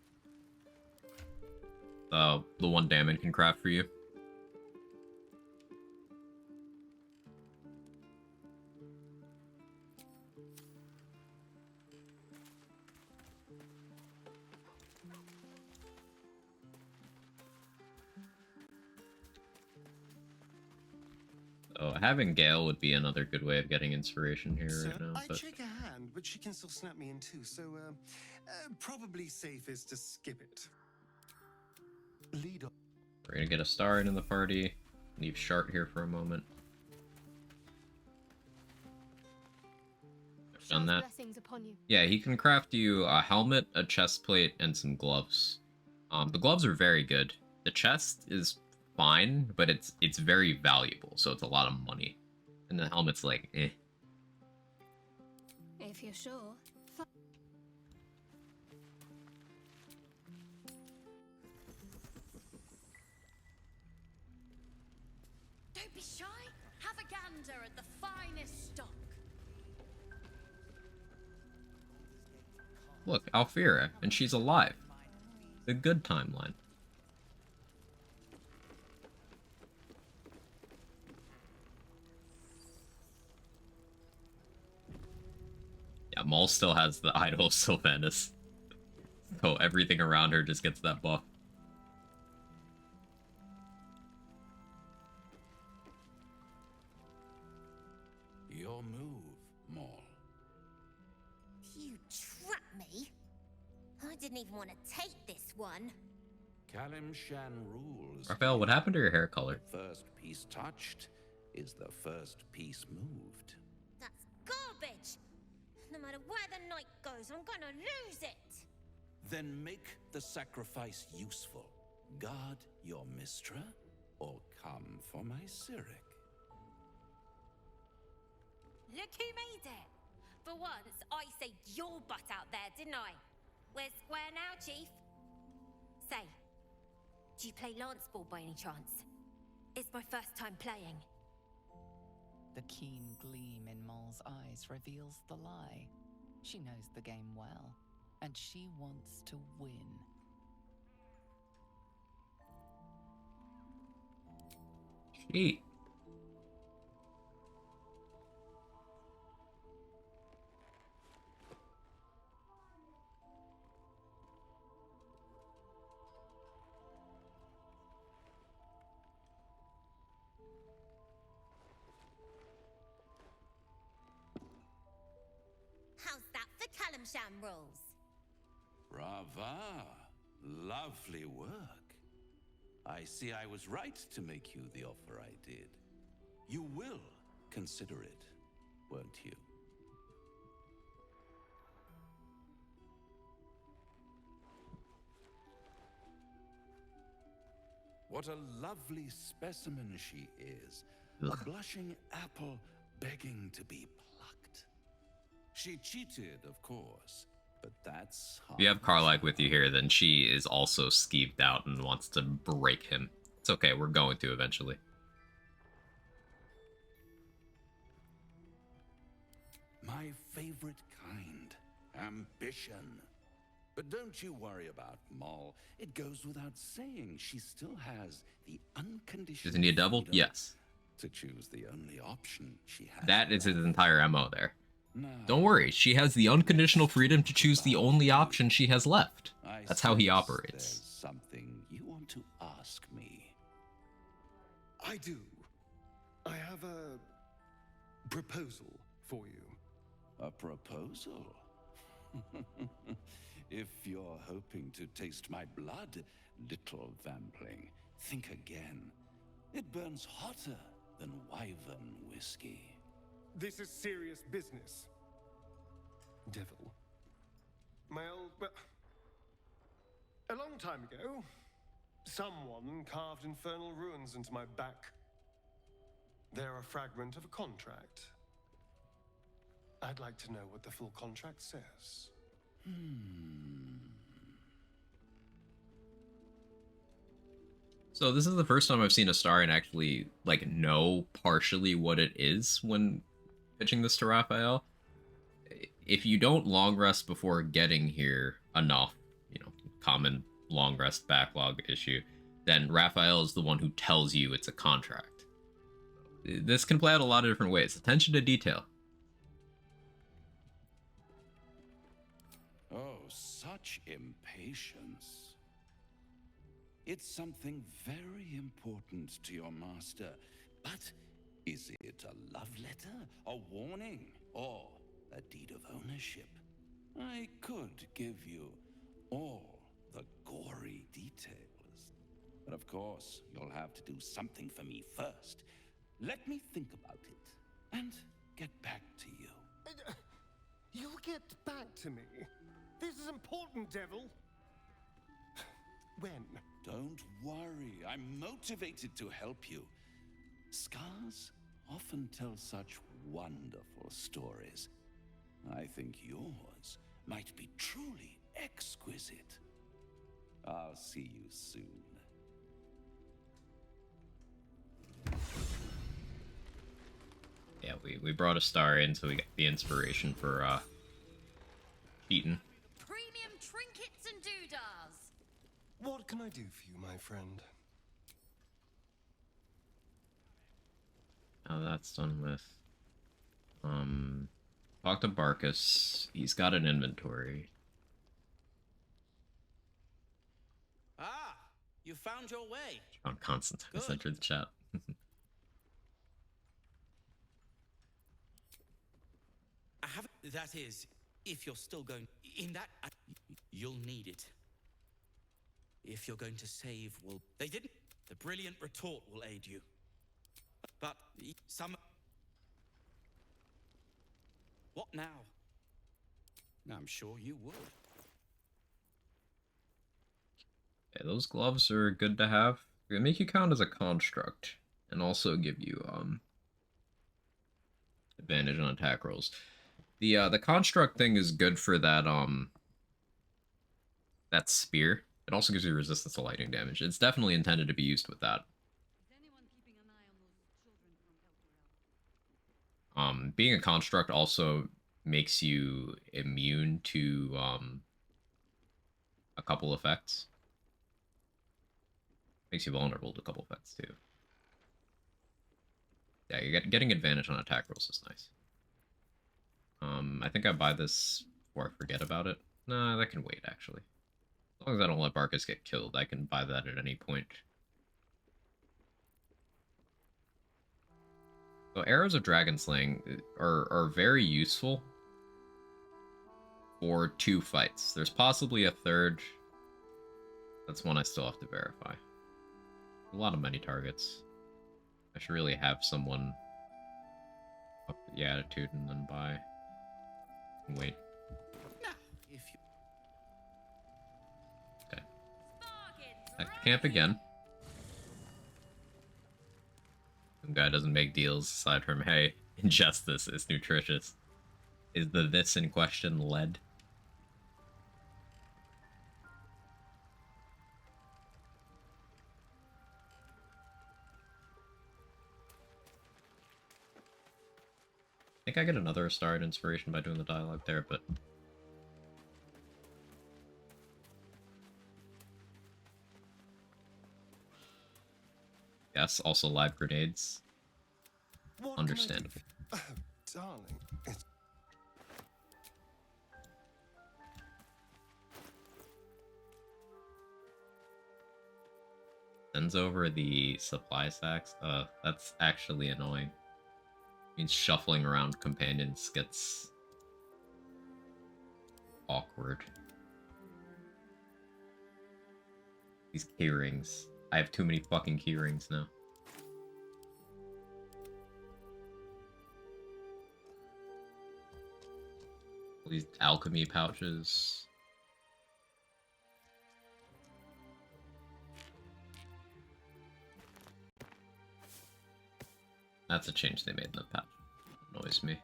The one Damon can craft for you. So having Gale would be another good way of getting inspiration here Sir, right now. I'd But shake a hand, but she can still snap me in too, so probably safest to skip it. Lead on. we're gonna get a star in the party. Leave Shart here for a moment. I've done that. Blessings upon you. Yeah, he can craft you a helmet, a chest plate, and some gloves. The gloves are very good. The chest is fine, but it's very valuable, so it's a lot of money. And the helmet's like, eh. If you're sure. Don't be shy. Have a gander at the finest stock. Look, Alfira, and she's alive. The good timeline. Yeah, Maul still has the Idol of Sylvanas. So everything around her just gets that buff. Your move, Maul. You trapped me. I didn't even want to take this one. Kalimshan rules. Raphael, what happened to your hair color? The first piece touched is the first piece moved. That's garbage. No matter where the night goes, I'm gonna lose it. Then make the sacrifice useful. Guard your Mistra, or come for my Cyric. Look who made it. For once, I saved your butt out there, didn't I? We're square now, Chief. Say, do you play lance ball by any chance? It's my first time playing. The keen gleam in Maul's eyes reveals the lie. She knows the game well, and she wants to win. Eat. How's that for Kalimshan rules? Brava! Lovely work. I see I was right to make you the offer I did. You will consider it, won't you? What a lovely specimen she is. A blushing apple begging to be plucked. She cheated, of course, but that's... If you have Karlach with you here, then she is also skeeved out and wants to break him. It's okay, we're going to eventually. My favorite kind. Ambition. But don't you worry about Maul. It goes without saying she still has the unconditional Does he need a double? freedom Yes. to choose the only option she has. That is his entire MO there. Now, Don't worry, she has the unconditional freedom to choose the only option she has left. That's how he sense operates. There's something you want to ask me. I do. I have a proposal for you. A proposal? If you're hoping to taste my blood, little vampling, think again. It burns hotter than wyvern whiskey. This is serious business. Devil. Well, a long time ago, someone carved infernal runes into my back. They're a fragment of a contract. I'd like to know what the full contract says. So this is the first time I've seen a star and actually like know partially what it is when pitching this to Raphael. If you don't long rest before getting here enough, you know, common long rest backlog issue, then Raphael is the one who tells you it's a contract. This can play out a lot of different ways. Attention to detail. Oh, such impatience. It's something very important to your master. But is it a love letter, a warning, or a deed of ownership? I could give you all the gory details. But of course, you'll have to do something for me first. Let me think about it and get back to you. You'll get back to me? This is important, Devil. When? Don't worry, I'm motivated to help you. Scars often tell such wonderful stories. I think yours might be truly exquisite. I'll see you soon. Yeah, we brought a star in so we got the inspiration for Eaton. Premium trinkets and doodahs. What can I do for you, my friend? Now that's done with. Talk to Barkus. He's got an inventory. Ah, you found your way. John Constantine has entered the chat. I haven't. That is, if you're still going in that, you'll need it. If you're going to save, well, they didn't. The brilliant retort will aid you. But some. What now? I'm sure you would. Yeah, those gloves are good to have. They make you count as a construct, and also give you advantage on attack rolls. The construct thing is good for that that spear. It also gives you resistance to lightning damage. It's definitely intended to be used with that. Being a construct also makes you immune to a couple effects. Makes you vulnerable to a couple effects too. Yeah, you're getting advantage on attack rolls is nice. I think I buy this before I forget about it. Nah, that can wait actually. As long as I don't let Barkus get killed, I can buy that at any point. So arrows of dragon slaying are very useful for 2 fights. There's possibly a third. That's one I still have to verify. A lot of many targets. I should really have someone up the attitude and then buy. Wait. Okay. Back to camp again. Some guy doesn't make deals aside from, hey, ingest this, it's nutritious. Is the this in question lead? I think I get another starred inspiration by doing the dialogue there, but... Yes, also live grenades. Understandable. Oh, darling, it's... Sends over the supply stacks. That's actually annoying. Means shuffling around companions gets Awkward. These keyrings. I have too many fucking keyrings now. All these alchemy pouches. That's a change they made in the patch. Annoys me.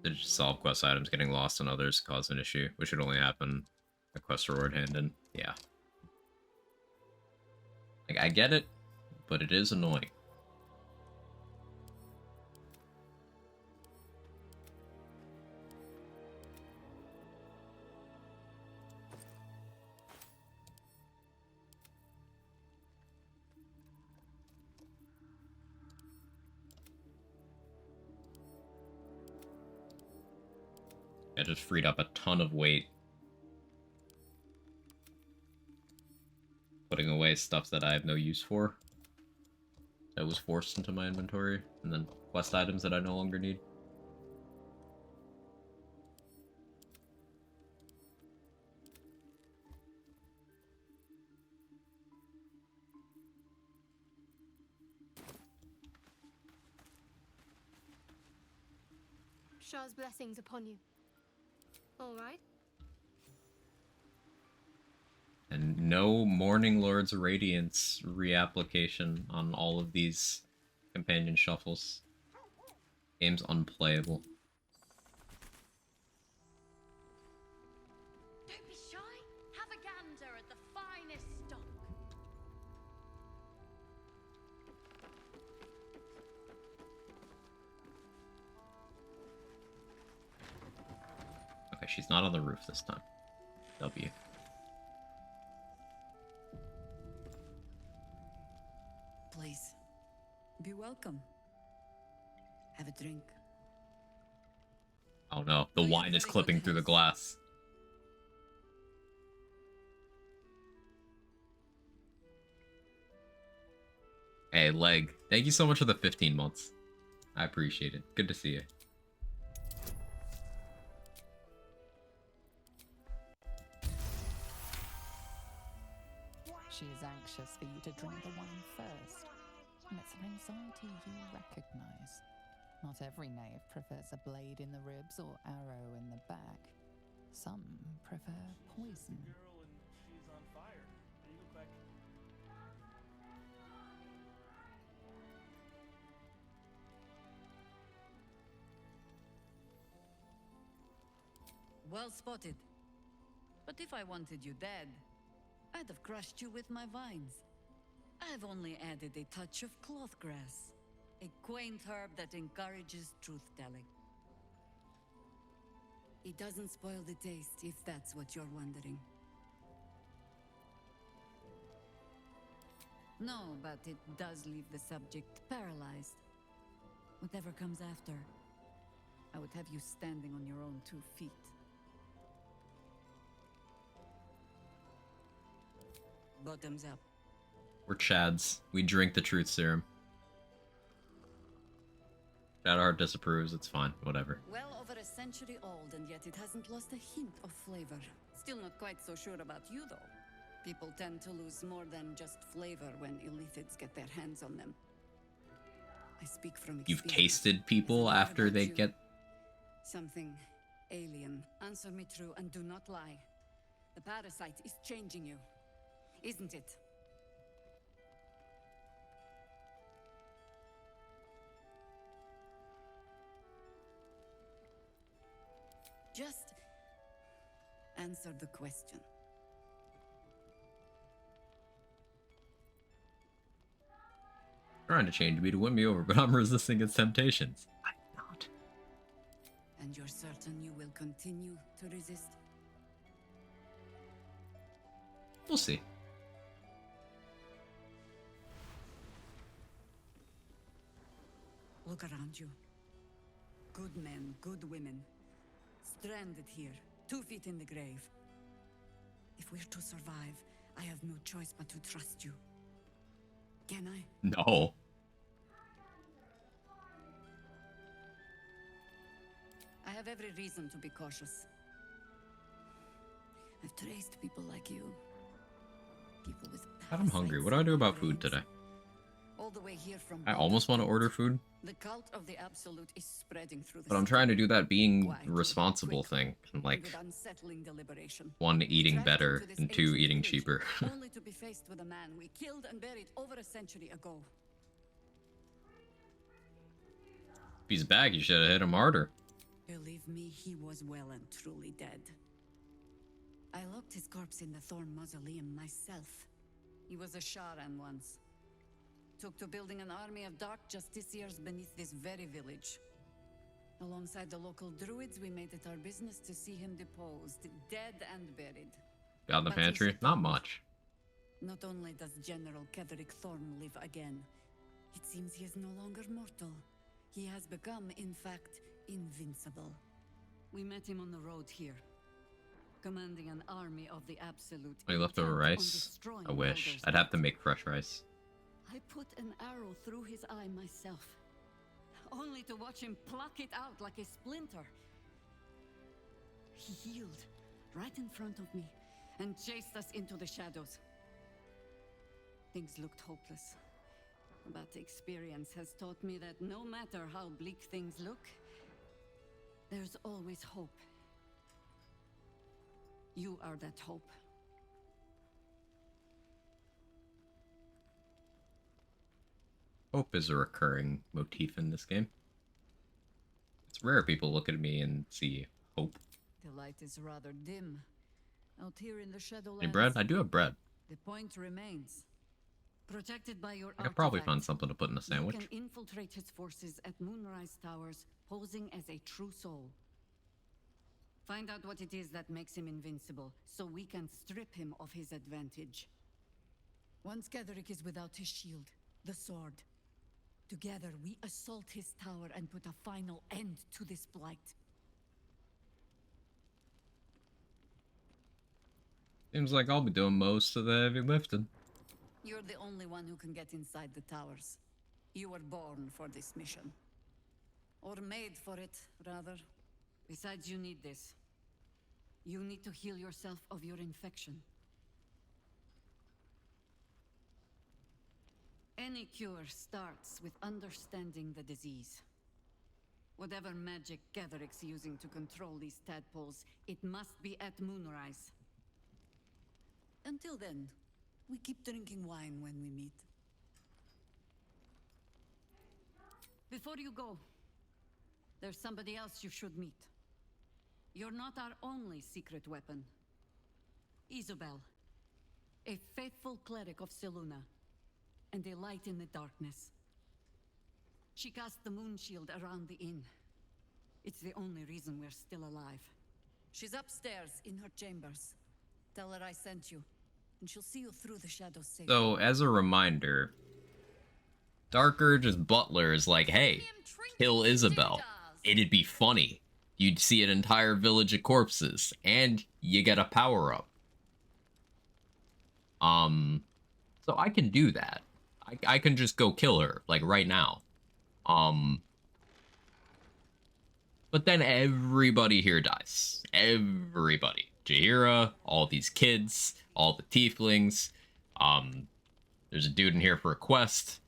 Did just solve quest items getting lost and others cause an issue, which should only happen a quest reward hand in. Yeah. Like, I get it, but it is annoying. I just freed up a ton of weight. Putting away stuff that I have no use for. That was forced into my inventory. And then quest items that I no longer need. Shah's blessings upon you. All right. And no Morning Lord's Radiance reapplication on all of these companion shuffles. Game's unplayable. Don't be shy. Have a gander at the finest stock. Okay, she's not on the roof this time. W. Please, be welcome. Have a drink. Oh no, the wine is clipping through the glass. Hey, Leg, thank you so much for the 15 months. I appreciate it. Good to see you. She is anxious for you to drink the wine first, and it's an anxiety you recognize. Not every knave prefers a blade in the ribs or arrow in the back. Some prefer poison. Well spotted. But if I wanted you dead, I'd have crushed you with my vines. I've only added a touch of cloth grass, a quaint herb that encourages truth-telling. It doesn't spoil the taste, if that's what you're wondering. No, but it does leave the subject paralyzed. Whatever comes after, I would have you standing on your own 2 feet. Bottoms up. We're Chads. We drink the truth serum. Shadowheart disapproves, it's fine, whatever. Well over a century old, and yet it hasn't lost a hint of flavor. Still not quite so sure about you, though. People tend to lose more than just flavor when illithids get their hands on them. I speak from experience. You've tasted people after they get... Something alien. Answer me true and do not lie. The parasite is changing you, isn't it? Just answer the question. Trying to change me to win me over, but I'm resisting its temptations. I'm not. And you're certain you will continue to resist? We'll see. Look around you. Good men, good women. Stranded here, 2 feet in the grave. If we're to survive, I have no choice but to trust you. Can I? No. I have every reason to be cautious. I've traced people like you. People with God, I'm hungry. What do I do about food today? all the way here from I almost want to order food, the cult of the absolute is spreading through the but I'm city. trying to do that being responsible thing. And like, With unsettling deliberation. 1, eating Dragged better, into this and 2, ancient eating village, cheaper. only to be faced with a man we killed and buried over a century ago. If he's back, you should have hit him harder. Believe me, he was well and truly dead. I locked his corpse in the Thorn Mausoleum myself. He was a Sharan once. Took to building an army of dark justiciars beneath this very village. Alongside the local druids, we made it our business to see him deposed, dead and buried. Got in the But he pantry? Not succumbed. much. Not only does General Ketherick Thorn live again, it seems he is no longer mortal. He has become, in fact, invincible. We met him on the road here, commanding an army of the absolute. Any leftover intent on rice? destroying I wish. Baldur's I'd have to Gate. make fresh rice. I put an arrow through his eye myself, only to watch him pluck it out like a splinter. He healed right in front of me and chased us into the shadows. Things looked hopeless, but experience has taught me that no matter how bleak things look, there's always hope. You are that hope. Hope is a recurring motif in this game. It's rare people look at me and see hope. The light is rather dim out here in the Shadowlands. Hey, bread? I do have bread. The point remains. Protected by your I could probably artifact, find something to put in a sandwich. You can infiltrate his forces at Moonrise Towers, posing as a true soul. Find out what it is that makes him invincible, so we can strip him of his advantage. Once Ketherick is without his shield, the sword, together we assault his tower and put a final end to this blight. Seems like I'll be doing most of the heavy lifting. You're the only one who can get inside the towers. You were born for this mission. Or made for it, rather. Besides, you need this. You need to heal yourself of your infection. Any cure starts with understanding the disease. Whatever magic Ketherick's using to control these tadpoles, it must be at Moonrise. Until then, we keep drinking wine when we meet. Before you go, there's somebody else you should meet. You're not our only secret weapon. Isabel, a faithful cleric of Selûne, and a light in the darkness. She cast the moon shield around the inn. It's the only reason we're still alive. She's upstairs in her chambers. Tell her I sent you, and she'll see you through the shadows safely. So, as a reminder, Dark Urge's butler is like, hey, kill Isabel. It'd be funny. You'd see an entire village of corpses, and you get a power-up. So I can do that. I can just go kill her, like, right now. But then everybody here dies. Everybody. Jaheira, all these kids, all the tieflings. There's a dude in here for a quest.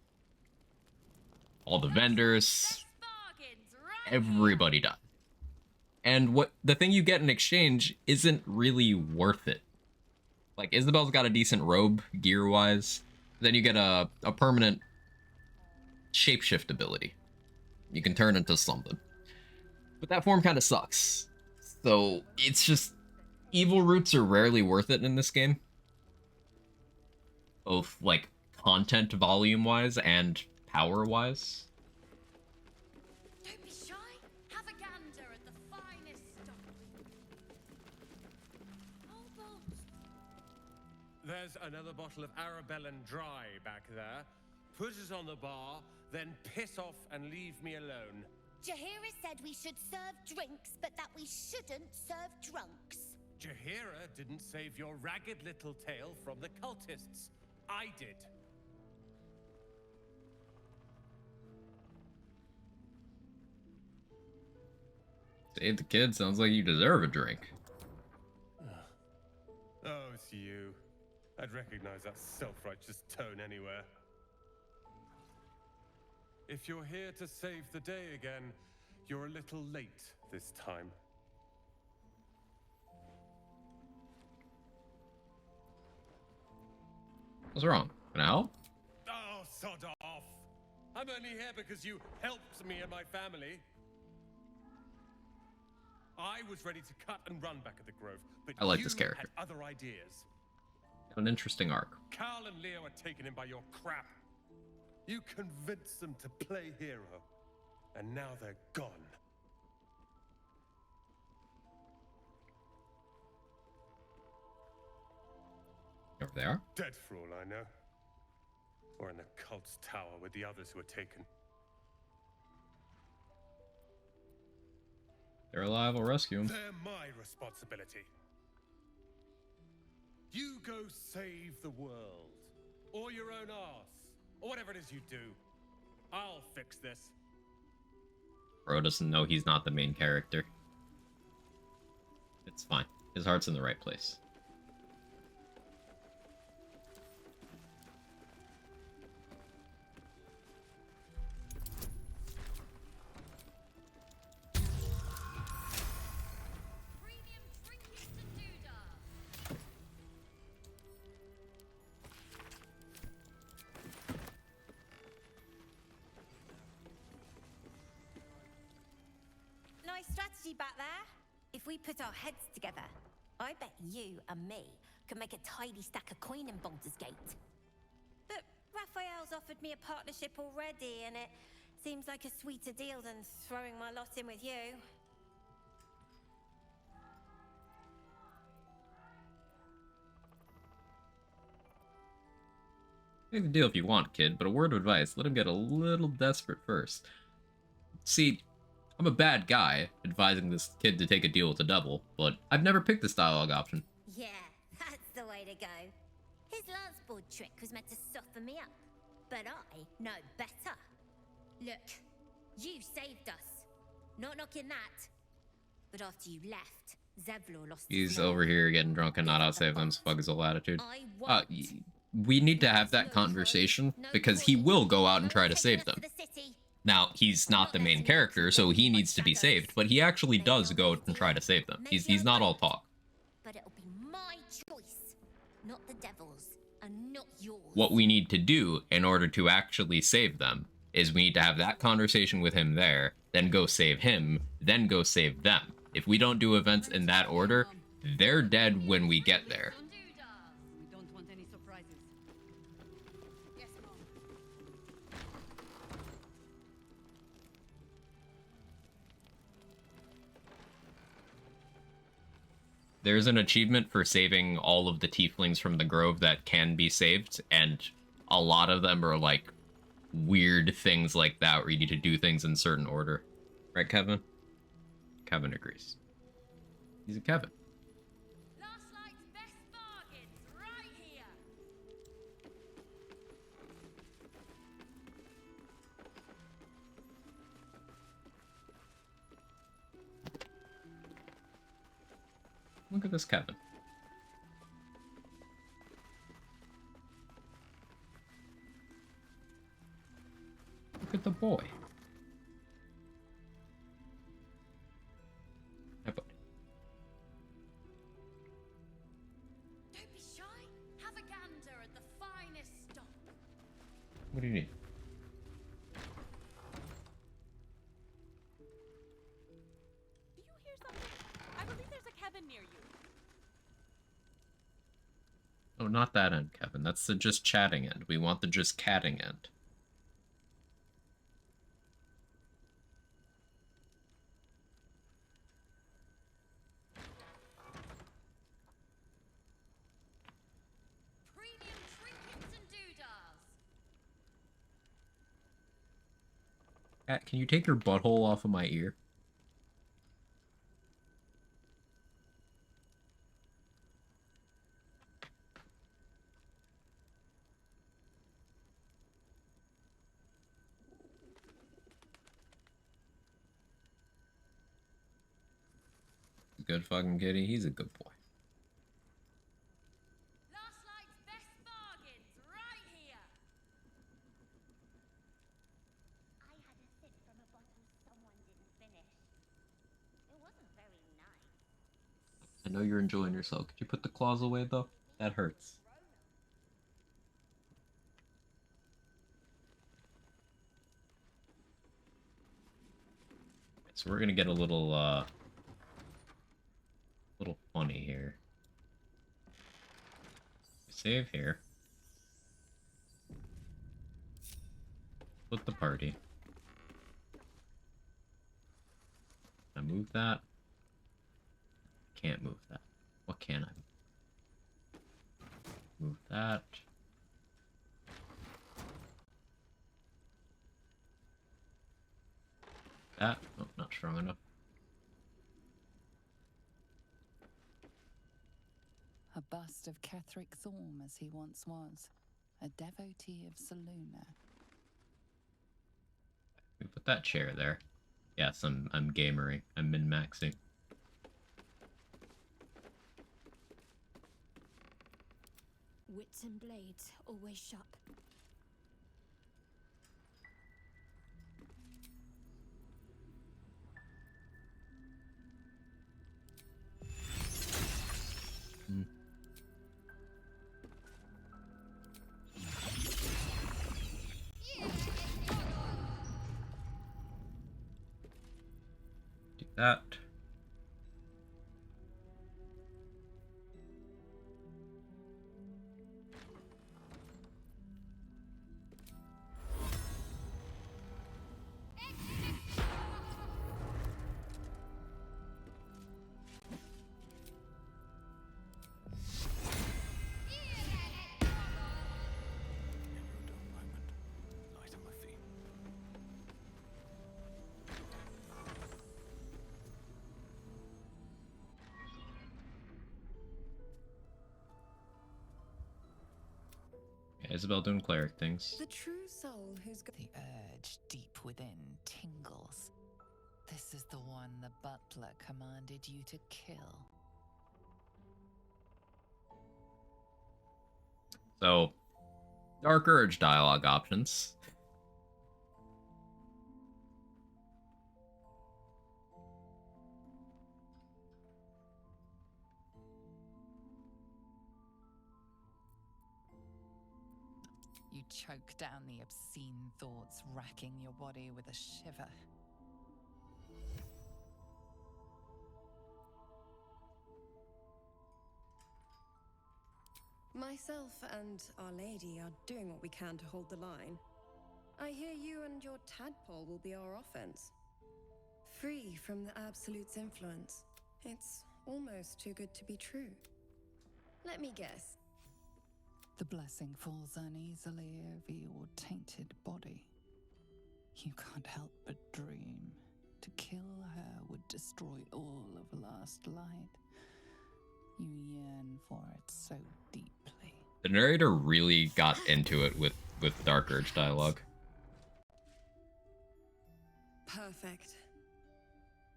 All the vendors. Everybody dies. And what the thing you get in exchange isn't really worth it. Like, Isabel's got a decent robe, gear-wise. Then you get a permanent shapeshift ability. You can turn into something. But that form kind of sucks. So, it's just... Evil roots are rarely worth it in this game. Both, like, content volume-wise and power-wise. Don't be shy. Have a gander at the finest stuff. Oh, boss. There's another bottle of Arabellan Dry back there. Put it on the bar, then piss off and leave me alone. Jahira said we should serve drinks, but that we shouldn't serve drunks. Jahira didn't save your ragged little tail from the cultists. I did. Save the kid. Sounds like you deserve a drink. Oh, it's you. I'd recognize that self-righteous tone anywhere. If you're here to save the day again, you're a little late this time. What's wrong? Can I help? Oh, sod off! I'm only here because you helped me and my family. I was ready to cut and run back at the Grove, but I like you this character. had other ideas. An interesting arc. Carl and Leo are taken in by your crap. You convinced them to play hero, and now they're gone. Over there. Dead for all I know. Or in the cult's tower with the others who were taken. They're alive, I'll rescue them. They're my responsibility. You go save the world. Or your own arse. Or whatever it is you do. I'll fix this. Bro doesn't know he's not the main character. It's fine. His heart's in the right place. Nice strategy back there. If we put our heads together, I bet you and me could make a tidy stack of coin in Baldur's Gate. But Raphael's offered me a partnership already, and it seems like a sweeter deal than throwing my lot in with you. Make the deal if you want, kid, but a word of advice, let him get a little desperate first. See, I'm a bad guy, advising this kid to take a deal with the devil, but I've never picked this dialogue option. Yeah, that's the way to go. His lance board trick was meant to soften me up, but I know better. Look, you saved us. Not knocking that. But after you left, Zevlor lost his He's nerve. over here getting drunk and not outsave them, fuck his whole attitude. I want We need to have that conversation, because he will go out and try to save them. Now, he's not the main character, so he needs to be saved, but he actually does go and try to save them. He's not all talk. But it'll be my choice, not the devil's, and not yours. What we need to do in order to actually save them is we need to have that conversation with him there, then go save him, then go save them. If we don't do events in that order, they're dead when we get there. We don't want any surprises. Yes, Mom. There's an achievement for saving all of the tieflings from the grove that can be saved, and a lot of them are like weird things like that where you need to do things in certain order. Right, Kevin? Kevin agrees. He's a Kevin. Last night's best bargains right here. Look at this Kevin. Look at the boy. Hi, buddy. Don't be shy. Have a gander at the finest stock. What do you need? Do you hear something? I believe there's a cabin near you. Oh, not that end, Kevin. That's the just chatting end. We want the just catting end. Premium trinkets and doodahs. Cat, can you take your butthole off of my ear? Good fucking kitty. He's a good boy. Last night's best bargains, right here. I had a sip from a bottle someone didn't finish. It wasn't very nice. I know you're enjoying yourself. Could you put the claws away, though? That hurts. So we're gonna get a little funny here. Save here. Split the party. Can I move that? Can't move that. What can I move? That. That. Oh, not strong enough. A bust of Ketheric Thorm as he once was, a devotee of Saluna. We put that chair there. Yes, I'm gamering. I'm min-maxing. Wits and blades, always sharp. Do that. Light on my feet. Yeah, Isabel doing cleric things. The true soul who's got The urge deep within tingles. This is the one the butler commanded you to kill. So, Dark Urge dialogue options. You choke down the obscene thoughts racking your body with a shiver. Myself and Our Lady are doing what we can to hold the line. I hear you and your tadpole will be our offense. Free from the Absolute's influence. It's almost too good to be true. Let me guess. The blessing falls uneasily over your tainted body. You can't help but dream. To kill her would destroy all of Last Light. You yearn for it so deeply. The narrator really got into it with Dark Urge dialogue. Perfect.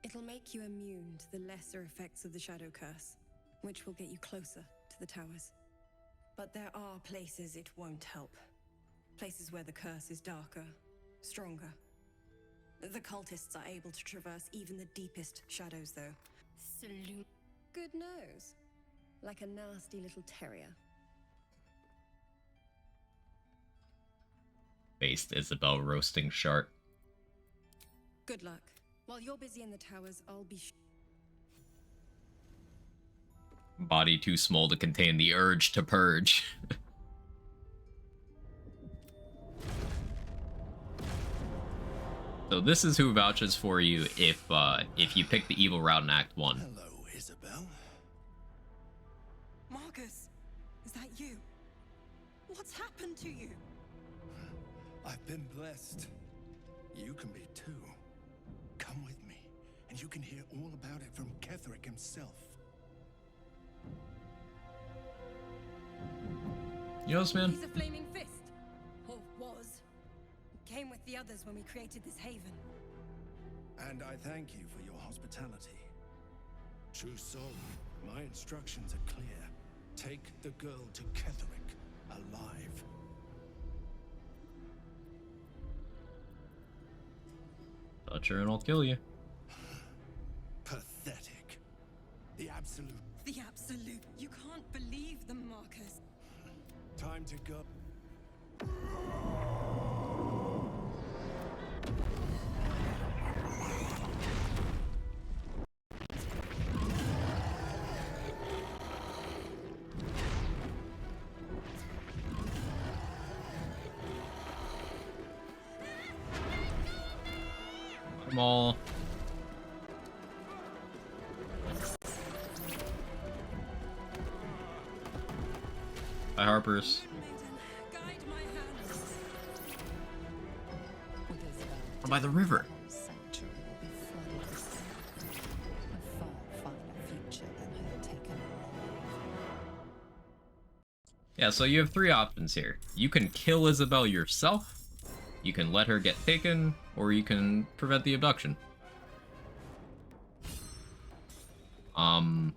It'll make you immune to the lesser effects of the Shadow Curse, which will get you closer to the towers. But there are places it won't help. Places where the curse is darker, stronger. The cultists are able to traverse even the deepest shadows, though. Salute. Good nose. Like a nasty little terrier. Based Isabel roasting Shart. Good luck. While you're busy in the towers, I'll be Body too small to contain the urge to purge. So this is who vouches for you if you pick the evil route in Act 1. Hello, Isabel. Marcus, is that you? What's happened to you? I've been blessed. You can be too. Come with me, and you can hear all about it from Ketherick himself. You know this man? He's a flaming fist. Or was. Came with the others when we created this haven. And I thank you for your hospitality. True soul, my instructions are clear. Take the girl to Ketherick, alive. Touch her and I'll kill you. Pathetic. The absolute. The absolute. You can't believe them, Marcus. Time to go. Come on. Hi, Harpers. I'm by the river. Yeah, so you have three options here. You can kill Isabel yourself, you can let her get taken, or you can prevent the abduction. I'm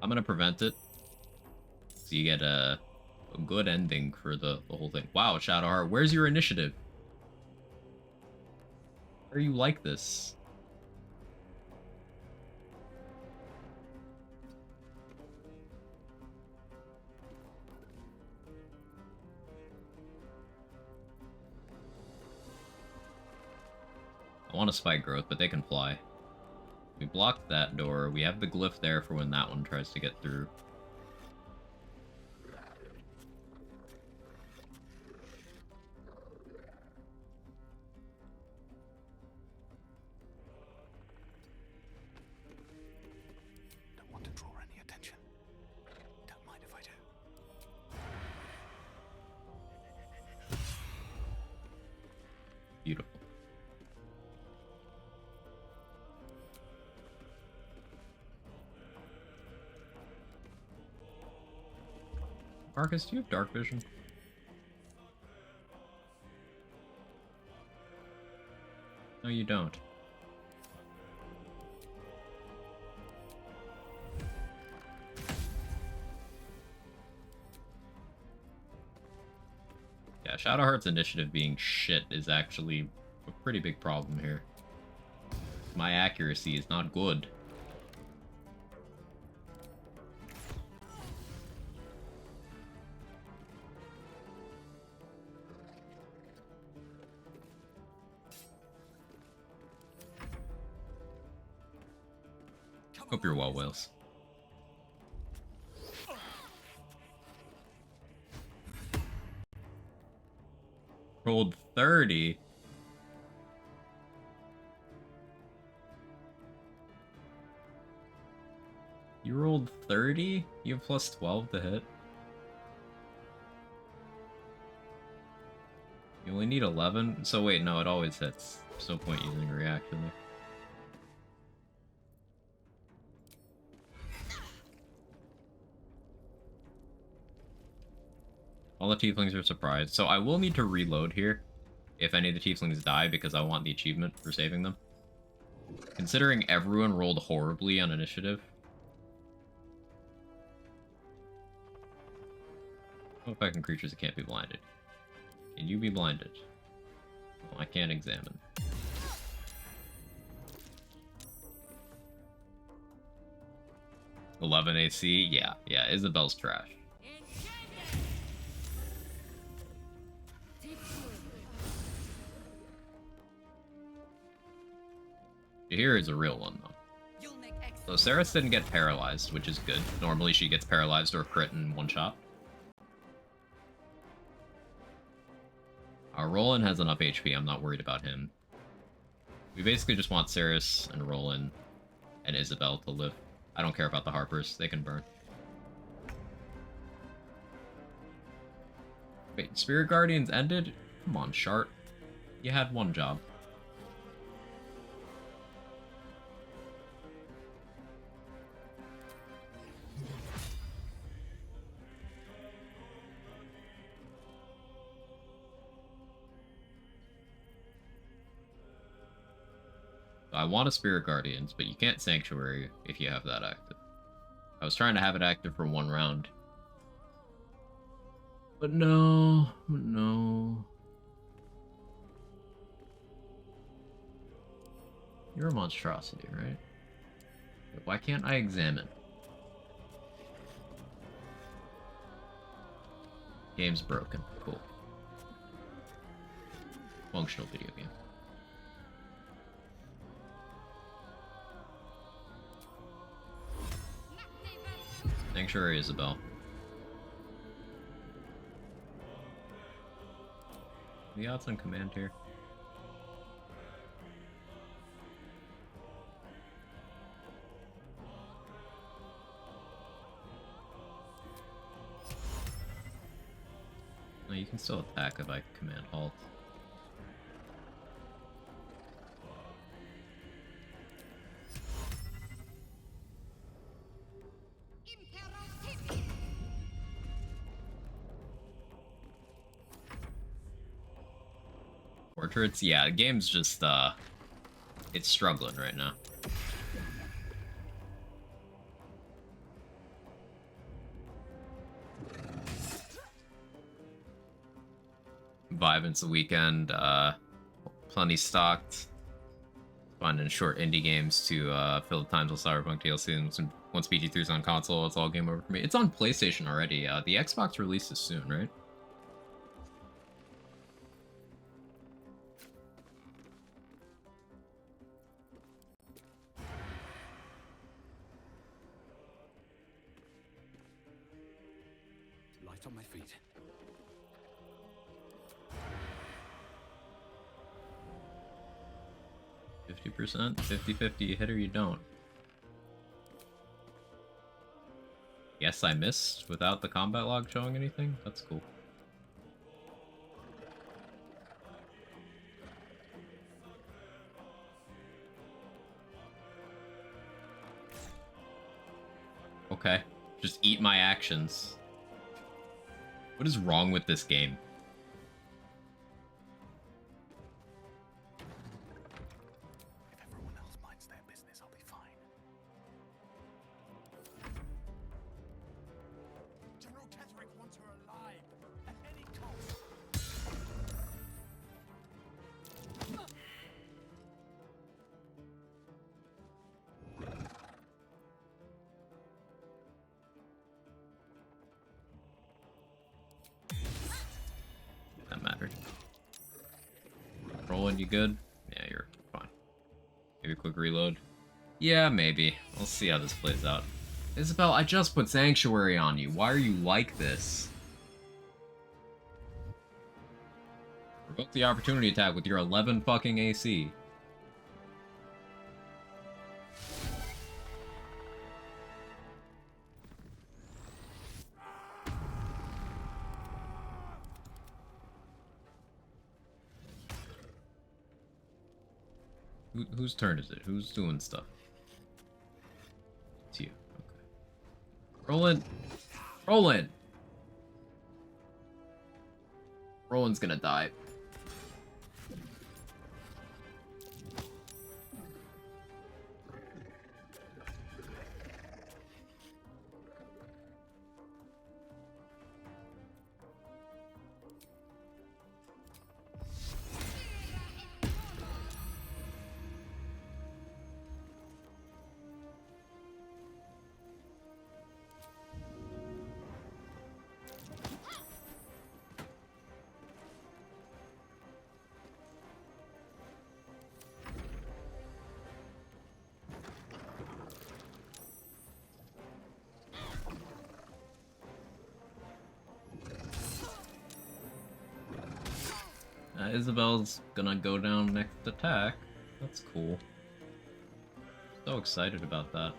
gonna prevent it. So you get a good ending for the whole thing. Wow, Shadowheart, where's your initiative? Why are you like this? I want to spike growth, but they can fly. We blocked that door. We have the glyph there for when that one tries to get through. Don't want to draw any attention. Don't mind if I do. Beautiful. Marcus, do you have dark vision? No, you don't. Yeah, Shadowheart's initiative being shit is actually a pretty big problem here. My accuracy is not good. Hope you're well, Wales. Rolled 30. You rolled 30? You have plus 12 to hit. You only need 11? So wait, no, it always hits. There's no point using a reaction there. All the tieflings are surprised. So I will need to reload here if any of the tieflings die because I want the achievement for saving them. Considering everyone rolled horribly on initiative. What affecting creatures that can't be blinded? Can you be blinded? Well, I can't examine. $11 AC? Yeah, Isabel's trash. Here is a real one, though. So Saris didn't get paralyzed, which is good. Normally she gets paralyzed or crit in one shot. Roland has enough HP, I'm not worried about him. We basically just want Saris and Roland and Isabel to live. I don't care about the Harpers, they can burn. Wait, Spirit Guardians ended? Come on, Shart. You had one job. I want a Spirit Guardians, but you can't Sanctuary if you have that active. I was trying to have it active for one round. But no, no. You're a monstrosity, right? Why can't I examine? Game's broken. Cool. Functional video game. Sanctuary Isabel. The odds on command here. No, you can still attack if I command halt. Portraits? Yeah, the game's just, it's struggling right now. Vibing's the weekend, plenty stocked. Finding short indie games to fill the times with Cyberpunk DLC. Once BG3's on console, it's all game over for me. It's on PlayStation already. The Xbox releases soon, right? Light on my feet. 50%? 50-50, you hit or you don't. Yes, I missed without the combat log showing anything? That's cool. Okay, just eat my actions. What is wrong with this game? If everyone else minds their business, I'll be fine. General Ketherick wants her alive at any cost. That mattered. Rolling, you good? Yeah, you're fine. Maybe a quick reload? Yeah, maybe. We'll see how this plays out. Isabel, I just put Sanctuary on you. Why are you like this? Revoke the opportunity attack with your 11 fucking AC. Whose turn is it? Who's doing stuff? It's you. Okay. Roland! Roland! Roland's gonna die. Isabel's gonna go down next attack. That's cool. So excited about that.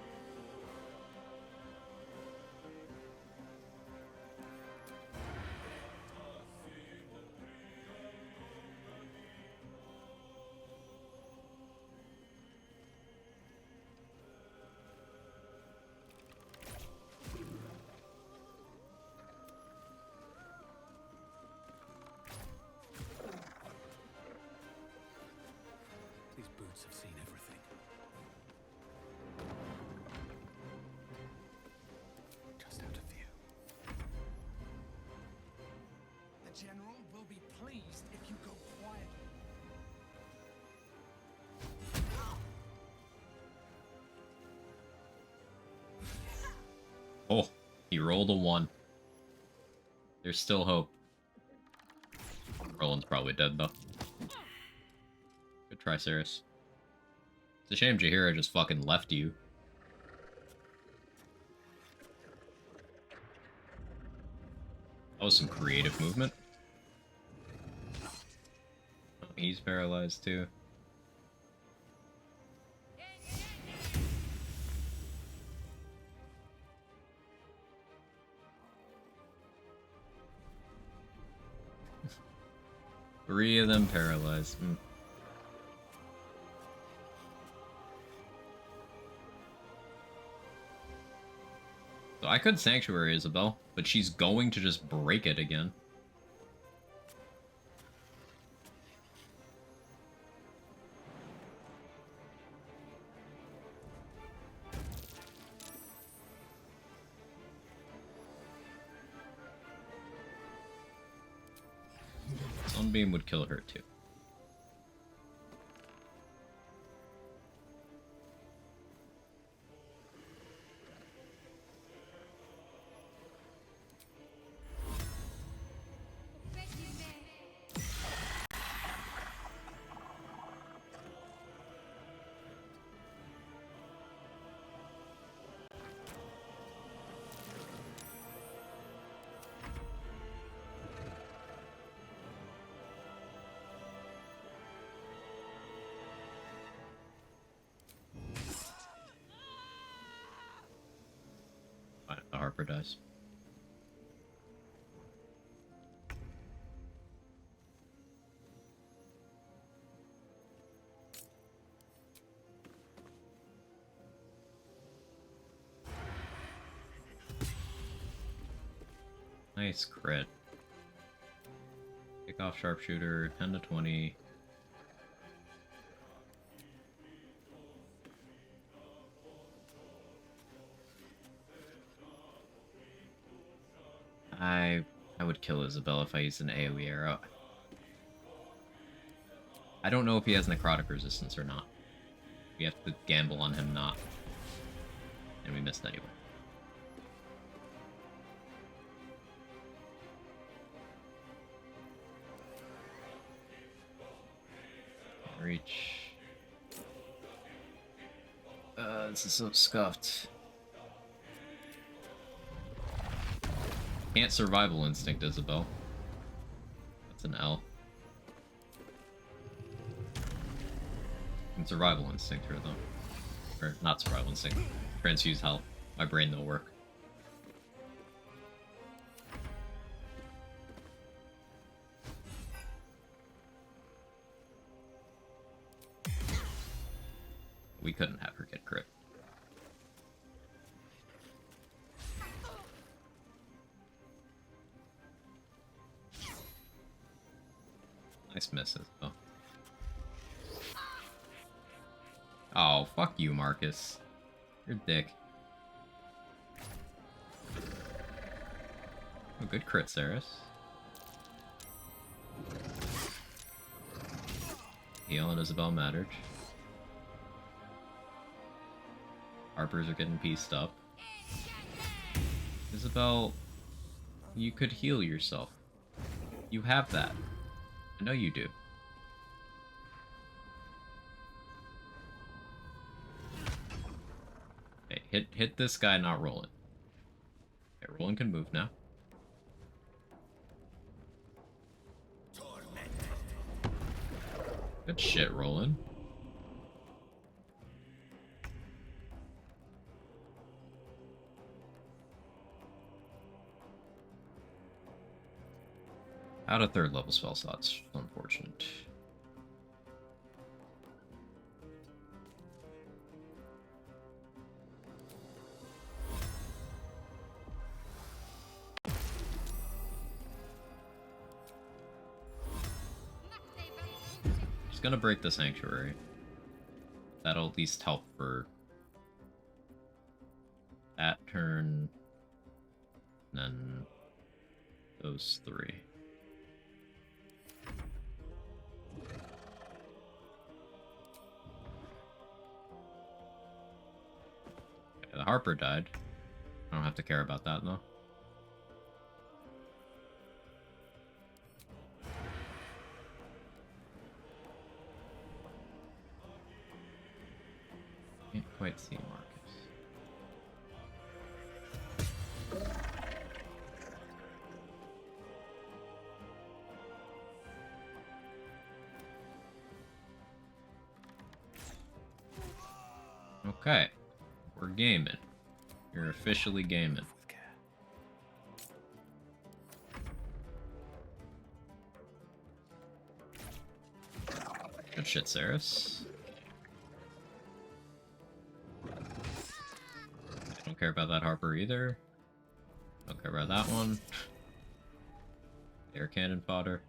rolled a 1. There's still hope. Roland's probably dead, though. Good try, Saris. It's a shame Jaheira just fucking left you. That was some creative movement. Oh, he's paralyzed, too. Three of them paralyzed. So I could Sanctuary Isabel, but she's going to just break it again. Sunbeam would kill her too. Fine, the Harper dies. Nice crit. Kick off sharpshooter, 10 to 20. I would kill Isabel if I used an AoE arrow. I don't know if he has necrotic resistance or not. We have to gamble on him not. And we missed anyway. Can't reach. This is so scuffed. Can't survival instinct, Isabel. That's an L. And survival instinct here, though. Or, not survival instinct. Transfuse health. My brain don't work. We couldn't have her get crit. Nice misses, though. Oh, fuck you, Marcus. You're a dick. Oh, good crit, Saris. Heal and Isabel mattered. Harpers are getting pieced up. Isabel, you could heal yourself. You have that. I know you do. Hey, hit this guy, not Roland. Okay, Roland can move now. Good shit, Roland. Out of third level spell slots. Unfortunate. Just gonna break the sanctuary. That'll at least help for that turn. And then those three. The Harper died. I don't have to care about that, though. quite see Marcus. Okay, we're gaming. You're officially gaming. Good shit, Saris. Don't care about that Harper either. Don't care about that one. Air cannon fodder.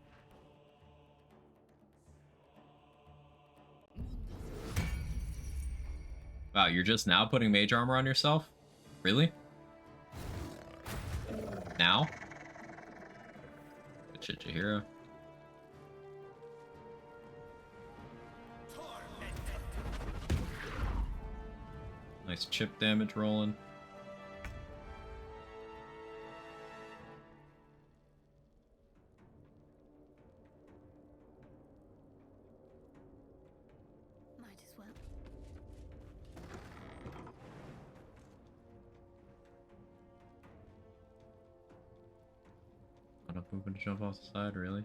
Wow, you're just now putting mage armor on yourself? Really? Now? Good shit, Jahira. Nice chip damage rolling. Might as well. Not enough movement to jump off the side, really?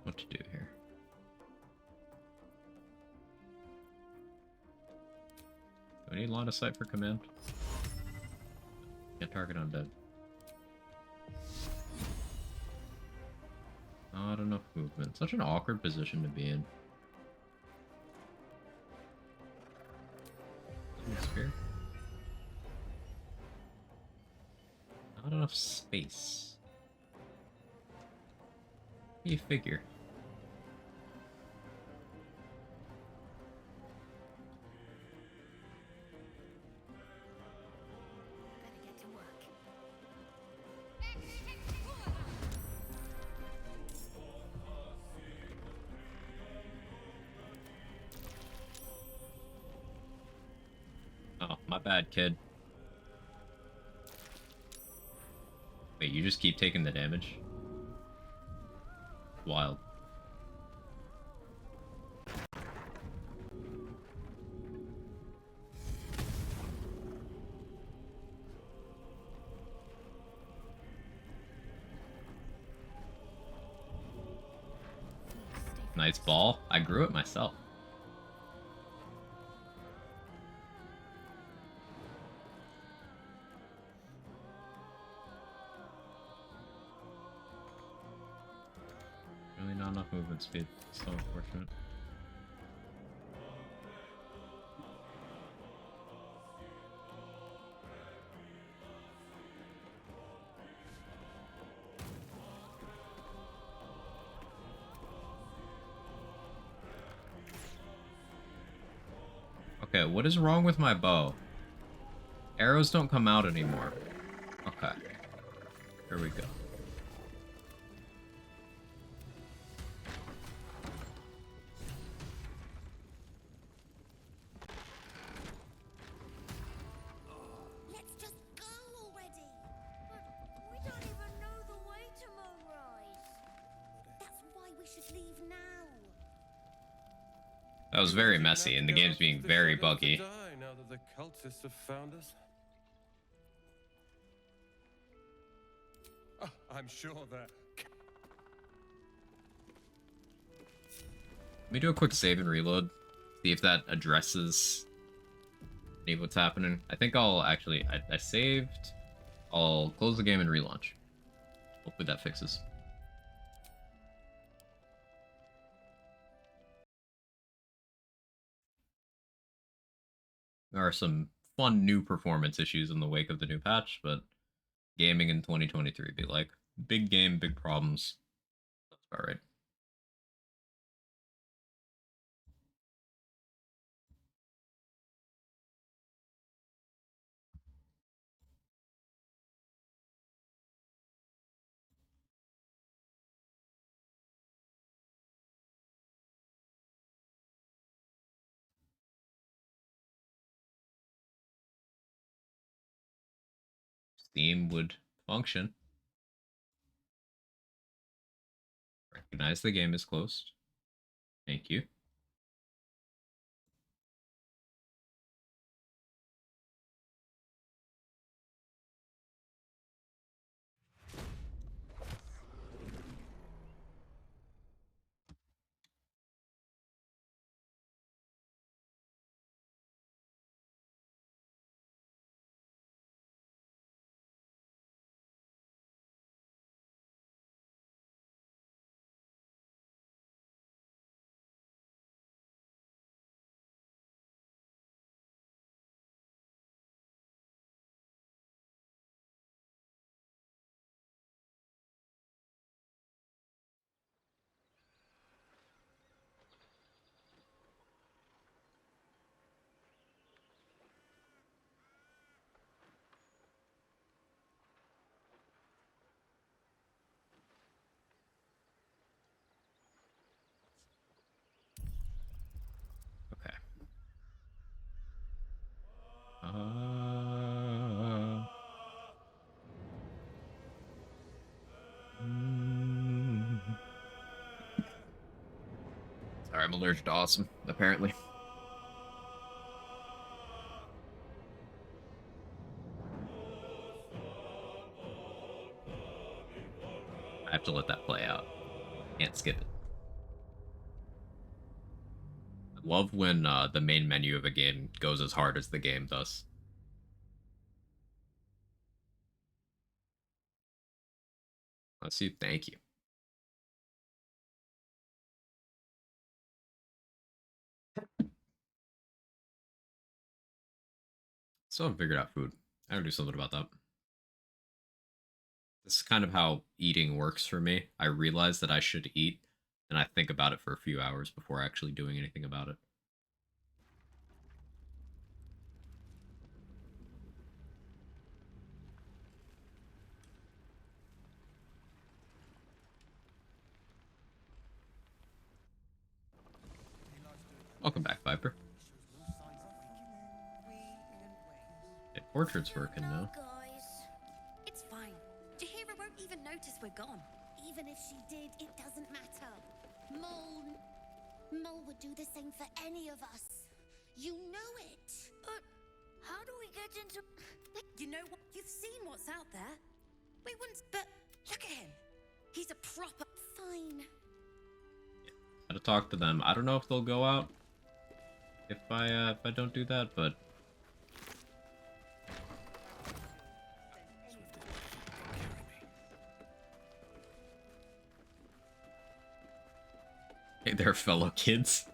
What to do here? Do I need line of sight for command? Can't target undead. Not enough movement. Such an awkward position to be in. Spear. Not enough space. What do you figure? Better get to work. Oh, my bad, kid. Wait, you just keep taking the damage? Wild. Nice ball. I grew it myself. Really not enough movement speed. So unfortunate. Okay, what is wrong with my bow? Arrows don't come out anymore. Okay. Here we go. Let's just go already. But we don't even know the way to Moonrise. That's why we should leave now. That was very messy, and the game's being very buggy. Now that the cultists have found us. Oh, I'm sure that. Let me do a quick save and reload. See if that addresses any of what's happening. I think I'll actually... I saved. I'll close the game and relaunch. Hopefully that fixes. There are some fun new performance issues in the wake of the new patch, but gaming in 2023 be like, big game, big problems. That's about right. Steam would function. Recognize the game is closed. Thank you. Okay. Sorry, I'm allergic to awesome, apparently. I have to let that play out. Can't skip it. I love when the main menu of a game goes as hard as the game does. Let's see. Thank you. Still haven't figured out food. I gotta do something about that. This is kind of how eating works for me. I realize that I should eat, and I think about it for a few hours before actually doing anything about it. Welcome back, Viper. Okay, portrait's working now. Guys, it's fine. Jahira won't even notice we're gone. Even if she did, it doesn't matter. Mole would do the same for any of us. You know it. How do we get into... You know what? You've seen what's out there. We wouldn't... But look at him. He's a proper... Fine. Gotta talk to them. I don't know if they'll go out if I don't do that, but hey there, fellow kids.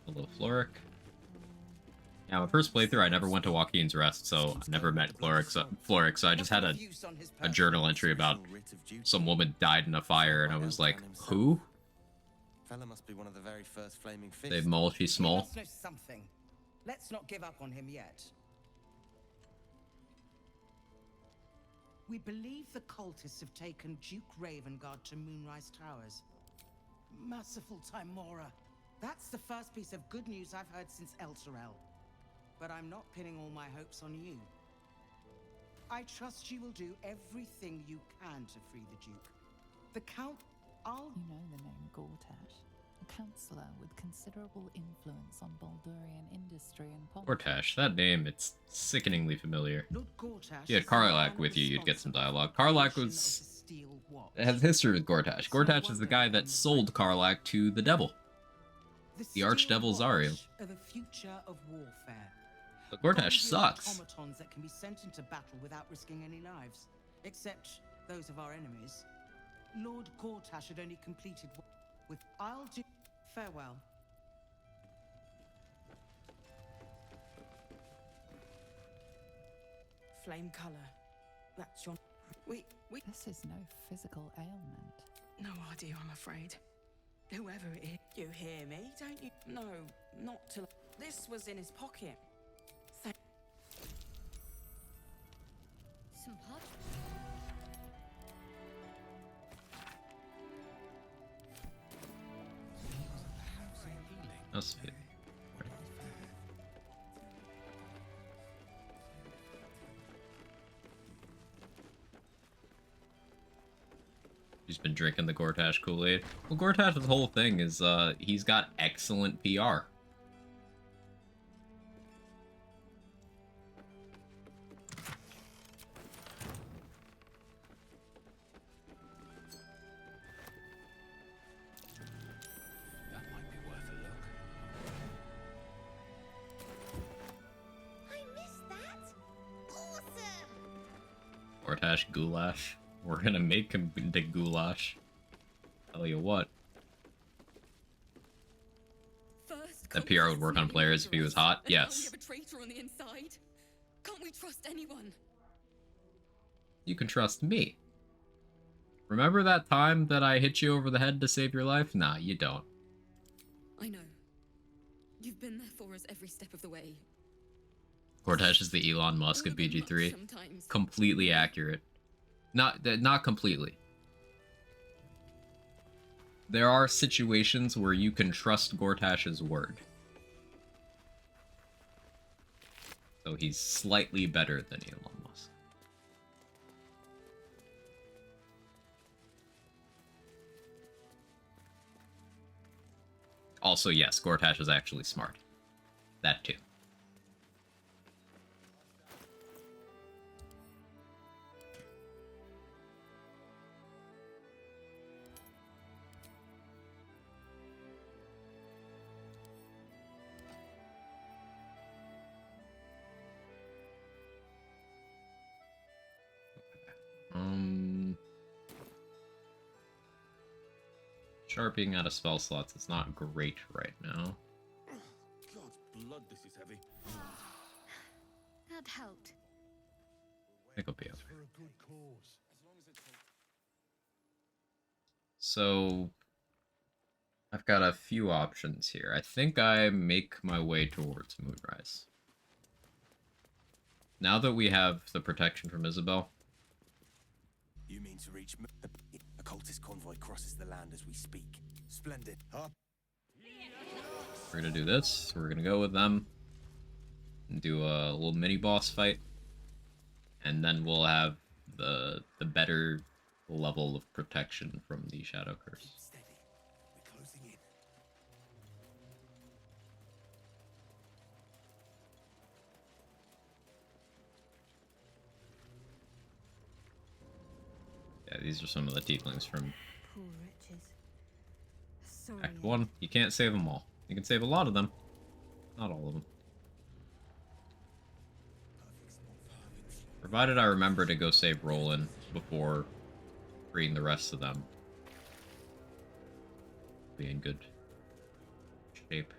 Hello, Floric. Yeah, my first playthrough, I never went to Joaquin's Rest, so I never met Floric, so I just had a journal entry about some woman died in a fire, and I was like, who? Fella must be one of the very first flaming fish. They Mole, she's small. He must know something. Let's not give up on him yet. We believe the cultists have taken Duke Ravengard to Moonrise Towers. Merciful Timora. That's the first piece of good news I've heard since Elturel. But I'm not pinning all my hopes on you. I trust you will do everything you can to free the Duke. The Count... You know the name Gortash, a counselor with considerable influence on Baldurian industry and politics. Gortash, that name, it's sickeningly familiar. Lord Gortash, If you had Karlach with you, you'd get some dialogue. Karlach was... It has history with Gortash. Gortash is the guy that sold Karlach to the devil. The archdevil Zariel. Are the future of warfare. But Gortash sucks. Automatons that can be sent into battle without risking any lives, except those of our enemies. Lord Gortash had only completed with I'll do farewell. Flame color. That's your... We... This is no physical ailment. No idea, I'm afraid. Whoever it is. You hear me, don't you? No, not till... This was in his pocket. Some pot? That's it. She's been drinking the Gortash Kool-Aid. Well, Gortash's whole thing is he's got excellent PR. That might be worth a look. I missed that. Awesome. Gortash goulash. We're gonna make him into goulash. Tell you what. That PR would work on players if he was hot. And now we Yes. have a traitor on the inside. Can't we trust anyone? You can trust me. Remember that time that I hit you over the head to save your life? Nah, you don't. I know. You've been there for us every step of the way. Gortash is the Elon Musk of BG3. Completely accurate. Not completely. There are situations where you can trust Gortash's word. So he's slightly better than Elon Musk. Also, yes, Gortash is actually smart. That too. Sharping out of spell slots is not great right now. God's blood, this is heavy. That helped. I think it'll be okay. For a good cause. So, I've got a few options here. I think I make my way towards Moonrise. Now that we have the protection from Isabel. You mean to reach... A cultist convoy crosses the land as we speak. Splendid. Up. We're gonna do this. We're gonna go with them. And do a little mini-boss fight. And then we'll have the better level of protection from the Shadow Curse. Steady. We're closing in. Yeah, these are some of the tieflings from Poor wretches. Sorry. Act 1. You can't save them all. You can save a lot of them. Not all of them. Provided I remember to go save Roland before freeing the rest of them. Be in good shape.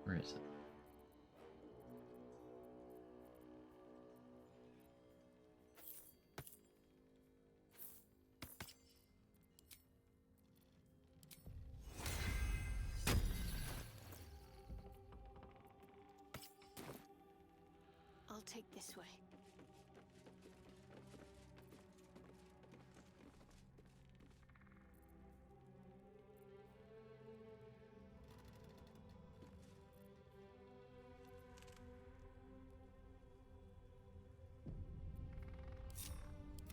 Where is it? I'll take this way.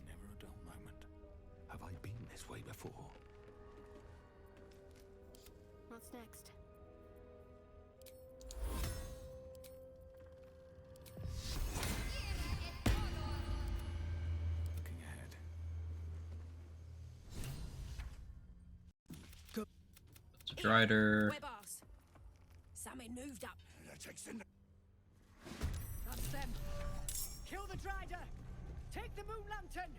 Never a dull moment. Have I been this way before? What's next? Looking ahead. Strider. Boss. Sammy moved up. That's them. Kill the Drider. Take the moon lantern.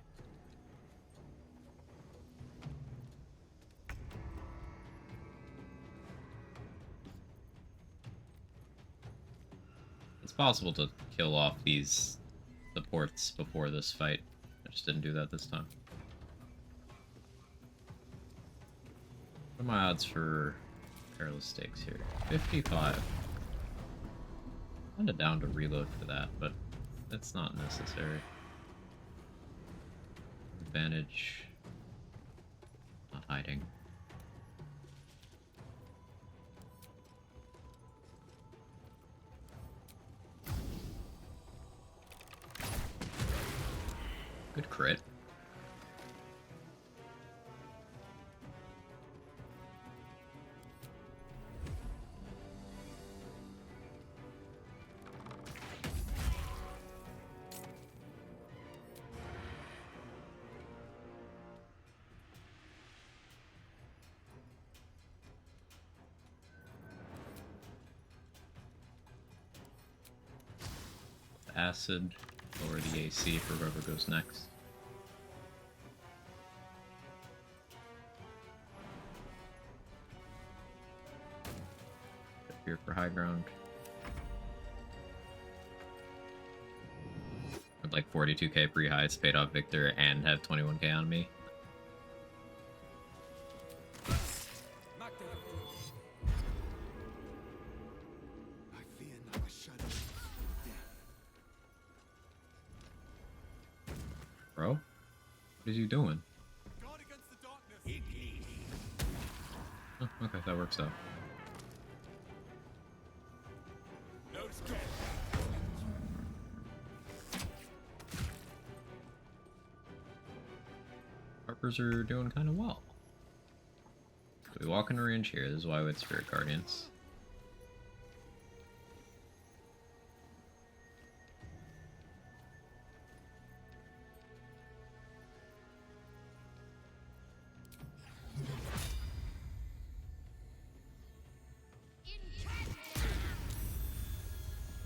It's possible to kill off these supports before this fight. I just didn't do that this time. What are my odds for perilous stakes here? 55. Kinda down to reload for that, but it's not necessary. Advantage. Not hiding. Good crit. Acid, lower the AC for whoever goes next. Up here for high ground. With like 42k pre-highs, paid off Victor, and have 21k on me. Bro? What is you doing? Oh, okay, that works out. Harpers are doing kind of well. So we walk in a range here. This is why we had Spirit Guardians.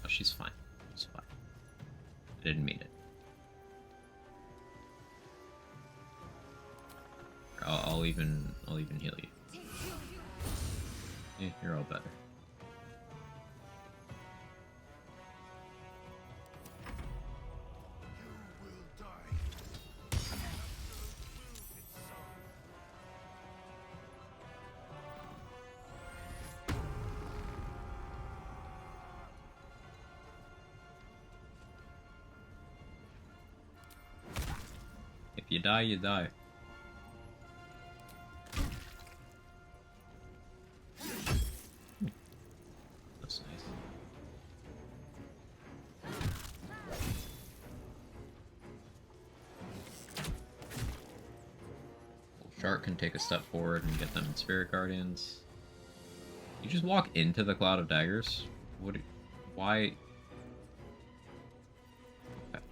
Oh, she's fine. She's fine. I didn't mean it. I'll even heal you. Yeah, you're all better. If you die, you die. That's nice. Shark can take a step forward and get them in Spirit Guardians. You just walk into the Cloud of Daggers? What? Why? Okay.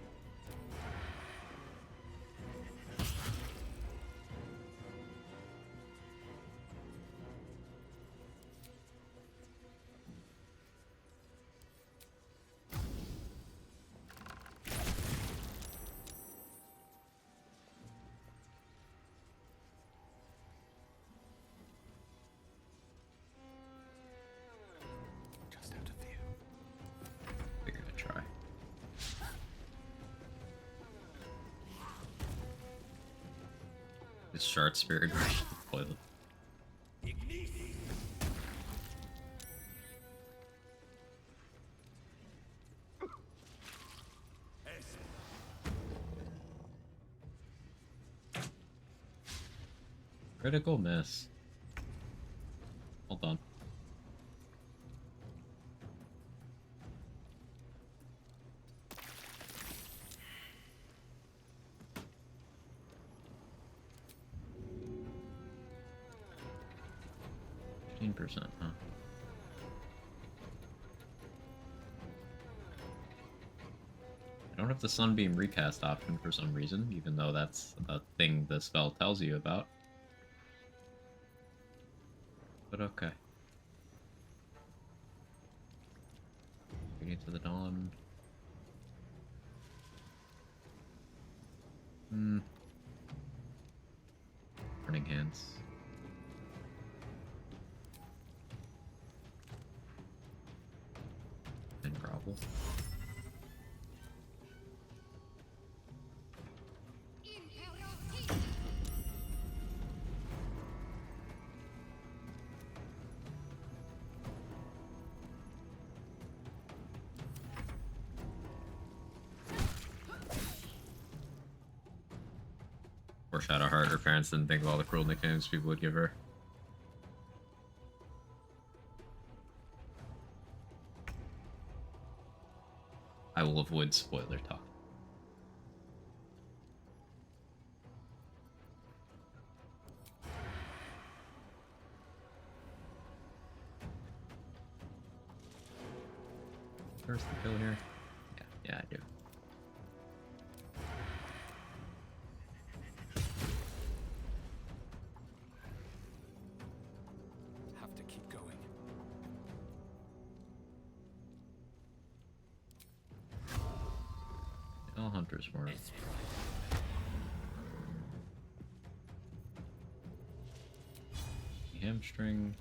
Just out of view. Figured I'd try. This shard Spirit Guardian toilet. Critical miss. Hold on. %, huh? I don't have the Sunbeam recast option for some reason, even though that's a thing the spell tells you about. But okay. Radiance of the Dawn. Burning Hands. And Grovel. Poor Shadowheart, her parents didn't think of all the cruel nicknames people would give her. I will avoid spoiler talk. First the kill here? Yeah, I do. Have to keep going. All hunters were. Hamstring.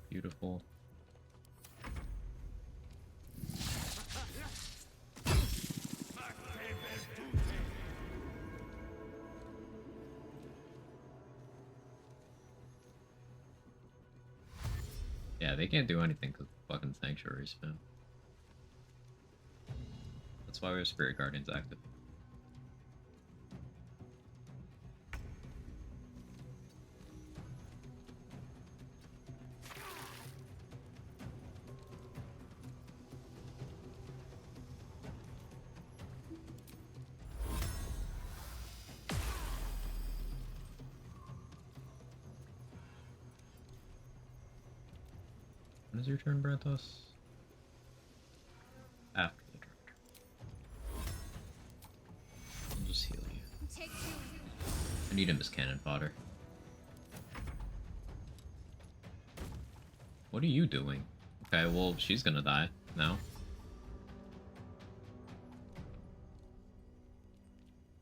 Beautiful. Yeah, they can't do anything because fucking sanctuary spam. That's why we have Spirit Guardians active. When is your turn, Brantos? After the director. I'll just heal you. I need him as cannon fodder. What are you doing? Okay, well, she's gonna die now.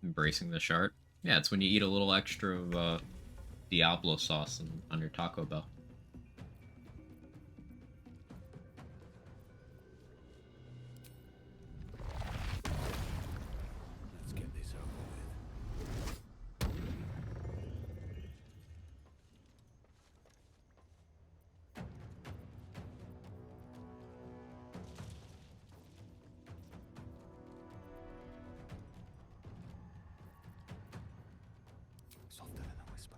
Embracing the shard. Yeah, it's when you eat a little extra of Diablo sauce on your Taco Bell. Let's get this over with. Softer than a whisper.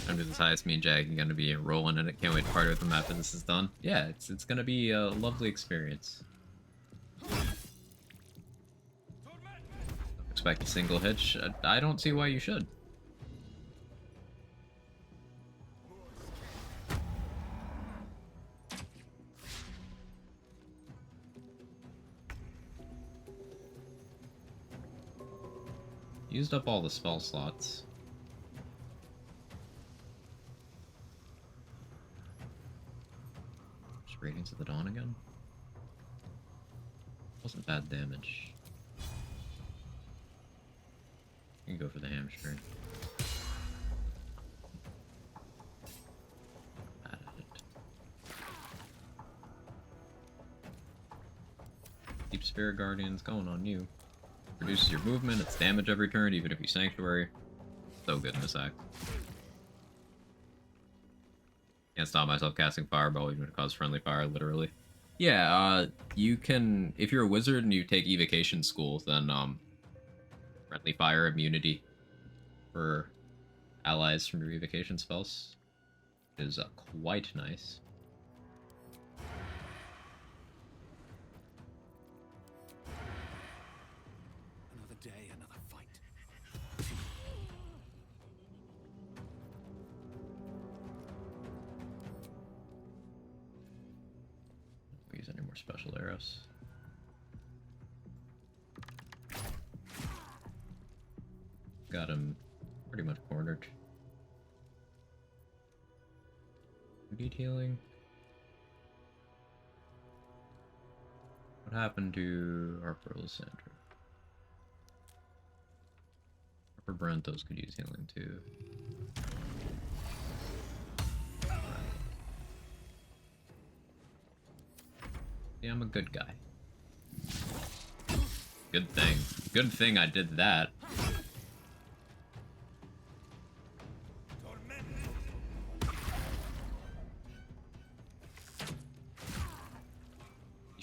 I'm doing this highest. Me and Jag are gonna be rolling in it. Can't wait to party with them after this is done. Yeah, it's gonna be a lovely experience. Expect a single hitch. I don't see why you should. Used up all the spell slots. Just Radiance of the Dawn again? Wasn't bad damage. You can go for the hamstring. Bad at it. Keep Spirit Guardians going on you. Reduces your movement, it's damage every turn, even if you Sanctuary. So good in this act. Can't stop myself casting Fireball even if it causes friendly fire, literally. Yeah, you can, if you're a wizard and you take Evocation School, then, friendly fire immunity for allies from your Evocation spells is quite nice. Another day, another fight. Don't use any more special arrows. Got him pretty much cornered. Detailing. What happened to Harper Lysandra? Harper Brantos could use healing too. Yeah, I'm a good guy. Good thing. Good thing I did that.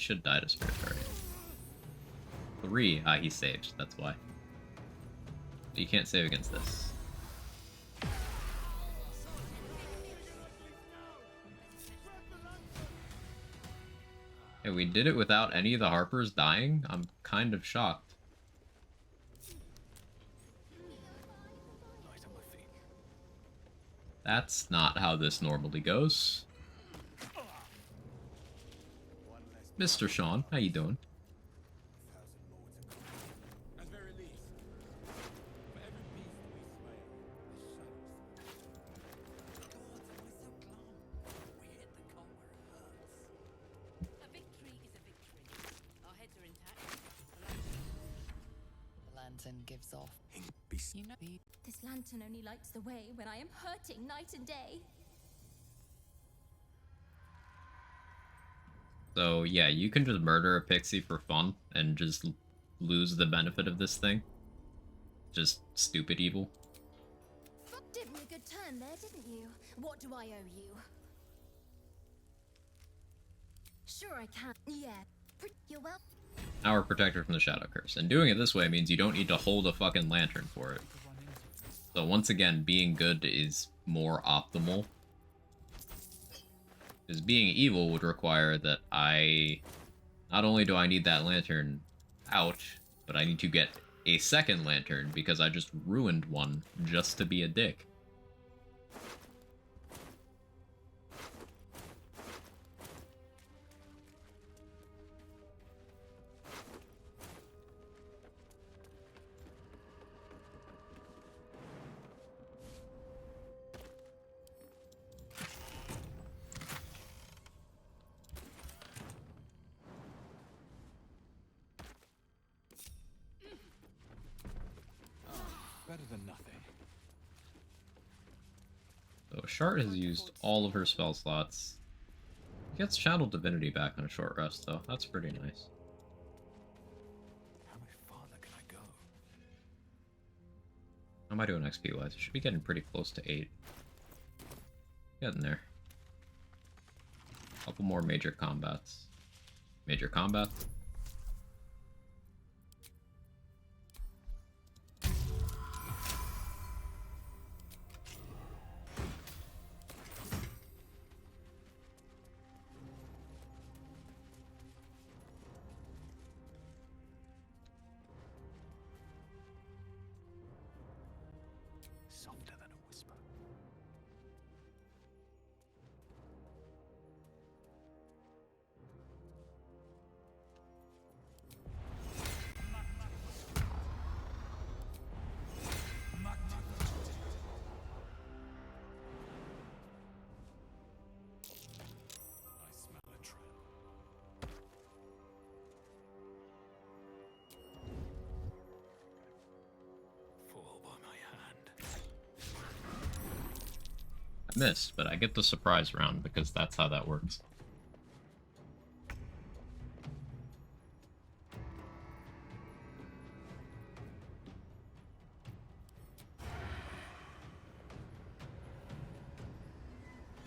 should die to Spirit already. 3. Ah, he saved. That's why. You can't save against this. Hey, we did it without any of the Harpers dying? I'm kind of shocked. That's not how this normally goes. Mr. Sean, how you doing? The lantern gives off. You know, This lantern only lights the way when I am hurting night and day. So yeah, you can just murder a pixie for fun and just lose the benefit of this thing. Just stupid evil. Did me a good turn there, didn't you? What do I owe you? Sure I can. Yeah. You're well. Our protector from the Shadow Curse. And doing it this way means you don't need to hold a fucking lantern for it. So once again, being good is more optimal. Because being evil would require that not only do I need that lantern out, but I need to get a second lantern because I just ruined one just to be a dick. Better than nothing. So Shart has used all of her spell slots. Gets Channel Divinity back on a short rest, though. That's pretty nice. How much farther can I go? How am I doing XP-wise? I should be getting pretty close to 8. Getting there. Couple more major combats. Major combat. Softer than a whisper. I smell a trap. Fall by my hand. I missed, but I get the surprise round because that's how that works.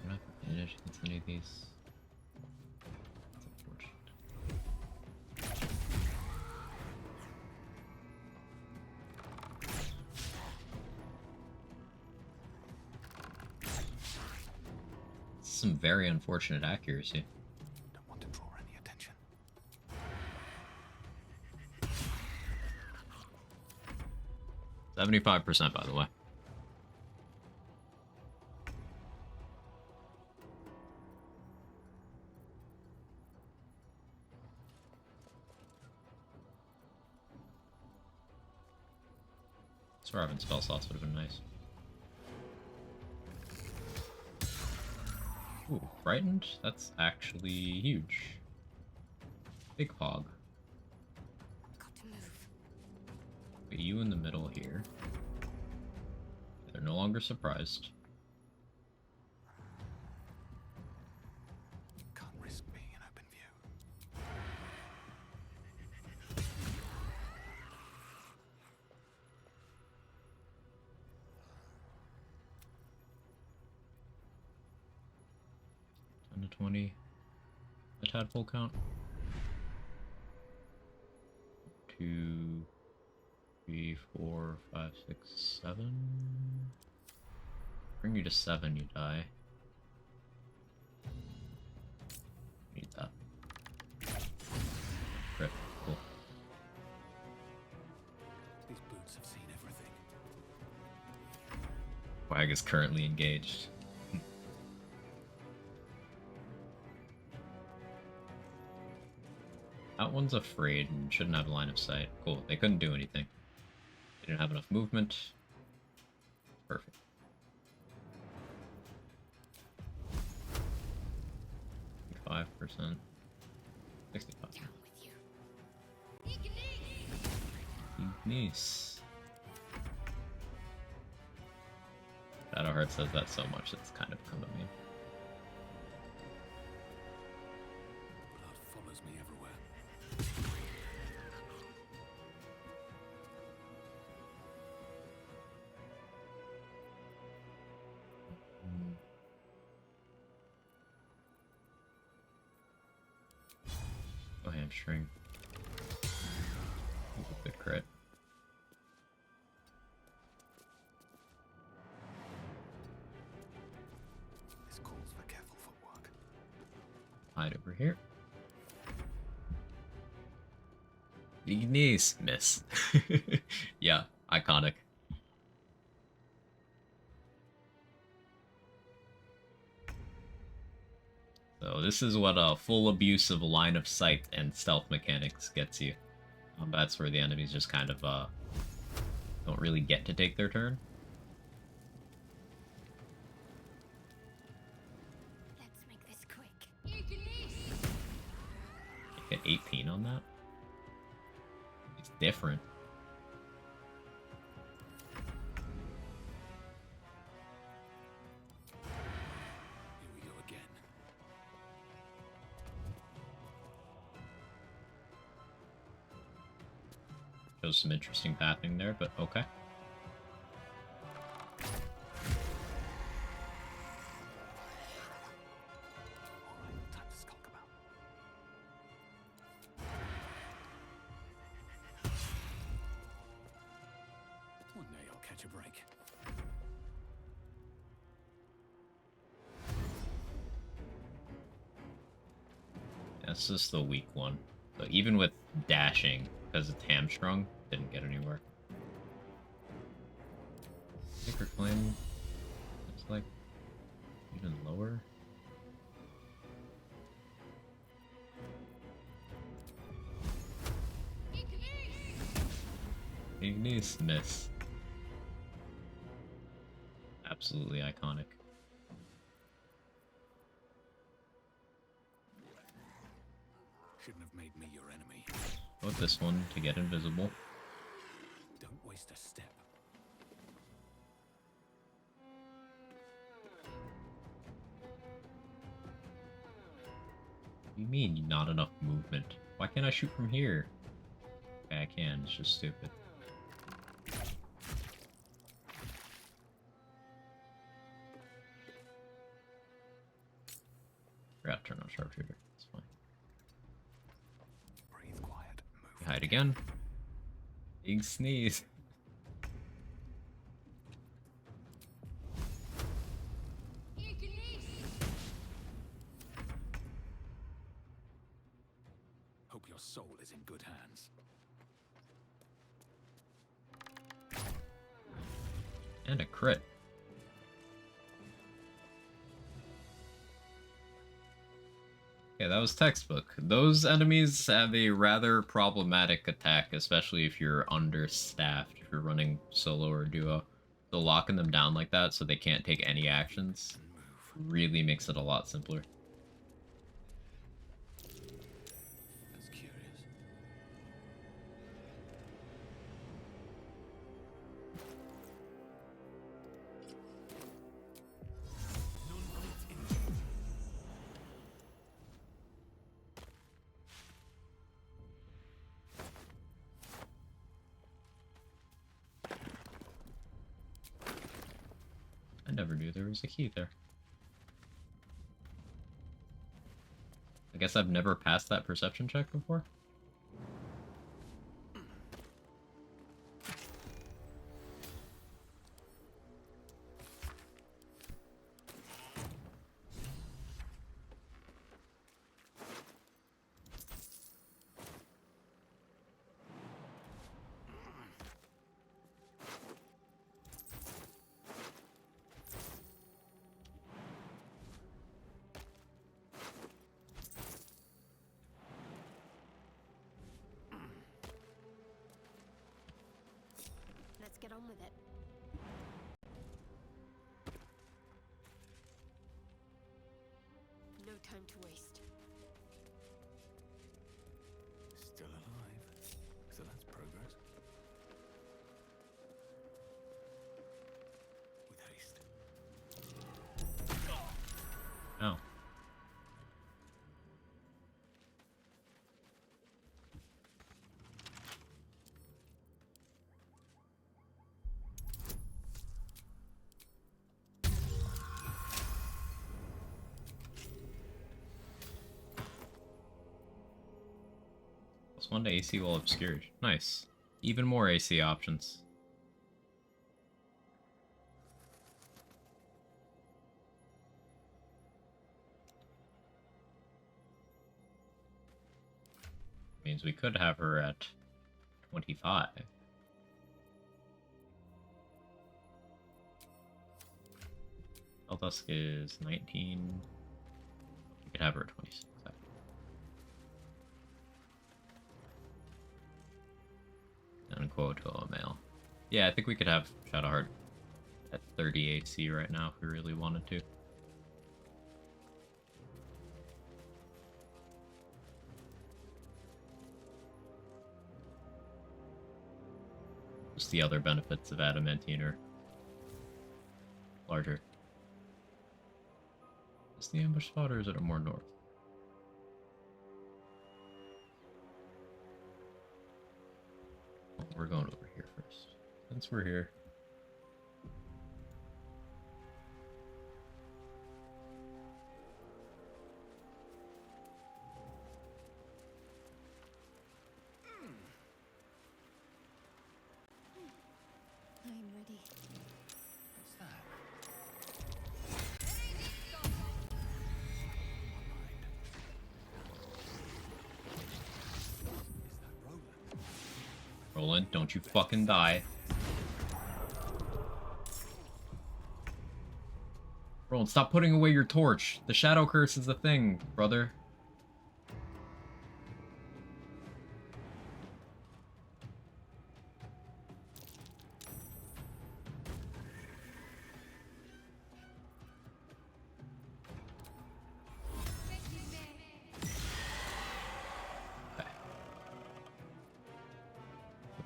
I'm not finished against any of these. That's unfortunate. Some very unfortunate accuracy. Don't want to draw any attention. 75%, by the way. Swear having spell slots would have been nice. Ooh, frightened? That's actually huge. Big hog. Got to move. Put you in the middle here. They're no longer surprised. Can't risk being in open view. To 20. A tadpole count. 2, 3, 4, 5, 6, 7. Bring you to 7, you die. Need that. Crit. Cool. These boots have seen everything. Wag is currently engaged. That one's afraid and shouldn't have line of sight. Cool, they couldn't do anything. They didn't have enough movement. Perfect. %. 65. Ignis. Shadowheart says that so much it's kind of become a meme. Blood follows me everywhere. Oh, hamstring. Good crit. This calls for careful footwork. Hide over here. Ignis, miss. Yeah, iconic. So this is what a full abuse of line of sight and stealth mechanics gets you. That's where the enemies just kind of don't really get to take their turn. Let's make this quick. Get 18 on that? It's different. Here we go again. Shows some interesting pathing there, but okay. Time to skulk about. One day I'll catch a break. That's just the weak one. So even with dashing, because it's hamstrung, didn't get anywhere. Sacred Flame, it's like even lower. Ignis, miss. Absolutely iconic. Shouldn't have made me your enemy. Vote this one to get invisible. Don't waste a step. What do you mean, not enough movement? Why can't I shoot from here? Okay, I can, it's just stupid. Forgot to turn on sharpshooter, it's fine. Breathe quiet. Move. Hide again. Big sneeze. Hope your soul is in good hands. And a crit. Okay, that was textbook. Those enemies have a rather problematic attack, especially if you're understaffed, if you're running solo or duo. So locking them down like that so they can't take any actions really makes it a lot simpler. That's curious. I never knew there was a key there. I guess I've never passed that perception check before. let's get on with it. No time to waste. Still alive. So that's progress. With haste. Oh. +1 to AC while obscured. Nice. Even more AC options. Means we could have her at 25. Eldusk is 19. We could have her at 26. And Quoto male. Yeah, I think we could have Shadowheart at 30 AC right now if we really wanted to. Just the other benefits of Adamantine are larger. Is the ambush spot or is it more north? Well, we're going over here first. Since we're here. I'm ready. What's that? Roland, don't you fucking die. Roland, stop putting away your torch. The shadow curse is a thing, brother.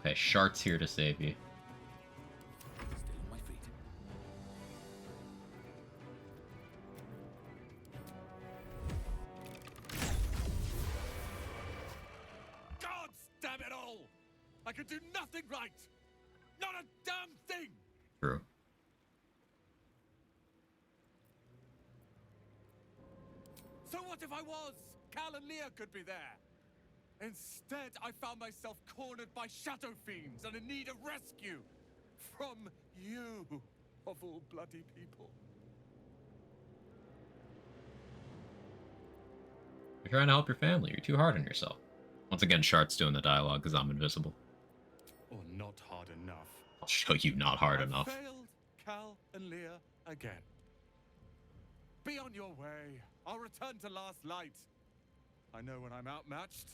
Okay, Shart's here to save you. Still on my feet. God damn it all! I can do nothing right! Not a damn thing! True. So what if I was? Cal and Leah could be there. Instead, I found myself cornered by shadow fiends and in need of rescue. From you, of all bloody people. You're trying to help your family. You're too hard on yourself. Once again, Shart's doing the dialogue because I'm invisible. Or not hard enough. I'll show you not hard I enough. failed Cal and Leah again. Be on your way. I'll return to Last Light. I know when I'm outmatched.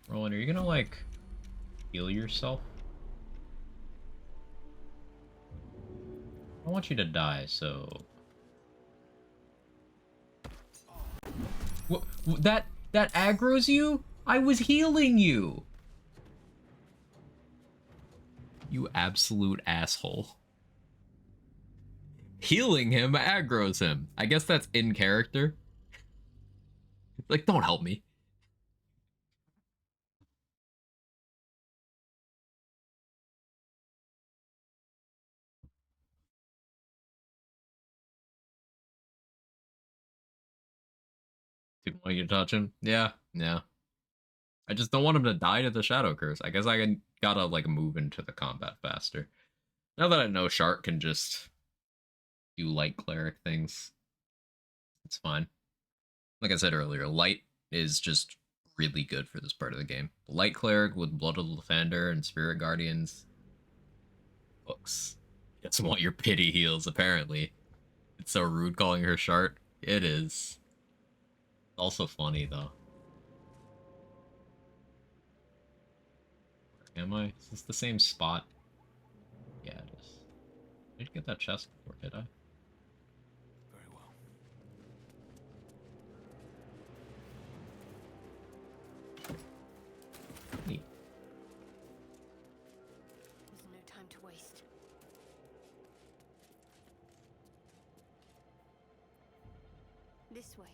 Roland, are you gonna, like, heal yourself? I don't want you to die, so... What? That aggroes you? I was healing you! You absolute asshole. Healing him aggroes him. I guess that's in character. Like, don't help me. Didn't want you to touch him? Yeah, yeah. I just don't want him to die to the Shadow Curse. I guess I gotta, like, move into the combat faster. Now that I know Shark can just do light cleric things, it's fine. Like I said earlier, light is just really good for this part of the game. Light cleric with Blood of the Defender and Spirit Guardians. Books. Doesn't want your pity heals, apparently. It's so rude calling her Shark. It is. Also funny, though. Am I? Is this the same spot? Yeah, it is. Did I get that chest before, did I? Very well. Neat. There's no time to waste. This way.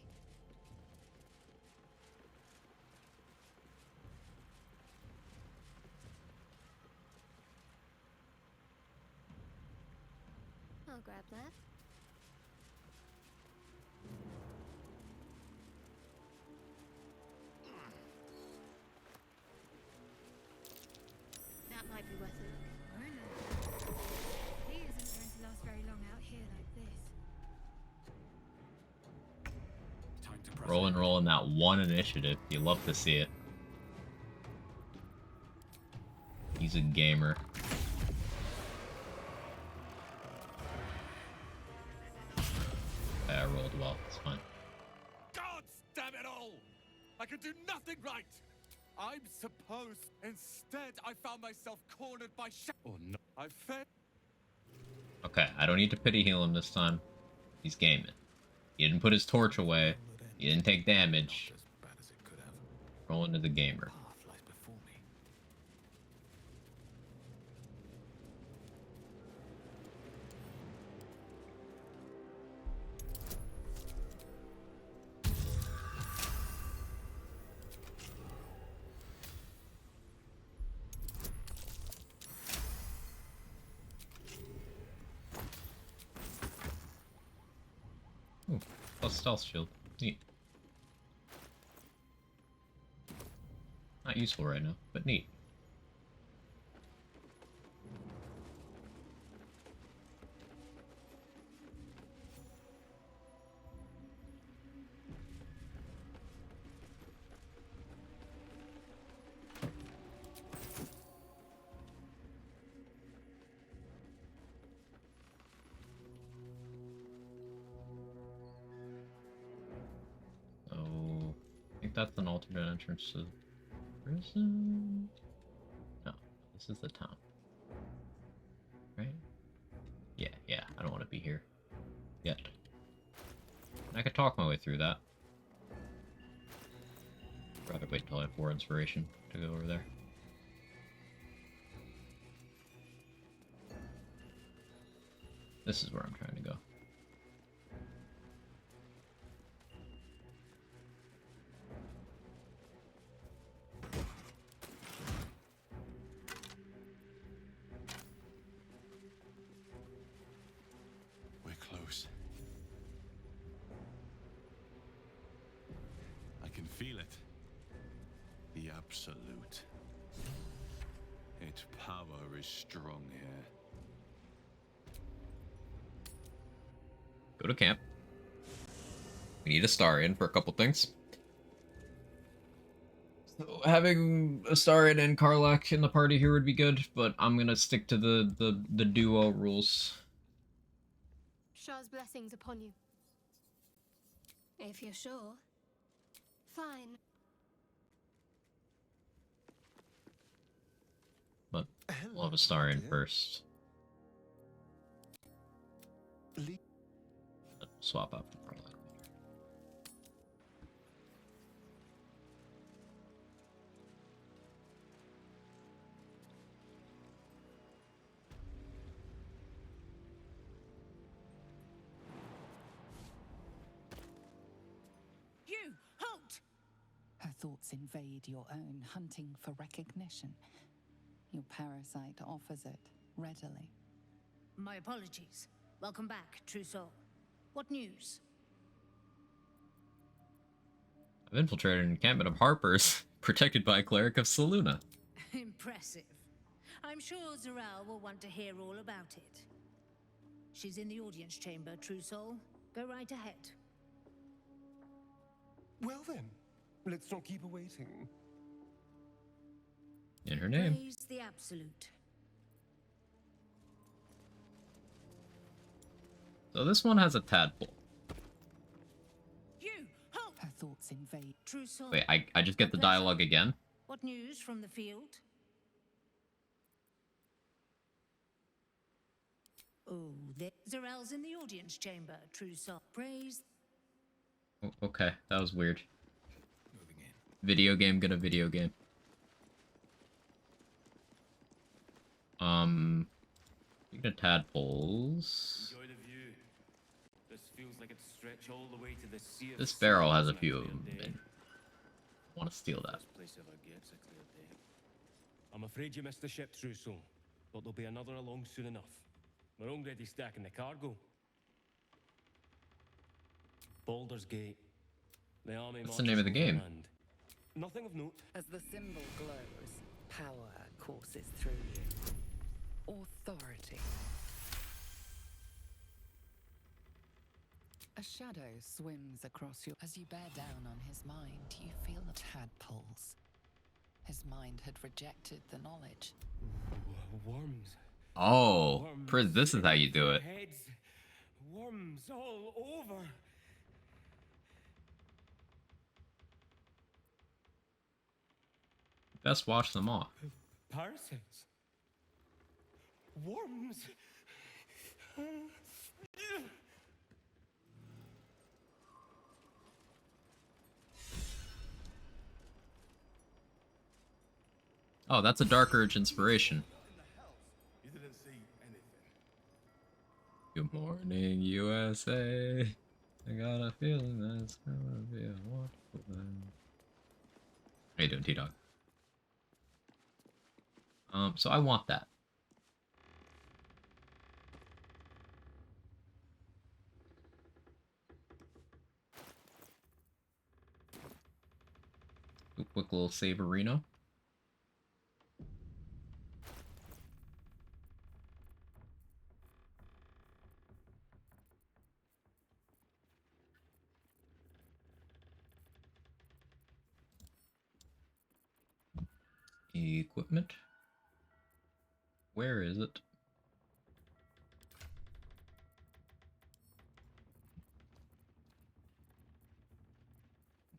I'll grab that. That might be worth a look. Bruno, he isn't going to last very long out here like this. Time to press. Rolling that one initiative. You love to see it. He's a gamer. I rolled well, it's fine. God damn it all! I can do nothing right! I'm supposed. Instead, I found myself cornered by Or no. I fed. Okay, I don't need to pity heal him this time. He's gaming. He didn't put his torch away. He didn't take damage. Roll into the gamer. Ooh, plus stealth shield. Neat. Not useful right now, but neat. I think that's an alternate entrance to the prison. No, this is the town. Right? Yeah, I don't want to be here. Yet. I could talk my way through that. Rather wait until I have 4 inspiration to go over there. This is where I'm trying to go. We're close. I can feel it. The absolute. Its power is strong here. Go to camp. We need a star in for a couple things. So having a star in and Karlach in the party here would be good, but I'm gonna stick to the duo rules. Shah's blessings upon you. If you're sure. Fine. But we'll have a star in first. Swap out for Karlach later. You! Halt! Her thoughts invade your own, hunting for recognition. Your parasite offers it readily. My apologies. Welcome back, true soul. What news? I've infiltrated an encampment of Harpers, protected by a cleric of Saluna. Impressive. I'm sure Zoral will want to hear all about it. She's in the audience chamber, true soul. Go right ahead. Well then, let's not keep her waiting. In her name. Praise the absolute. So this one has a tadpole. You! Halt! Her thoughts invade. True soul. Wait, I just get the dialogue again? What news from the field? Oh, Zarel's in the audience chamber, true soul. Praise. Okay, that was weird. Video game, gonna video game. Speaking of tadpoles, Enjoy the view. This feels like it stretch all the way to the sea of this barrel has souls a on few of clear them. day. And I want to steal that. This place ever gets a clear day. I'm afraid you missed the ship, Trousseau, but there'll be another along soon enough. We're already stacking the cargo. Baldur's Gate. The army What's the name of the game? overland. Nothing of note. As the symbol glows, power courses through you. Authority. A shadow swims across you. As you bear down on his mind, you feel the tadpoles. His mind had rejected the knowledge. Worms. Oh, this is how you do it. Heads. Worms all over. Best wash them off. Parasites. Worms. Oh, that's a Dark Urge inspiration. You didn't see anything. Good morning, USA. I got a feeling that it's gonna be a wonderful day. How you doing, T-Dog? So I want that. A quick little saverino. Equipment. Where is it?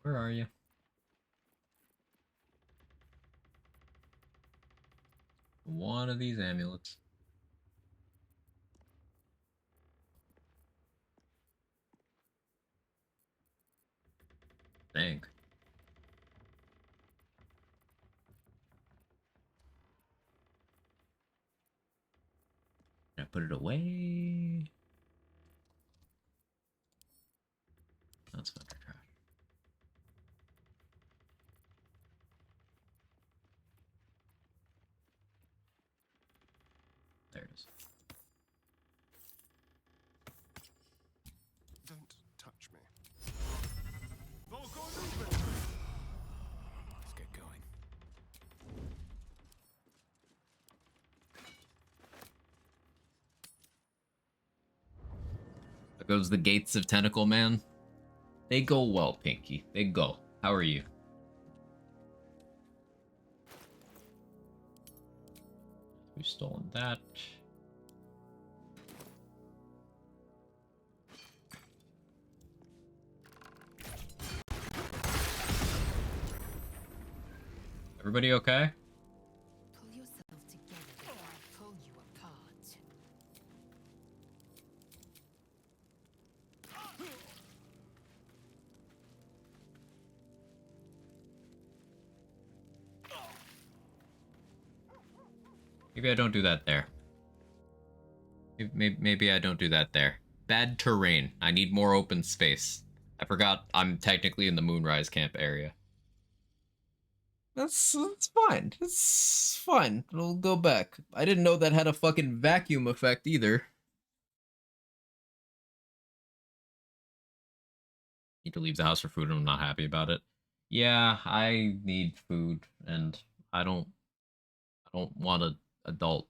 Where are you? One of these amulets. Dang. Can I put it away? That's fucking trash. There it is. Don't touch me. Let's get going. There goes the gates of Tentacle Man. They go well, Pinky. They go. How are you? We've stolen that. Everybody okay? Pull yourself together before I pull you apart. Maybe I don't do that there. Maybe I don't do that there. Bad terrain. I need more open space. I forgot I'm technically in the Moonrise Camp area. That's fine. It's fine. It'll go back. I didn't know that had a fucking vacuum effect either. Need to leave the house for food and I'm not happy about it. Yeah, I need food and I don't want an adult.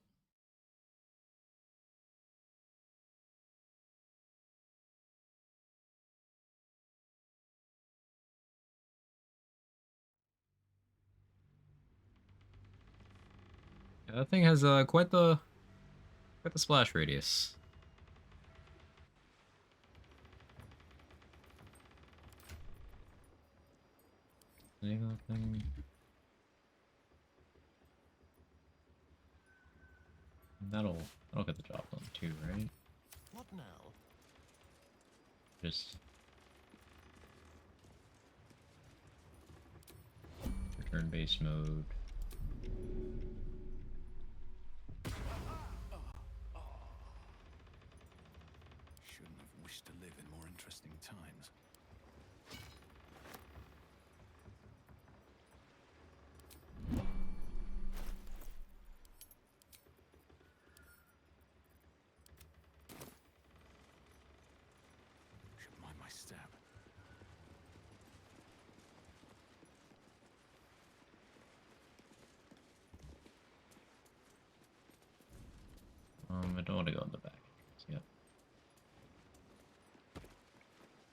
Yeah, that thing has quite the splash radius. That'll get the job done too, right? What now? Just return base mode. Shouldn't have wished to live in more interesting times. Should mind my step. I don't want to go in the back yet.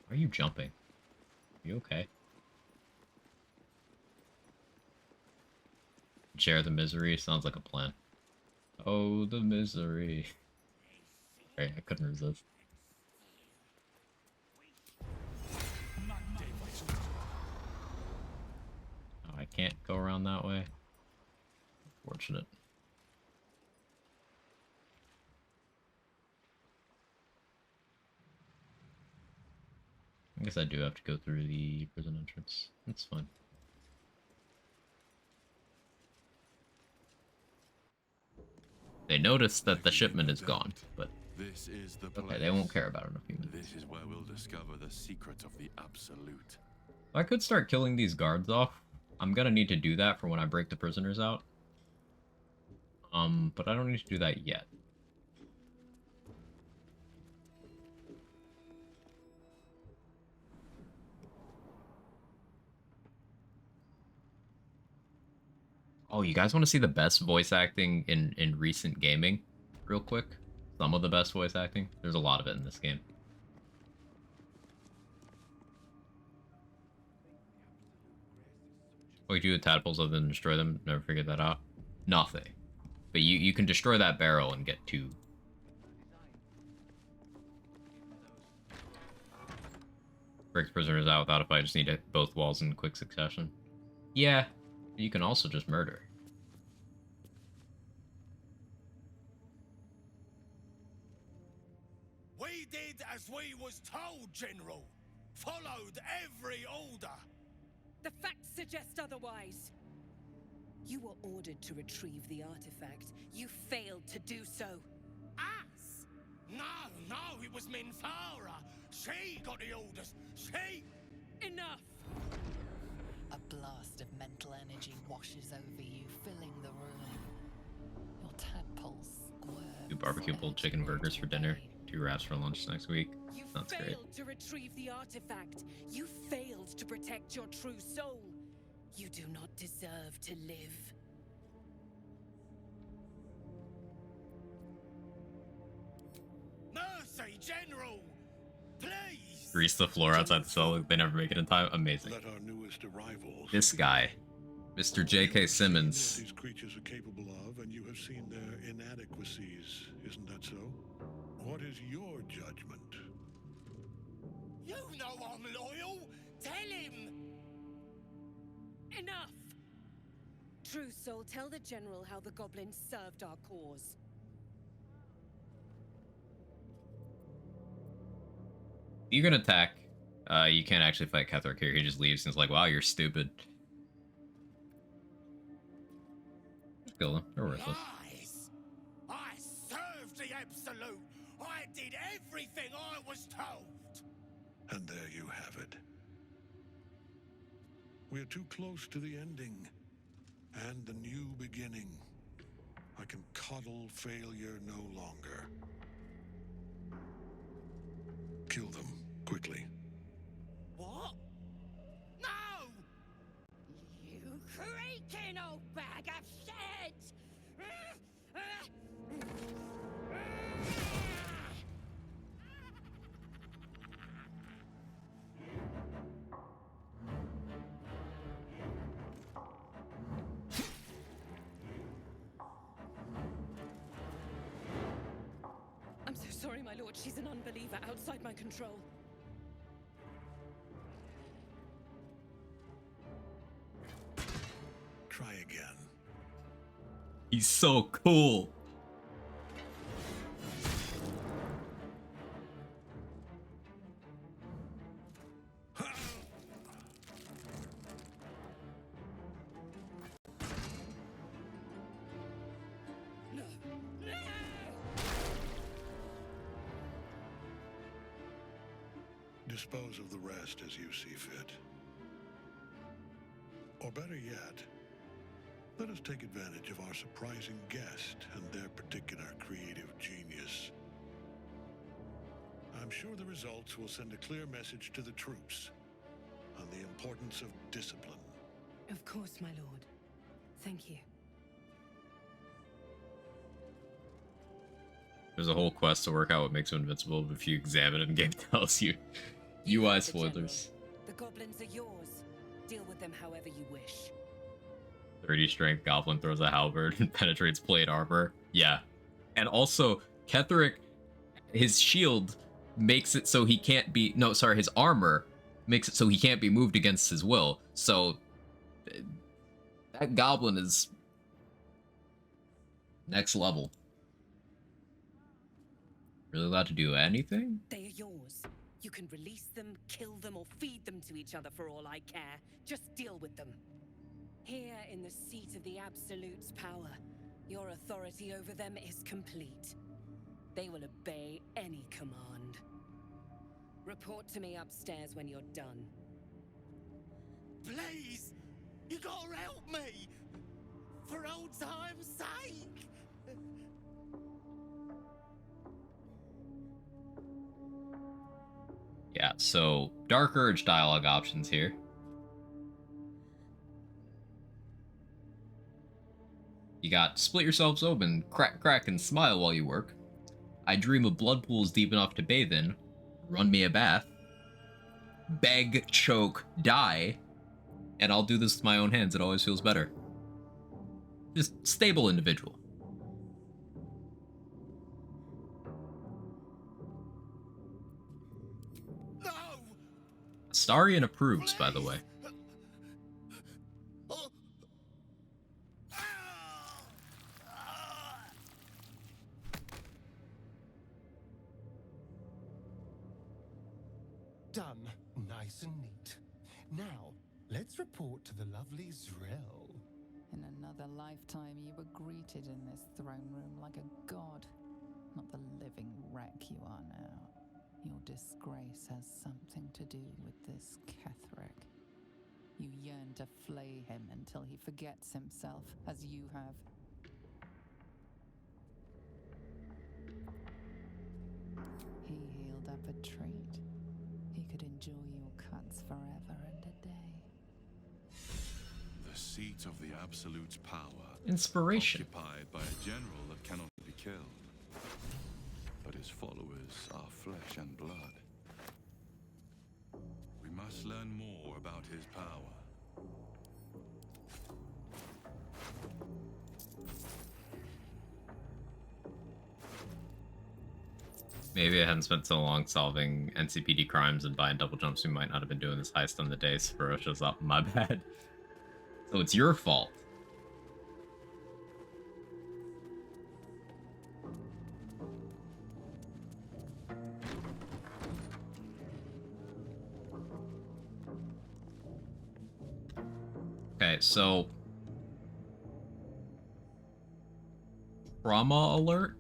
Why are you jumping? Are you okay? Share the misery sounds like a plan. Oh, the misery. Right, I couldn't resist. Oh, I can't go around that way. Unfortunate. I guess I do have to go through the prison entrance. That's fine. They noticed that the shipment is gone, but This is the okay, they won't care about it in a few minutes. This is where we'll discover the secret of the absolute. I could start killing these guards off. I'm gonna need to do that for when I break the prisoners out. But I don't need to do that yet. Oh, you guys want to see the best voice acting in recent gaming? Real quick. Some of the best voice acting. There's a lot of it in this game. What do you do with tadpoles other than destroy them? Never figured that out. Nothing. But you can destroy that barrel and get 2. Breaks prisoners out without a fight. Just need both walls in quick succession. Yeah. You can also just murder. We did as we was told, General. Followed every order. The facts suggest otherwise. You were ordered to retrieve the artifact. You failed to do so. Us? No, it was Minthara. She got the orders. She... Enough! A blast of mental energy washes over you, filling the room. Your tadpoles squirm. 2 barbecue pulled chicken burgers for dinner. 2 wraps for lunch next week. You Sounds great. failed to retrieve the artifact. You failed to protect your true soul. You do not deserve to live. Mercy, General! Please! Grease the floor outside the cell. They never make it in time. Amazing. Let our newest arrivals. This guy, Mr. J.K. Simmons. What these creatures are capable of, and you have seen their inadequacies. Isn't that so? What is your judgment? You know I'm loyal! Tell him! Enough! True soul, tell the General how the goblins served our cause. You can attack. You can't actually fight Ketherick here. He just leaves and is like, wow, you're stupid. Just kill them. They're worthless. Lies! I served the Absolute! I did everything I was told! And there you have it. We are too close to the ending. And the new beginning. I can coddle failure no longer. Kill them, quickly. What? No! You creaking old bag of shit! I'm so sorry, my lord. She's an unbeliever outside my control. Try again. He's so cool. dispose of the rest as you see fit. Or better yet, let us take advantage of our surprising guest and their particular creative genius. I'm sure the results will send a clear message to the troops on the importance of discipline. Of course, my lord. Thank you. There's a whole quest to work out what makes him invincible, but if you examine him, game tells you. UI spoilers. The goblins are yours. Deal with them however you wish. 30 strength goblin throws a halberd and penetrates plate armor. Yeah. And also, Ketheric, his shield makes it so he can't be... No, sorry, his armor makes it so he can't be moved against his will. So, that goblin is next level. Really allowed to do anything? They are yours. You can release them, kill them, or feed them to each other for all I care. Just deal with them. Here in the seat of the Absolute's power, your authority over them is complete. They will obey any command. Report to me upstairs when you're done. Please! You gotta help me! For old time's sake! Yeah, so Dark Urge dialogue options here. You got split yourselves open, crack, crack, and smile while you work. I dream of blood pools deep enough to bathe in. Run me a bath. Beg, choke, die. And I'll do this with my own hands. It always feels better. Just stable individual. No! Astarion approves, by the way. Done. Nice and neat. Now, let's report to the lovely Zrel. In another lifetime, you were greeted in this throne room like a god, not the living wreck you are now. Your disgrace has something to do with this Ketheric. You yearn to flay him until he forgets himself, as you have. He healed up a treat. He could enjoy your cuts forever and a day. The seat of the Absolute's power. Inspiration. Occupied by a general that cannot be killed. But his followers are flesh and blood. We must learn more about his power. Maybe I hadn't spent so long solving NCPD crimes and buying double jumps. We might not have been doing this heist on the day Spiro shows up. My bad. So it's your fault. Okay, so... Trauma alert?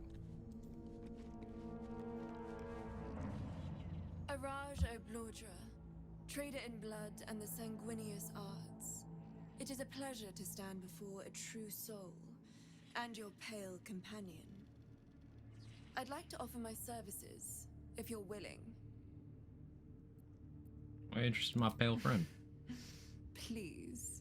Araj Oblodra, trader in blood and the sanguineous arts. It is a pleasure to stand before a true soul and your pale companion. I'd like to offer my services, if you're willing. Why are you interested in my pale friend? Please.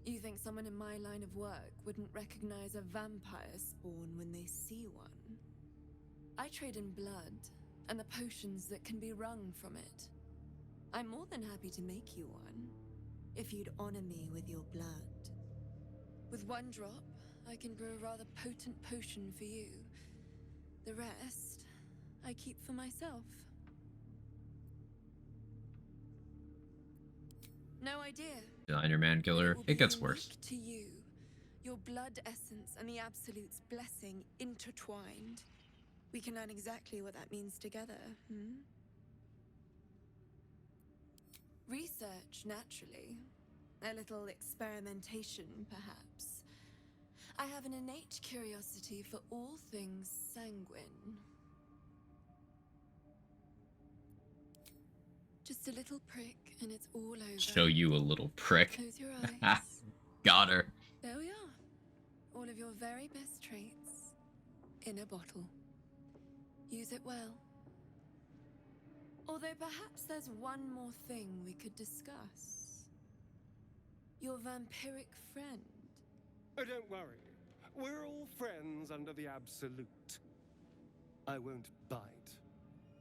You think someone in my line of work wouldn't recognize a vampire spawn when they see one? I trade in blood and the potions that can be wrung from it. I'm more than happy to make you one, if you'd honor me with your blood. With one drop, I can brew a rather potent potion for you. The rest, I keep for myself. No idea. Designer man killer. It gets worse. To you, your blood essence and the Absolute's blessing intertwined. We can learn exactly what that means together, Research, naturally. A little experimentation, perhaps. I have an innate curiosity for all things sanguine. Just a little prick and it's all over. Show you a little prick. Close your eyes. Got her. There we are. All of your very best traits in a bottle. Use it well. Although perhaps there's one more thing we could discuss. Your vampiric friend. Oh, don't worry. We're all friends under the Absolute. I won't bite.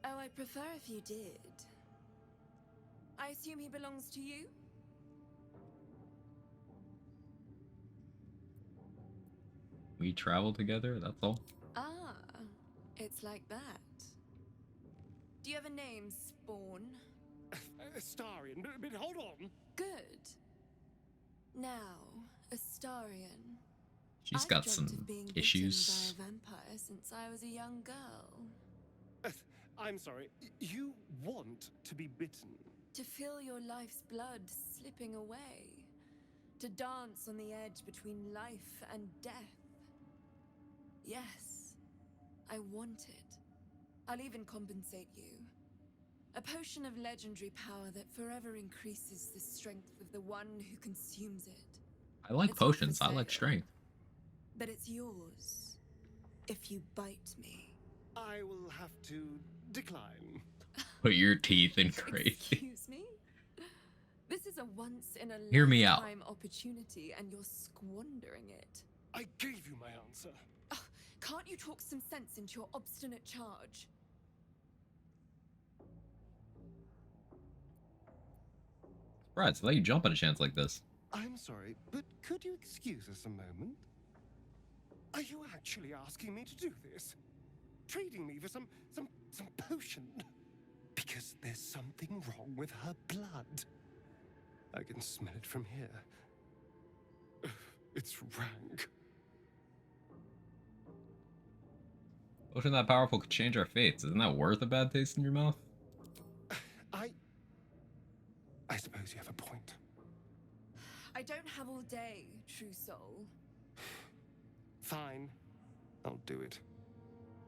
Oh, I'd prefer if you did. I assume he belongs to you? We travel together, that's all. Ah, it's like that. Do you have a name, Spawn? Astarion, but hold on. Good. Now, Astarion. She's got some issues. I've been bitten by a vampire since I was a young girl. I'm sorry. You want to be bitten? To feel your life's blood slipping away. To dance on the edge between life and death. Yes, I want it. I'll even compensate you. A potion of legendary power that forever increases the strength of the one who consumes it. I like potions, I like strength. But it's yours, if you bite me. I will have to decline. Put your teeth in crazy. Excuse me? This is a Hear me out. once-in-a-lifetime opportunity and you're squandering it. I gave you my answer. Can't you talk some sense into your obstinate charge? Right, so let you jump at a chance like this. I'm sorry, but could you excuse us a moment? Are you actually asking me to do this? Trading me for some potion? Because there's something wrong with her blood. I can smell it from here. It's rank. Potion that powerful could change our fates. Isn't that worth a bad taste in your mouth? I suppose you have a point. I don't have all day, true soul. Fine. I'll do it.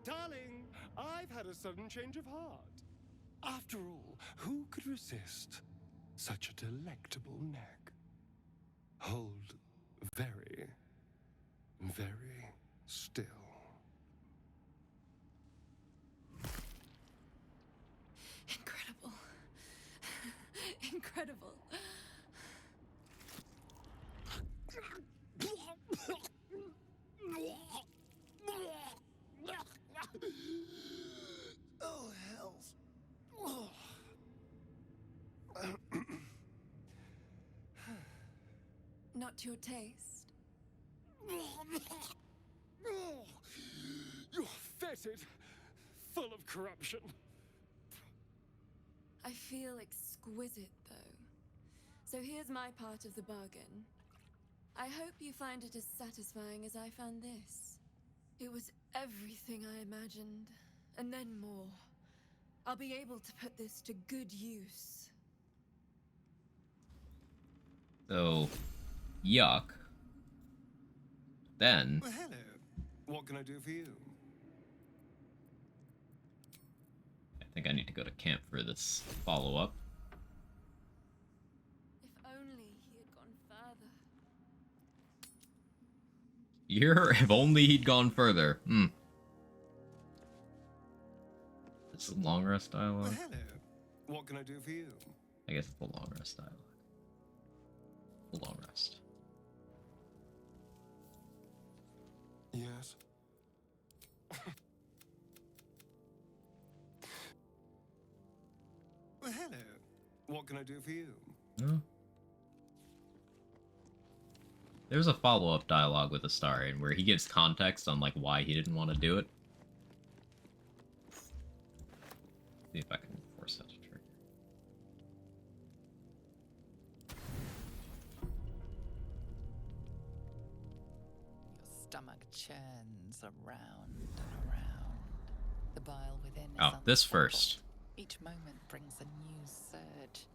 Darling, I've had a sudden change of heart. After all, who could resist such a delectable neck? Hold very, very still. Incredible. Incredible. Oh, hells. Not to your taste. You're fetid, full of corruption. I feel exquisite, though. So here's my part of the bargain. I hope you find it as satisfying as I found this. It was everything I imagined, and then more. I'll be able to put this to good use. So, yuck. Then... Well, hello. What can I do for you? I think I need to go to camp for this follow-up. If only he had gone further. If only he'd gone further. This is long rest dialogue. Well, hello. What can I do for you? I guess it's the long rest dialogue. The long rest. Yes. Well, hello. What can I do for you? No. There's a follow-up dialogue with Astarion where he gives context on like why he didn't want to do it. See if I can force that to trigger. Your stomach churns around and around. The bile within is Oh, this unsettled. first. Each moment brings a new surge.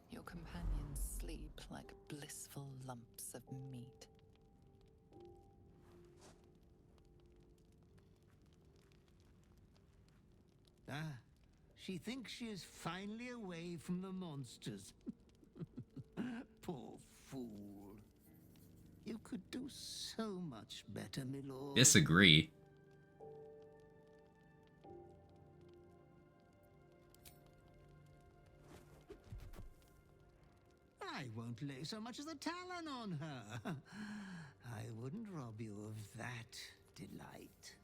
Your companions sleep like blissful lumps of meat. Ah, She thinks she is finally away from the monsters. Poor fool. You could do so much better, my lord. Disagree. I won't lay so much as a talon on her. I wouldn't rob you of that delight.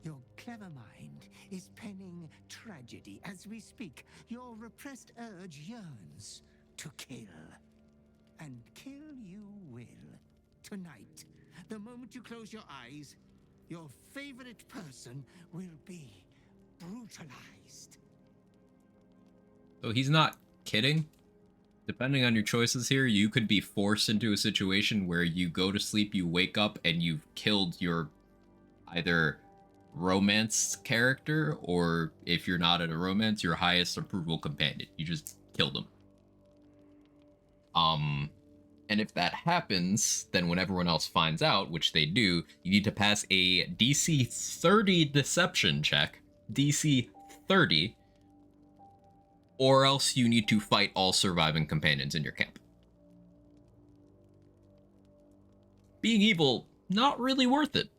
Your clever mind is penning tragedy as we speak. Your repressed urge yearns to kill. And kill you will. Tonight, the moment you close your eyes, your favorite person will be brutalized. So he's not kidding. Depending on your choices here, you could be forced into a situation where you go to sleep, you wake up, and you've killed your either romance character, or if you're not in a romance, your highest approval companion. You just killed him. And if that happens, then when everyone else finds out, which they do, you need to pass a DC 30 deception check. DC 30. Or else you need to fight all surviving companions in your camp. Being evil, not really worth it.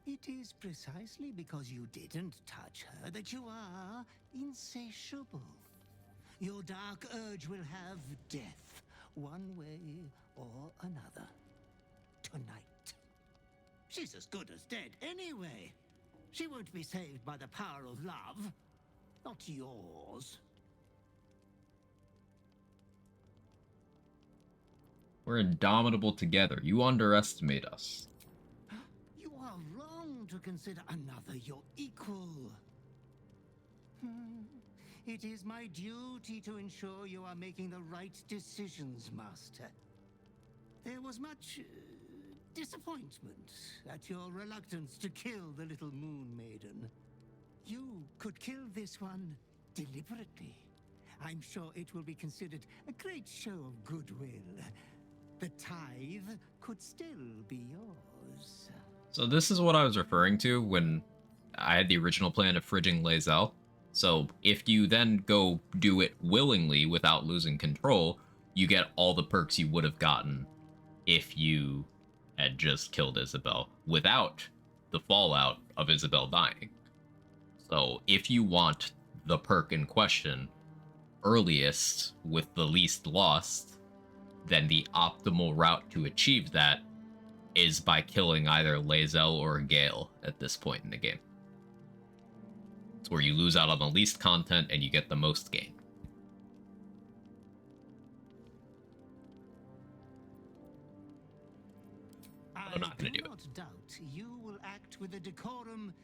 It is precisely because you didn't touch her that you are insatiable. Your dark urge will have death, one way or another. Tonight. She's as good as dead anyway. She won't be saved by the power of love. Not yours. We're indomitable together. You underestimate us. You are wrong to consider another your equal. It is my duty to ensure you are making the right decisions, Master. There was much disappointment at your reluctance to kill the little moon maiden. You could kill this one deliberately. I'm sure it will be considered a great show of goodwill. The tithe could still be yours. So this is what I was referring to when I had the original plan of fridging Lae'zel. So if you then go do it willingly without losing control, you get all the perks you would have gotten if you had just killed Isabel without the fallout of Isabel dying. So if you want the perk in question earliest with the least lost, then the optimal route to achieve that is by killing either Lae'zel or Gale at this point in the game. It's where you lose out on the least content and you get the most gain. I'm not going to do it. I do not doubt you will act with a decorum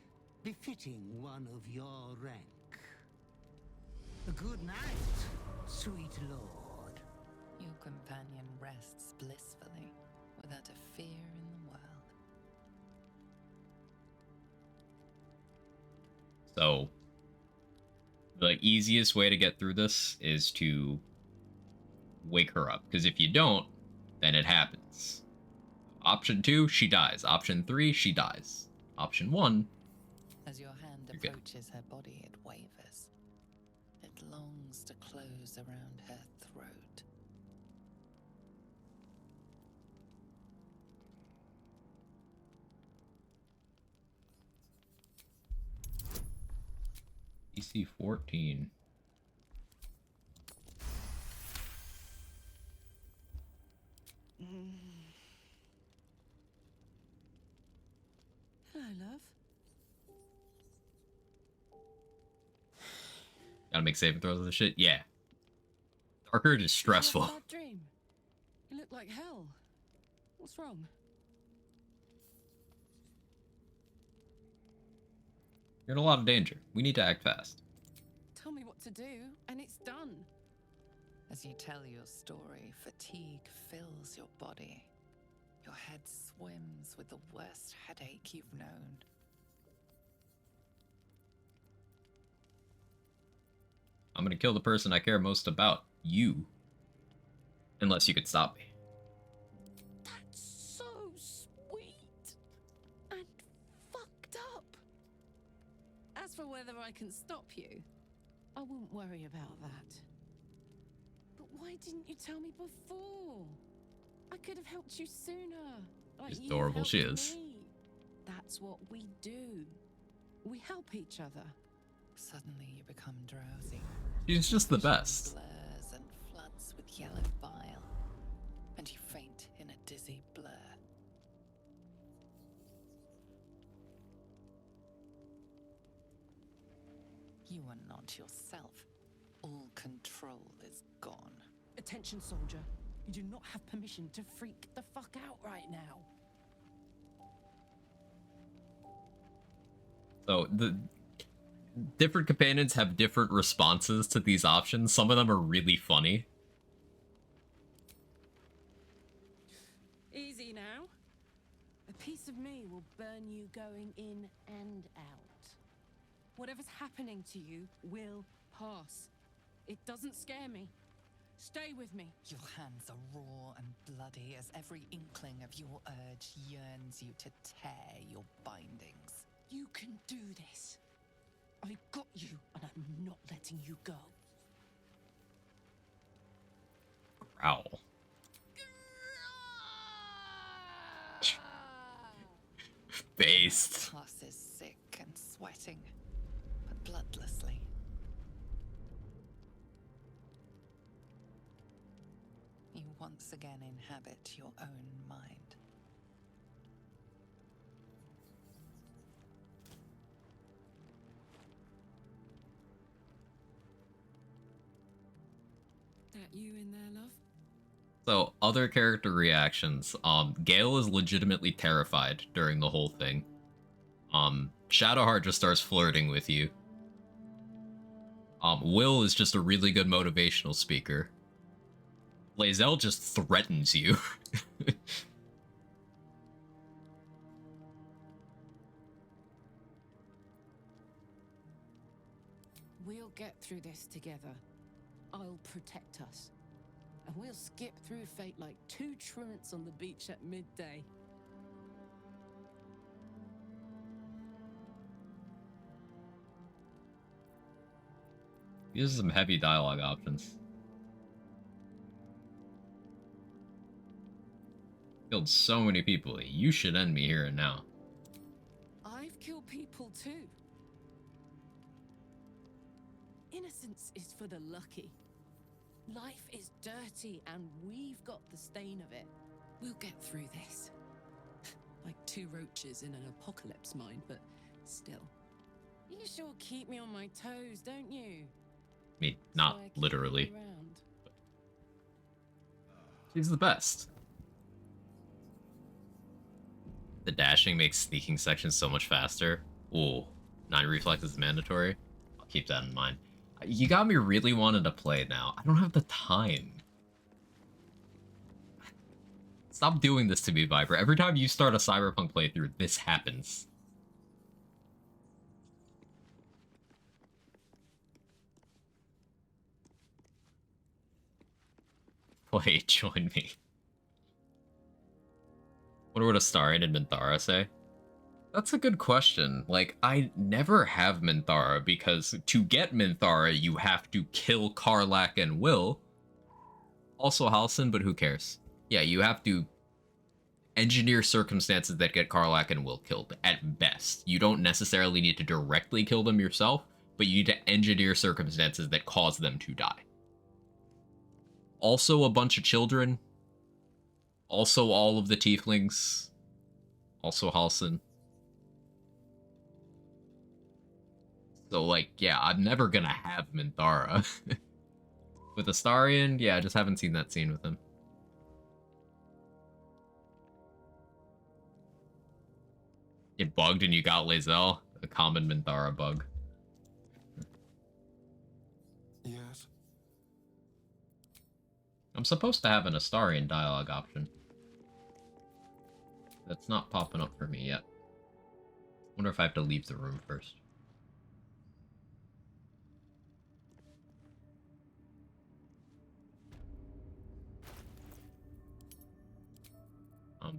befitting one of your rank. Good night, sweet lord. Your companion rests blissfully, without a fear in the world. So, the easiest way to get through this is to wake her up, because if you don't, then it happens. Option 2, she dies. Option 3, she dies. Option 1, as your hand approaches her body, it wavers. It longs to close around her throat. DC 14. Hello, love. Gotta make saving throws of this shit? Yeah. Dark Urge is stressful. Bad dream. You look like hell. What's wrong? You're in a lot of danger. We need to act fast. Tell me what to do, and it's done. As you tell your story, fatigue fills your body. Your head swims with the worst headache you've known. I'm gonna kill the person I care most about. You. Unless you could stop me. That's so sweet and fucked up. As for whether I can stop you, I wouldn't worry about that. But why didn't you tell me before? I could have helped you sooner. Like She's you've adorable, she helped is. me. That's what we do. We help each other. Suddenly you become drowsy. She's just the best. Blurs and floods with yellow bile, and you faint in a dizzy blur. You are not yourself. All control is gone. Attention, soldier. You do not have permission to freak the fuck out right now. So the different companions have different responses to these options. Some of them are really funny. Easy now. A piece of me will burn you going in and out. Whatever's happening to you will pass. It doesn't scare me. Stay with me. Your hands are raw and bloody as every inkling of your urge yearns you to tear your bindings. You can do this. I got you, and I'm not letting you go. Growl. Based. Plus is sick and sweating, but bloodlessly. You once again inhabit your own mind. That you in there, love? So, other character reactions. Gale is legitimately terrified during the whole thing. Shadowheart just starts flirting with you. Will is just a really good motivational speaker. Lae'zel just threatens you. We'll get through this together. I'll protect us. And we'll skip through fate like two truants on the beach at midday. These are some heavy dialogue options. Killed so many people. You should end me here and now. I've killed people too. Innocence is for the lucky. Life is dirty and we've got the stain of it. We'll get through this. Like two roaches in an apocalypse, mind, but still. You sure keep me on my toes, don't you? I mean, not literally. Around. She's the best. The dashing makes sneaking sections so much faster. Ooh, 9 reflex is mandatory. I'll keep that in mind. You got me really wanting to play now. I don't have the time. Stop doing this to me, Viper. Every time you start a Cyberpunk playthrough, this happens. Play, join me. Wonder what Astarion and Minthara say? That's a good question. Like, I never have Minthara, because to get Minthara, you have to kill Karlach and Will. Also Halsin, but who cares? Yeah, you have to engineer circumstances that get Karlach and Will killed, at best. You don't necessarily need to directly kill them yourself, but you need to engineer circumstances that cause them to die. Also a bunch of children. Also all of the tieflings. Also Halsin. So, like, yeah, I'm never gonna have Minthara. With Astarion, yeah, I just haven't seen that scene with him. It bugged and you got Lae'zel? A common Minthara bug. Yes. I'm supposed to have an Astarion dialogue option. That's not popping up for me yet. Wonder if I have to leave the room first.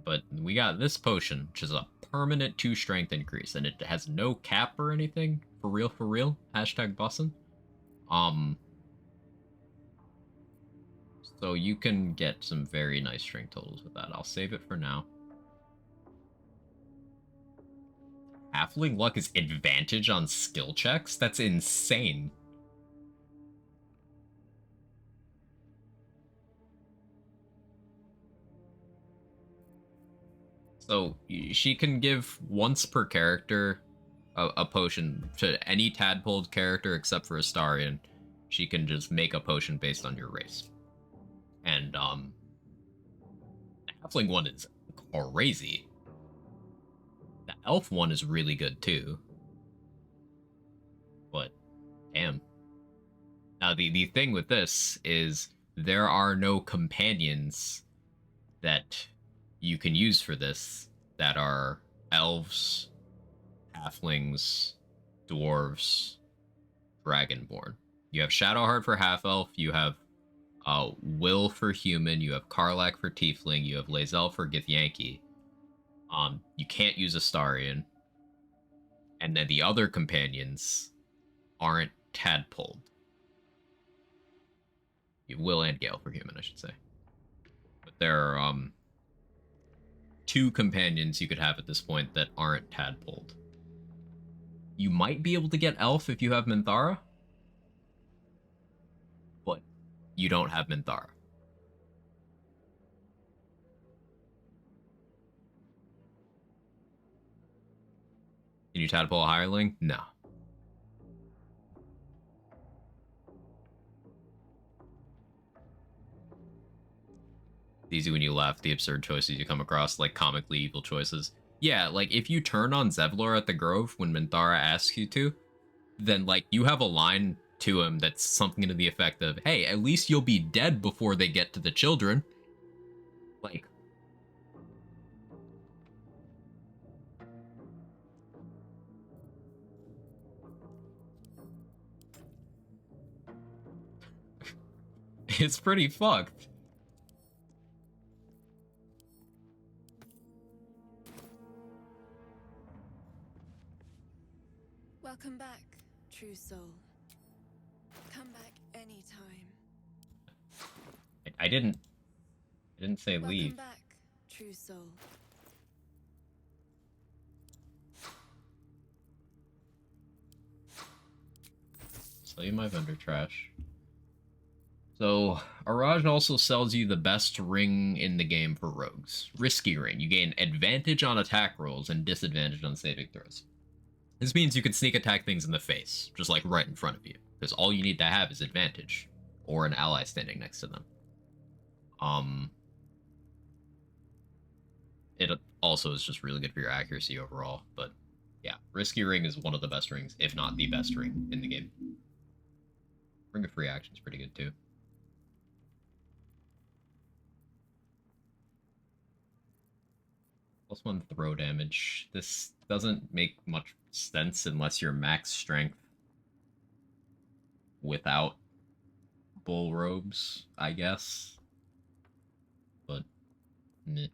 but we got this potion, which is a permanent 2 strength increase, and it has no cap or anything. For real, for real. Hashtag bussin'. So you can get some very nice strength totals with that. I'll save it for now. Halfling luck is advantage on skill checks? That's insane. So she can give once per character a potion to any tadpoled character except for Astarion. She can just make a potion based on your race. And the halfling one is crazy. The elf one is really good too. But damn. Now the thing with this is there are no companions that you can use for this that are elves, halflings, dwarves, dragonborn. You have Shadowheart for half-elf, you have Will for human, you have Karlach for tiefling, you have Lae'zel for Githyanki. You can't use Astarion. And then the other companions aren't tadpoled. You have Will and Gale for human, I should say. But there are 2 companions you could have at this point that aren't tadpoled. You might be able to get elf if you have Minthara, but you don't have Minthara. Can you tadpole a hireling? No. Easy when you laugh the absurd choices you come across, like comically evil choices. Yeah, like if you turn on Zevlor at the Grove when Minthara asks you to, then like you have a line to him that's something to the effect of, hey, at least you'll be dead before they get to the children. Like, it's pretty fucked. Welcome back, true soul. Come back anytime. I didn't say leave. Welcome back, true soul. Sell you my vendor trash. So, Araj also sells you the best ring in the game for rogues. Risky ring. You gain advantage on attack rolls and disadvantage on saving throws. This means you can sneak attack things in the face, just like right in front of you, because all you need to have is advantage, or an ally standing next to them. It also is just really good for your accuracy overall, but yeah, Risky Ring is one of the best rings, if not the best ring in the game. Ring of Free Action is pretty good too. +1 throw damage. This doesn't make much sense unless you're max strength without bull robes, I guess. But, meh.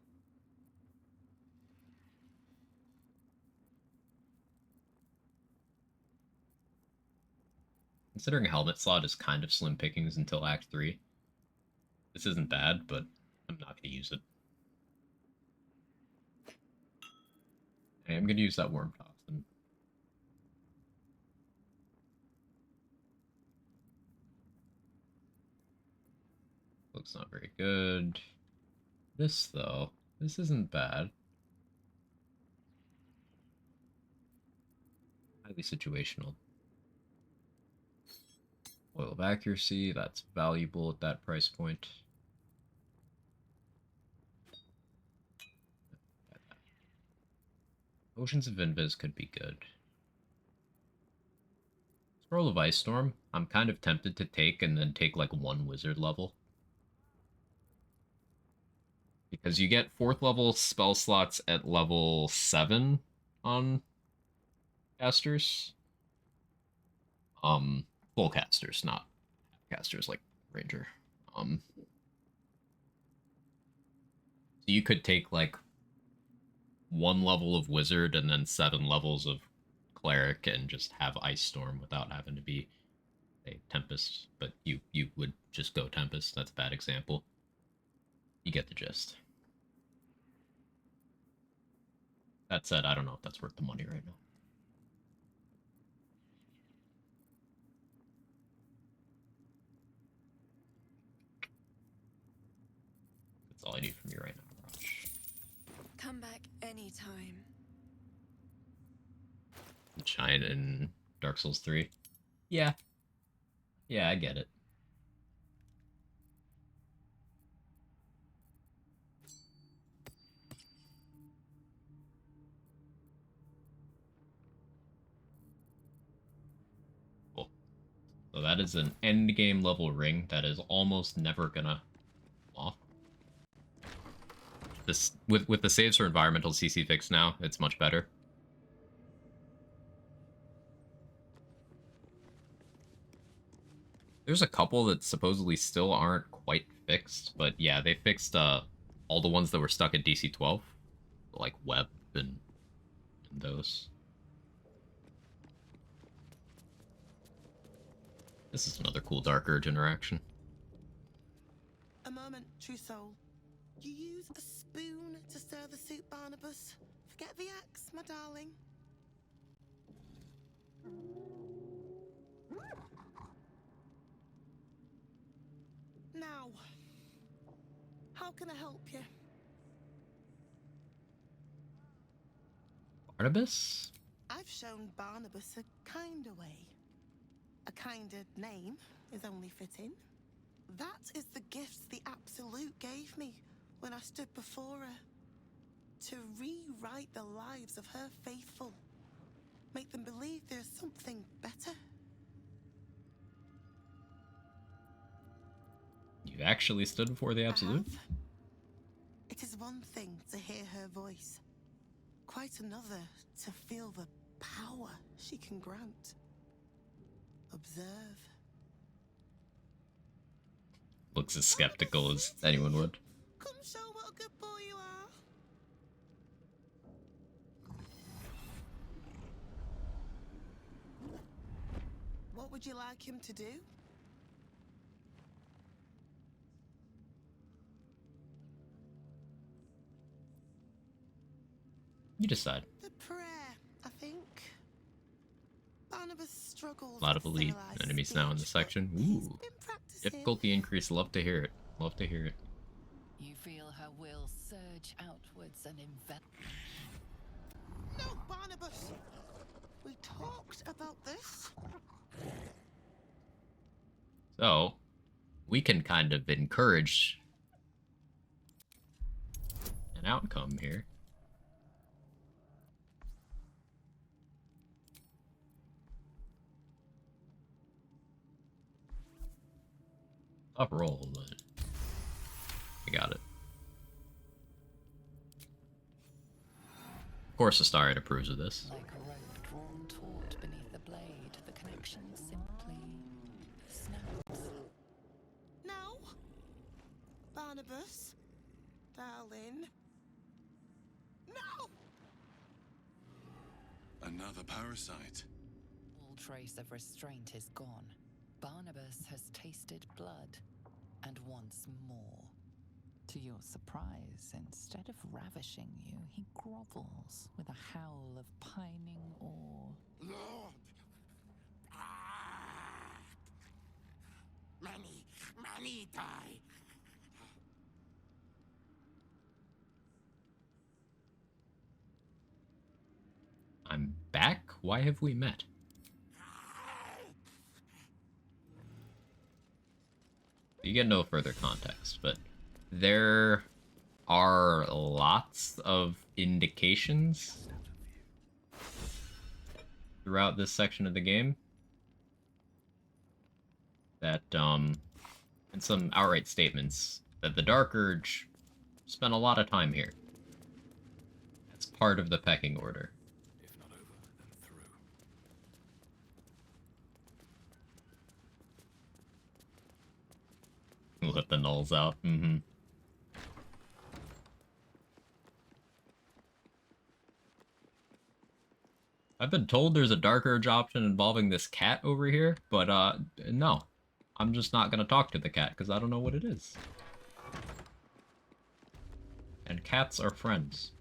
Considering helmet slot is kind of slim pickings until Act 3, this isn't bad, but I'm not going to use it. I am going to use that Worm Toxin. Looks not very good. This, though, this isn't bad. Highly situational. Oil of Accuracy, that's valuable at that price point. Oceans of Invis could be good. Scroll of Ice Storm, I'm kind of tempted to take and then take like 1 wizard level. Because you get 4th level spell slots at level 7 on casters. Full casters, not casters like Ranger. So you could take like 1 level of wizard and then 7 levels of cleric and just have ice storm without having to be a tempest, but you would just go tempest. That's a bad example. You get the gist. That said, I don't know if that's worth the money right now. That's all I need from you right now, Rosh. Come back anytime. The giant in Dark Souls 3. Yeah. Yeah, I get it. Cool. So that is an endgame level ring that is almost never gonna off. This with the saves for environmental CC fix now, it's much better. There's a couple that supposedly still aren't quite fixed, but yeah, they fixed all the ones that were stuck at DC 12, like web and those. This is another cool Dark Urge interaction. A moment, true soul. You use a spoon to stir the soup, Barnabas. Forget the axe, my darling. Now, how can I help you? Barnabas? I've shown Barnabas a kinder way. A kinder name is only fitting. That is the gift the Absolute gave me when I stood before her. To rewrite the lives of her faithful. Make them believe there's something better. You've actually stood before the Absolute? It is one thing to hear her voice. Quite another to feel the power she can grant. Observe. Looks as skeptical as anyone would. Come show what a good boy you are. What would you like him to do? You decide. The prayer, I think. Barnabas struggles. A lot of elite enemies now in the section. Ooh. Difficulty increase. Love to hear it. Love to hear it. You feel her will surge outwards and envelop. No, Barnabas. We talked about this. So, we can kind of encourage an outcome here. Tough roll, but I got it. Of course, Astarion approves of this. Like a rope drawn taut beneath the blade, the connection simply snaps. No, Barnabas, darling. No. Another parasite. All trace of restraint is gone. Barnabas has tasted blood, and wants more. To your surprise, instead of ravishing you, he grovels with a howl of pining awe. Lord! Many die. I'm back? Why have we met? You get no further context, but there are lots of indications throughout this section of the game that, and some outright statements, that the Dark Urge spent a lot of time here. That's part of the pecking order. If not over, then through. Let the nulls out. Mm-hmm. I've been told there's a Dark Urge option involving this cat over here, but no. I'm just not gonna talk to the cat because I don't know what it is. And cats are friends.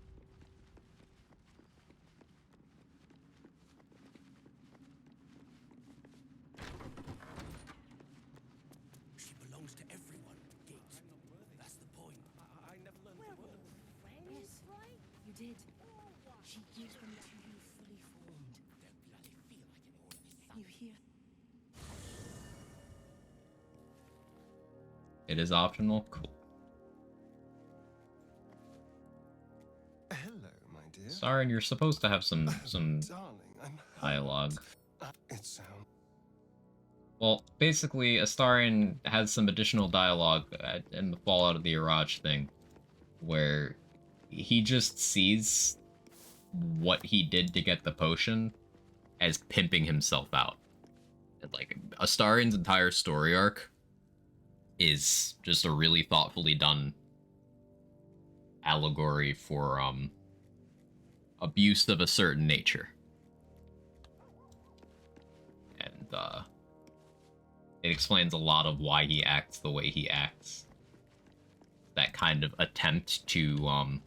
She belongs to everyone, Git. That's the point. I never learned the word. Yes, you did. She gives them to you fully formed. You hear? It is optional? Cool. Hello, my dear. Sorry, you're supposed to have some Darling, I'm dialogue. It sounds. Well, basically, Astarion has some additional dialogue in the Fallout of the Iraj thing, where he just sees what he did to get the potion as pimping himself out. And, like, Astarion's entire story arc is just a really thoughtfully done allegory for abuse of a certain nature. And it explains a lot of why he acts the way he acts. That kind of attempt to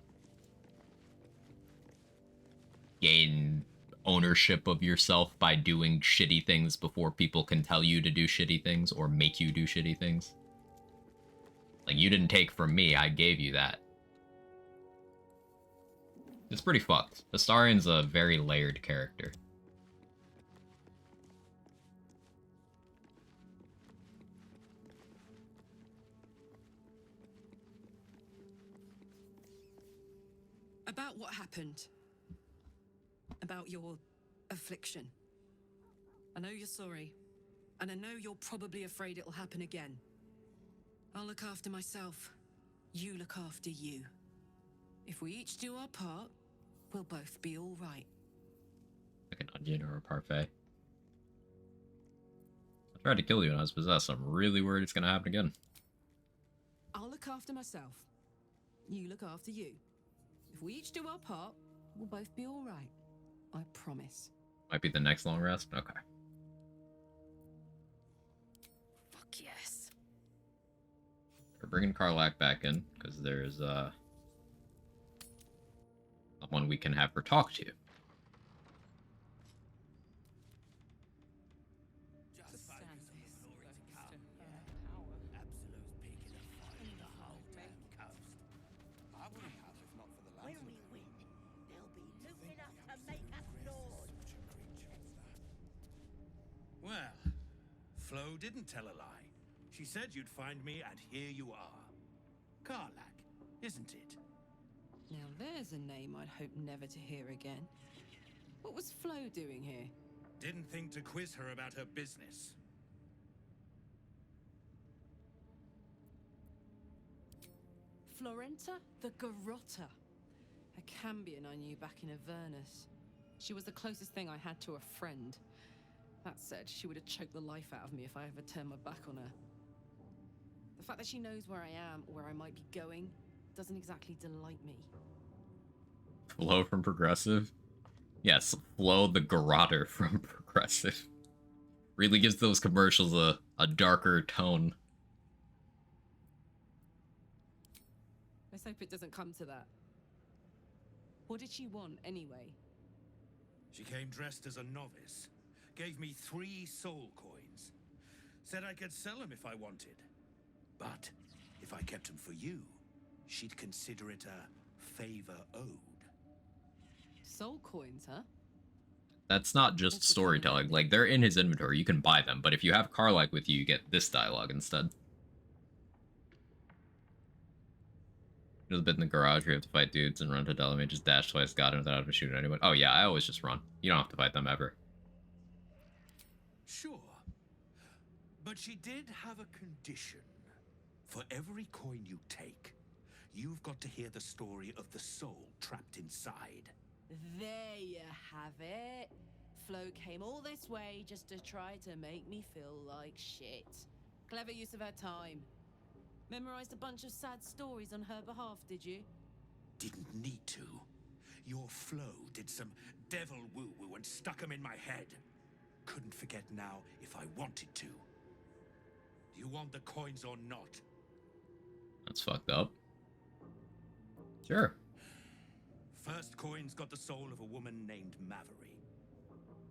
gain ownership of yourself by doing shitty things before people can tell you to do shitty things or make you do shitty things. Like, you didn't take from me, I gave you that. It's pretty fucked. Astarion's a very layered character. About what happened. About your affliction. I know you're sorry, and I know you're probably afraid it'll happen again. I'll look after myself. You look after you. If we each do our part, we'll both be all right. Like an onion or a parfait. I tried to kill you when I was possessed. I'm really worried it's gonna happen again. I'll look after myself. You look after you. If we each do our part, we'll both be all right. I promise. Might be the next long rest? Okay. Fuck yes. We're bringing Karlak back in, because there's, someone we can have her talk to. Well, Flo didn't tell a lie. She said you'd find me, and here you are. Karlak, isn't it? Now there's a name I'd hope never to hear again. What was Flo doing here? Didn't think to quiz her about her business. Florenta the Garrotta. A Cambion I knew back in Avernus. She was the closest thing I had to a friend. That said, she would have choked the life out of me if I ever turned my back on her. The fact that she knows where I am, or where I might be going, doesn't exactly delight me. Flo from Progressive? Yes, Flo the Garrotter from Progressive. Really gives those commercials a darker tone. Let's hope it doesn't come to that. What did she want, anyway? She came dressed as a novice. Gave me 3 soul coins. Said I could sell them if I wanted. But if I kept them for you, she'd consider it a favor owed. Soul coins, huh? That's not just storytelling. Like, they're in his inventory. You can buy them. But if you have Karlak with you, you get this dialogue instead. There's a bit in the garage where you have to fight dudes and run to Delamay. Just dash twice, got him without having to shoot at anyone. Oh yeah, I always just run. You don't have to fight them ever. Sure. But she did have a condition. For every coin you take, you've got to hear the story of the soul trapped inside. There you have it. Flo came all this way just to try to make me feel like shit. Clever use of her time. Memorized a bunch of sad stories on her behalf, did you? Didn't need to. Your flow did some devil woo-woo and stuck 'em in my head. Couldn't forget now if I wanted to. Do you want the coins or not? That's fucked up. Sure. First coin's got the soul of a woman named Maveri.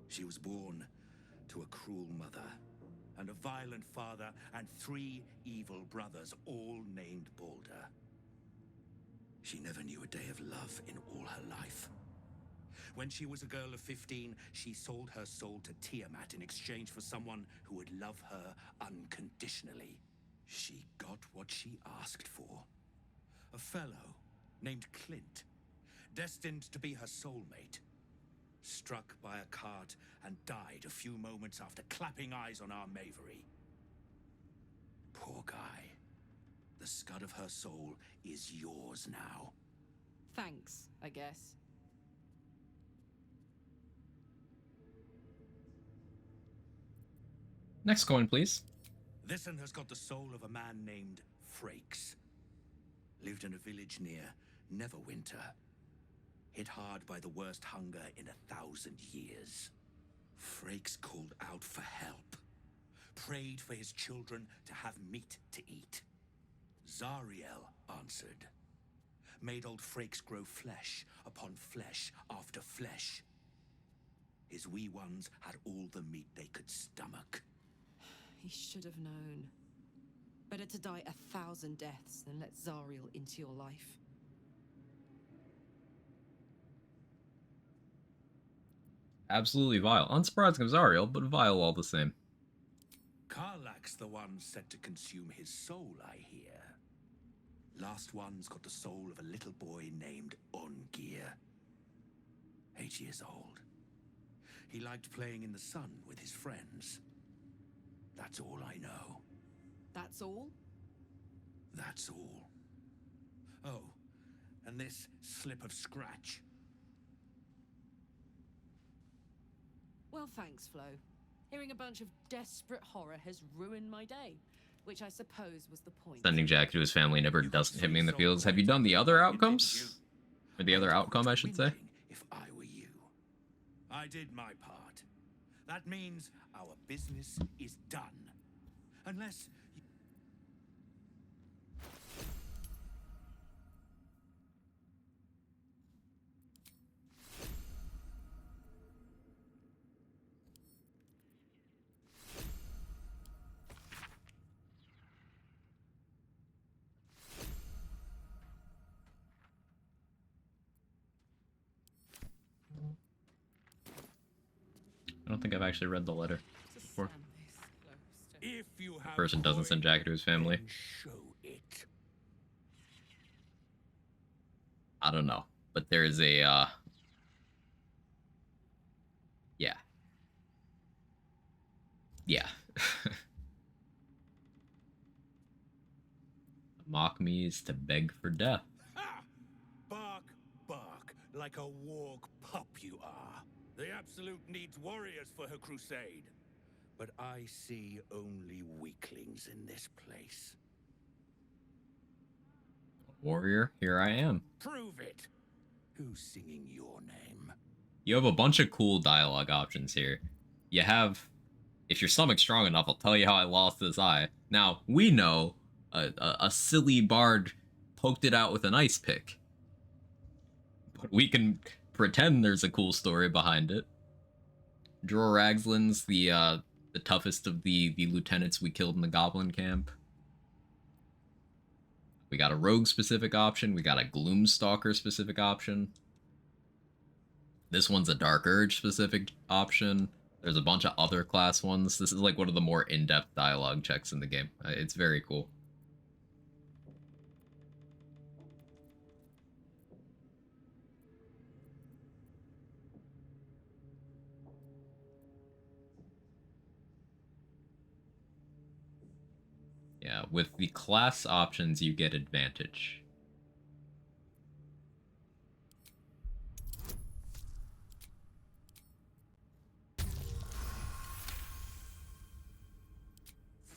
She was born to a cruel mother and a violent father and 3 evil brothers, all named Balder. She never knew a day of love in all her life. When she was a girl of 15, she sold her soul to Tiamat in exchange for someone who would love her unconditionally. She got what she asked for. A fellow named Clint, destined to be her soulmate, struck by a cart and died a few moments after clapping eyes on our Mavery. Poor guy. The scud of her soul is yours now. Thanks, I guess. Next coin, please. This one has got the soul of a man named Frakes. Lived in a village near Neverwinter. Hit hard by the worst hunger in 1,000 years. Frakes called out for help. Prayed for his children to have meat to eat. Zariel answered. Made old Frakes grow flesh upon flesh after flesh. His wee ones had all the meat they could stomach. He should have known. Better to die 1,000 deaths than let Zariel into your life. Absolutely vile. Unsurprising of Zariel, but vile all the same. Karlak's the one set to consume his soul, I hear. Last one's got the soul of a little boy named Ungir. 8 years old. He liked playing in the sun with his friends. That's all I know. That's all? That's all. Oh, and this slip of scratch. Well, thanks, Flo. Hearing a bunch of desperate horror has ruined my day, which I suppose was the point. Sending Jack to his family never doesn't hit me in the fields. Have you done the other outcomes? Or the other outcome, I should say. If I were you. I did my part. That means our business is done. Unless... I don't think I've actually read the letter before. If you have The person doesn't send Jack to his family. show it. I don't know, but there is a yeah. Yeah. Mock me is to beg for death. Bark, bark, like a warg pup you are. The Absolute needs warriors for her crusade. But I see only weaklings in this place. Warrior, here I am. Prove it. Who's singing your name? You have a bunch of cool dialogue options here. You have, if your stomach's strong enough, I'll tell you how I lost this eye. Now, we know a silly bard poked it out with an ice pick. But we can pretend there's a cool story behind it. Dror Ragslin's the toughest of the lieutenants we killed in the goblin camp. We got a rogue specific option. We got a Gloomstalker specific option. This one's a Dark Urge specific option. There's a bunch of other class ones. This is like one of the more in-depth dialogue checks in the game. It's very cool. Yeah, with the class options, you get advantage.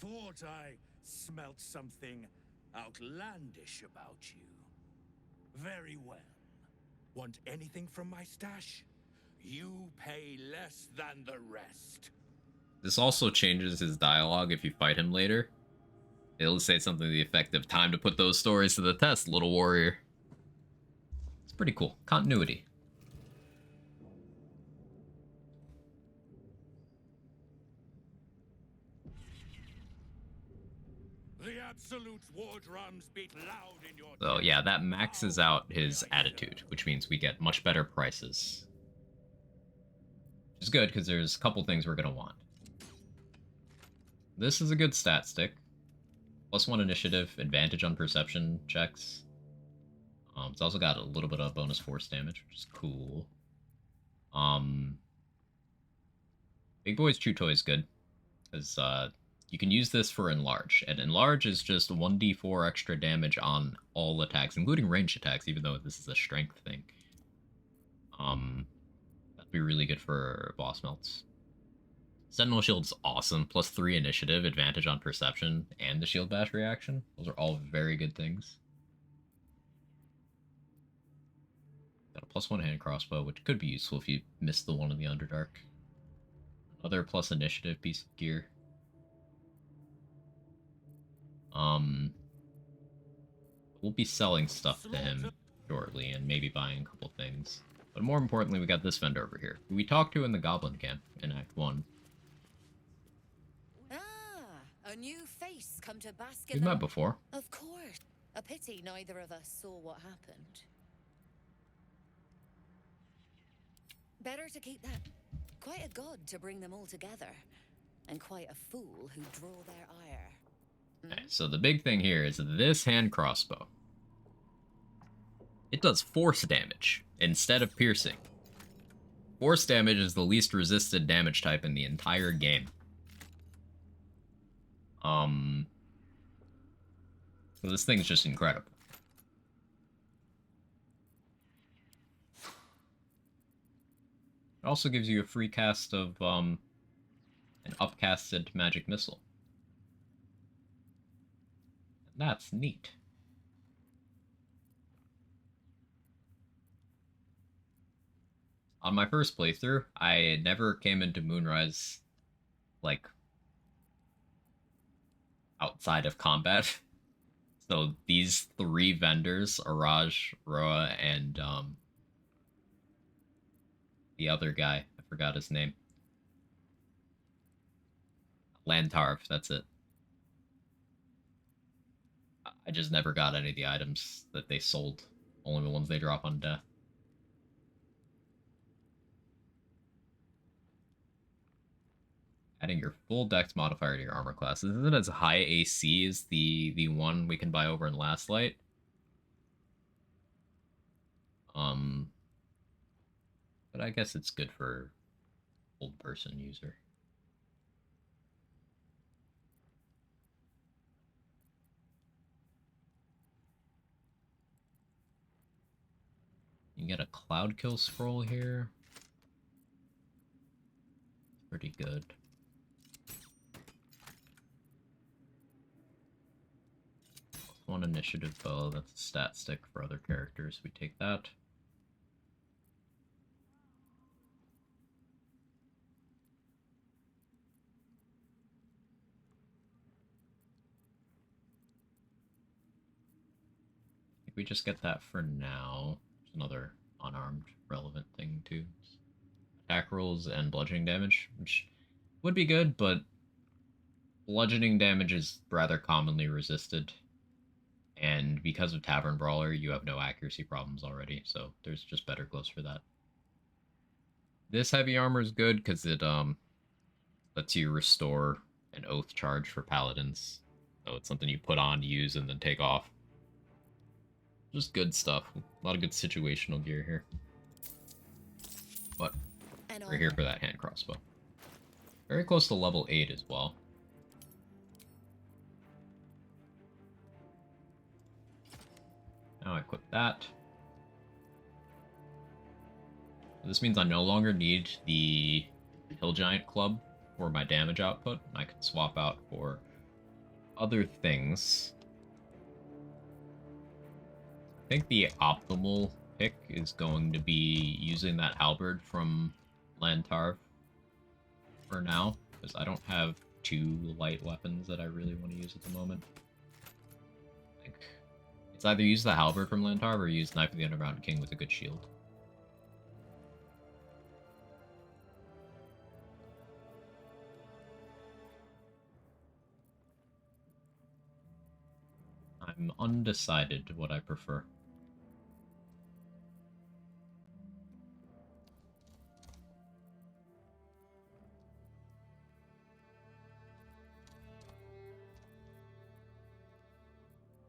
Thought I smelt something outlandish about you. Very well. Want anything from my stash? You pay less than the rest. This also changes his dialogue if you fight him later. It'll say something to the effect of "Time to put those stories to the test, little warrior." It's pretty cool. Continuity. The Absolute's war drums beat loud in your So yeah, that maxes out his attitude, which means we get much better prices. Which is good, because there's a couple things we're going to want. This is a good stat stick. +1 initiative, advantage on perception checks. It's also got a little bit of bonus force damage, which is cool. Big Boy's True Toy is good, because you can use this for Enlarge, and Enlarge is just 1d4 extra damage on all attacks, including ranged attacks, even though this is a strength thing. That'd be really good for boss melts. Sentinel Shield is awesome, +3 initiative, advantage on perception, and the shield bash reaction. Those are all very good things. Got a +1 hand crossbow, which could be useful if you missed the one in the Underdark. Another plus initiative piece of gear. We'll be selling stuff to him shortly, and maybe buying a couple things. But more importantly, we got this vendor over here, who we talked to in the Goblin Camp in Act 1. A new face come to bask We've in the... met before. Of course. A pity neither of us saw what happened. Better to keep that. Quite a god to bring them all together. And quite a fool who draw their ire. Okay, so the big thing here is this hand crossbow. It does force damage instead of piercing. Force damage is the least resisted damage type in the entire game. So this thing's just incredible. It also gives you a free cast of an upcasted magic missile. And that's neat. On my first playthrough, I never came into Moonrise, like, outside of combat. So these three vendors, Araj, Roa, and the other guy, I forgot his name. Lantarv, that's it. I just never got any of the items that they sold. Only the ones they drop on death. Adding your full dex modifier to your armor class. This isn't as high AC as the one we can buy over in Last Light. But I guess it's good for old person user. You get a cloud kill scroll here. Pretty good. One initiative bow, that's a stat stick for other characters. We take that. I think we just get that for now. There's another unarmed relevant thing too. Attack rolls and bludgeoning damage, which would be good, but bludgeoning damage is rather commonly resisted. And because of Tavern Brawler, you have no accuracy problems already, so there's just better gloves for that. This heavy armor is good because it lets you restore an oath charge for paladins. So it's something you put on, use, and then take off. Just good stuff. A lot of good situational gear here. But we're here for that hand crossbow. Very close to level 8 as well. Now I equip that. This means I no longer need the Hill Giant Club for my damage output. I can swap out for other things. I think the optimal pick is going to be using that halberd from Lantar for now, because I don't have two light weapons that I really want to use at the moment. Like, it's either use the halberd from Lantar or use Knife of the Underground King with a good shield. I'm undecided what I prefer.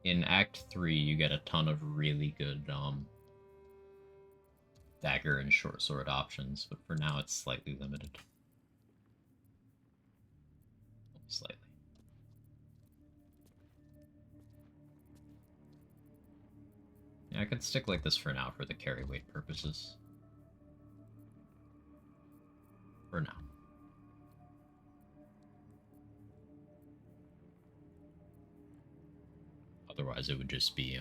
In Act 3, you get a ton of really good dagger and short sword options, but for now it's slightly limited. Slightly. Yeah, I could stick like this for now for the carry weight purposes. For now. Otherwise it would just be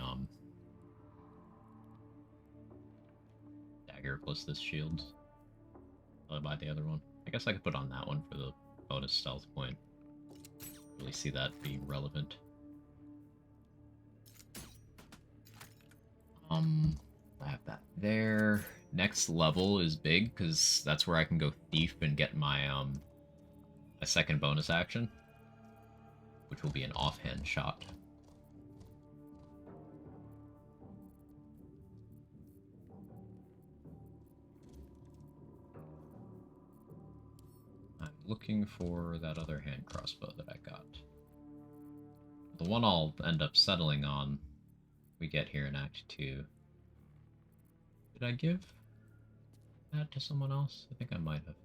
dagger plus this shield. I'll buy the other one. I guess I could put on that one for the bonus stealth point. Really see that being relevant. I have that there. Next level is big because that's where I can go thief and get my a second bonus action, which will be an offhand shot. I'm looking for that other hand crossbow that I got. The one I'll end up settling on we get here in Act 2. Did I give that to someone else? I think I might have.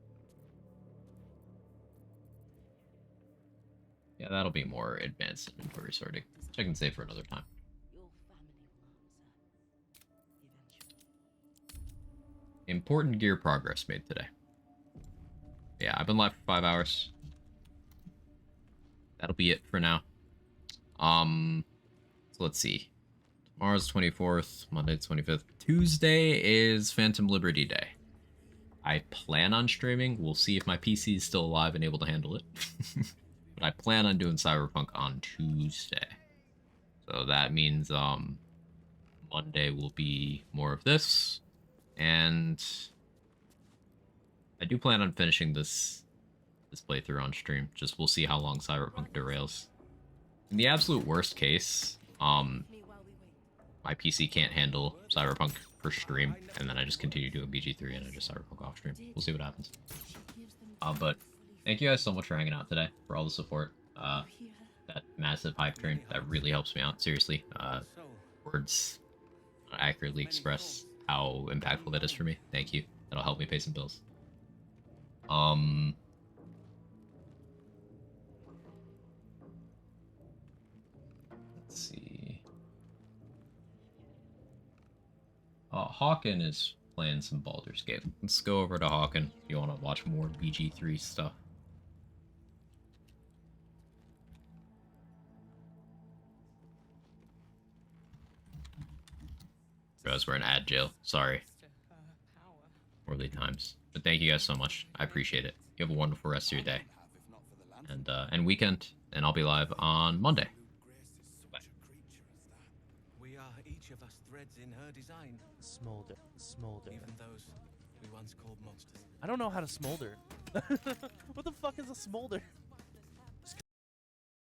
Yeah, that'll be more advanced inventory sorting, which I can save for another time. Important gear progress made today. Yeah, I've been live for 5 hours. That'll be it for now. So let's see. Tomorrow's 24th, Monday 25th. Tuesday is Phantom Liberty Day. I plan on streaming. We'll see if my PC is still alive and able to handle it. But I plan on doing Cyberpunk on Tuesday. So that means Monday will be more of this. And I do plan on finishing this playthrough on stream. Just we'll see how long Cyberpunk derails. In the absolute worst case, my PC can't handle Cyberpunk for stream, and then I just continue doing BG3 and I just Cyberpunk off stream. We'll see what happens. But thank you guys so much for hanging out today, for all the support. That massive hype train, that really helps me out, seriously. Words accurately express how impactful that is for me. Thank you. That'll help me pay some bills. Let's see. Hawken is playing some Baldur's Gate. Let's go over to Hawken if you want to watch more BG3 stuff. Realize we're in ad jail. Sorry. Early times. But thank you guys so much. I appreciate it. You have a wonderful rest of your day. And weekend. And I'll be live on Monday. Bye. We are each of us threads in her design. Smolder. Even those we once called monsters. I don't know how to smolder. What the fuck is a smolder?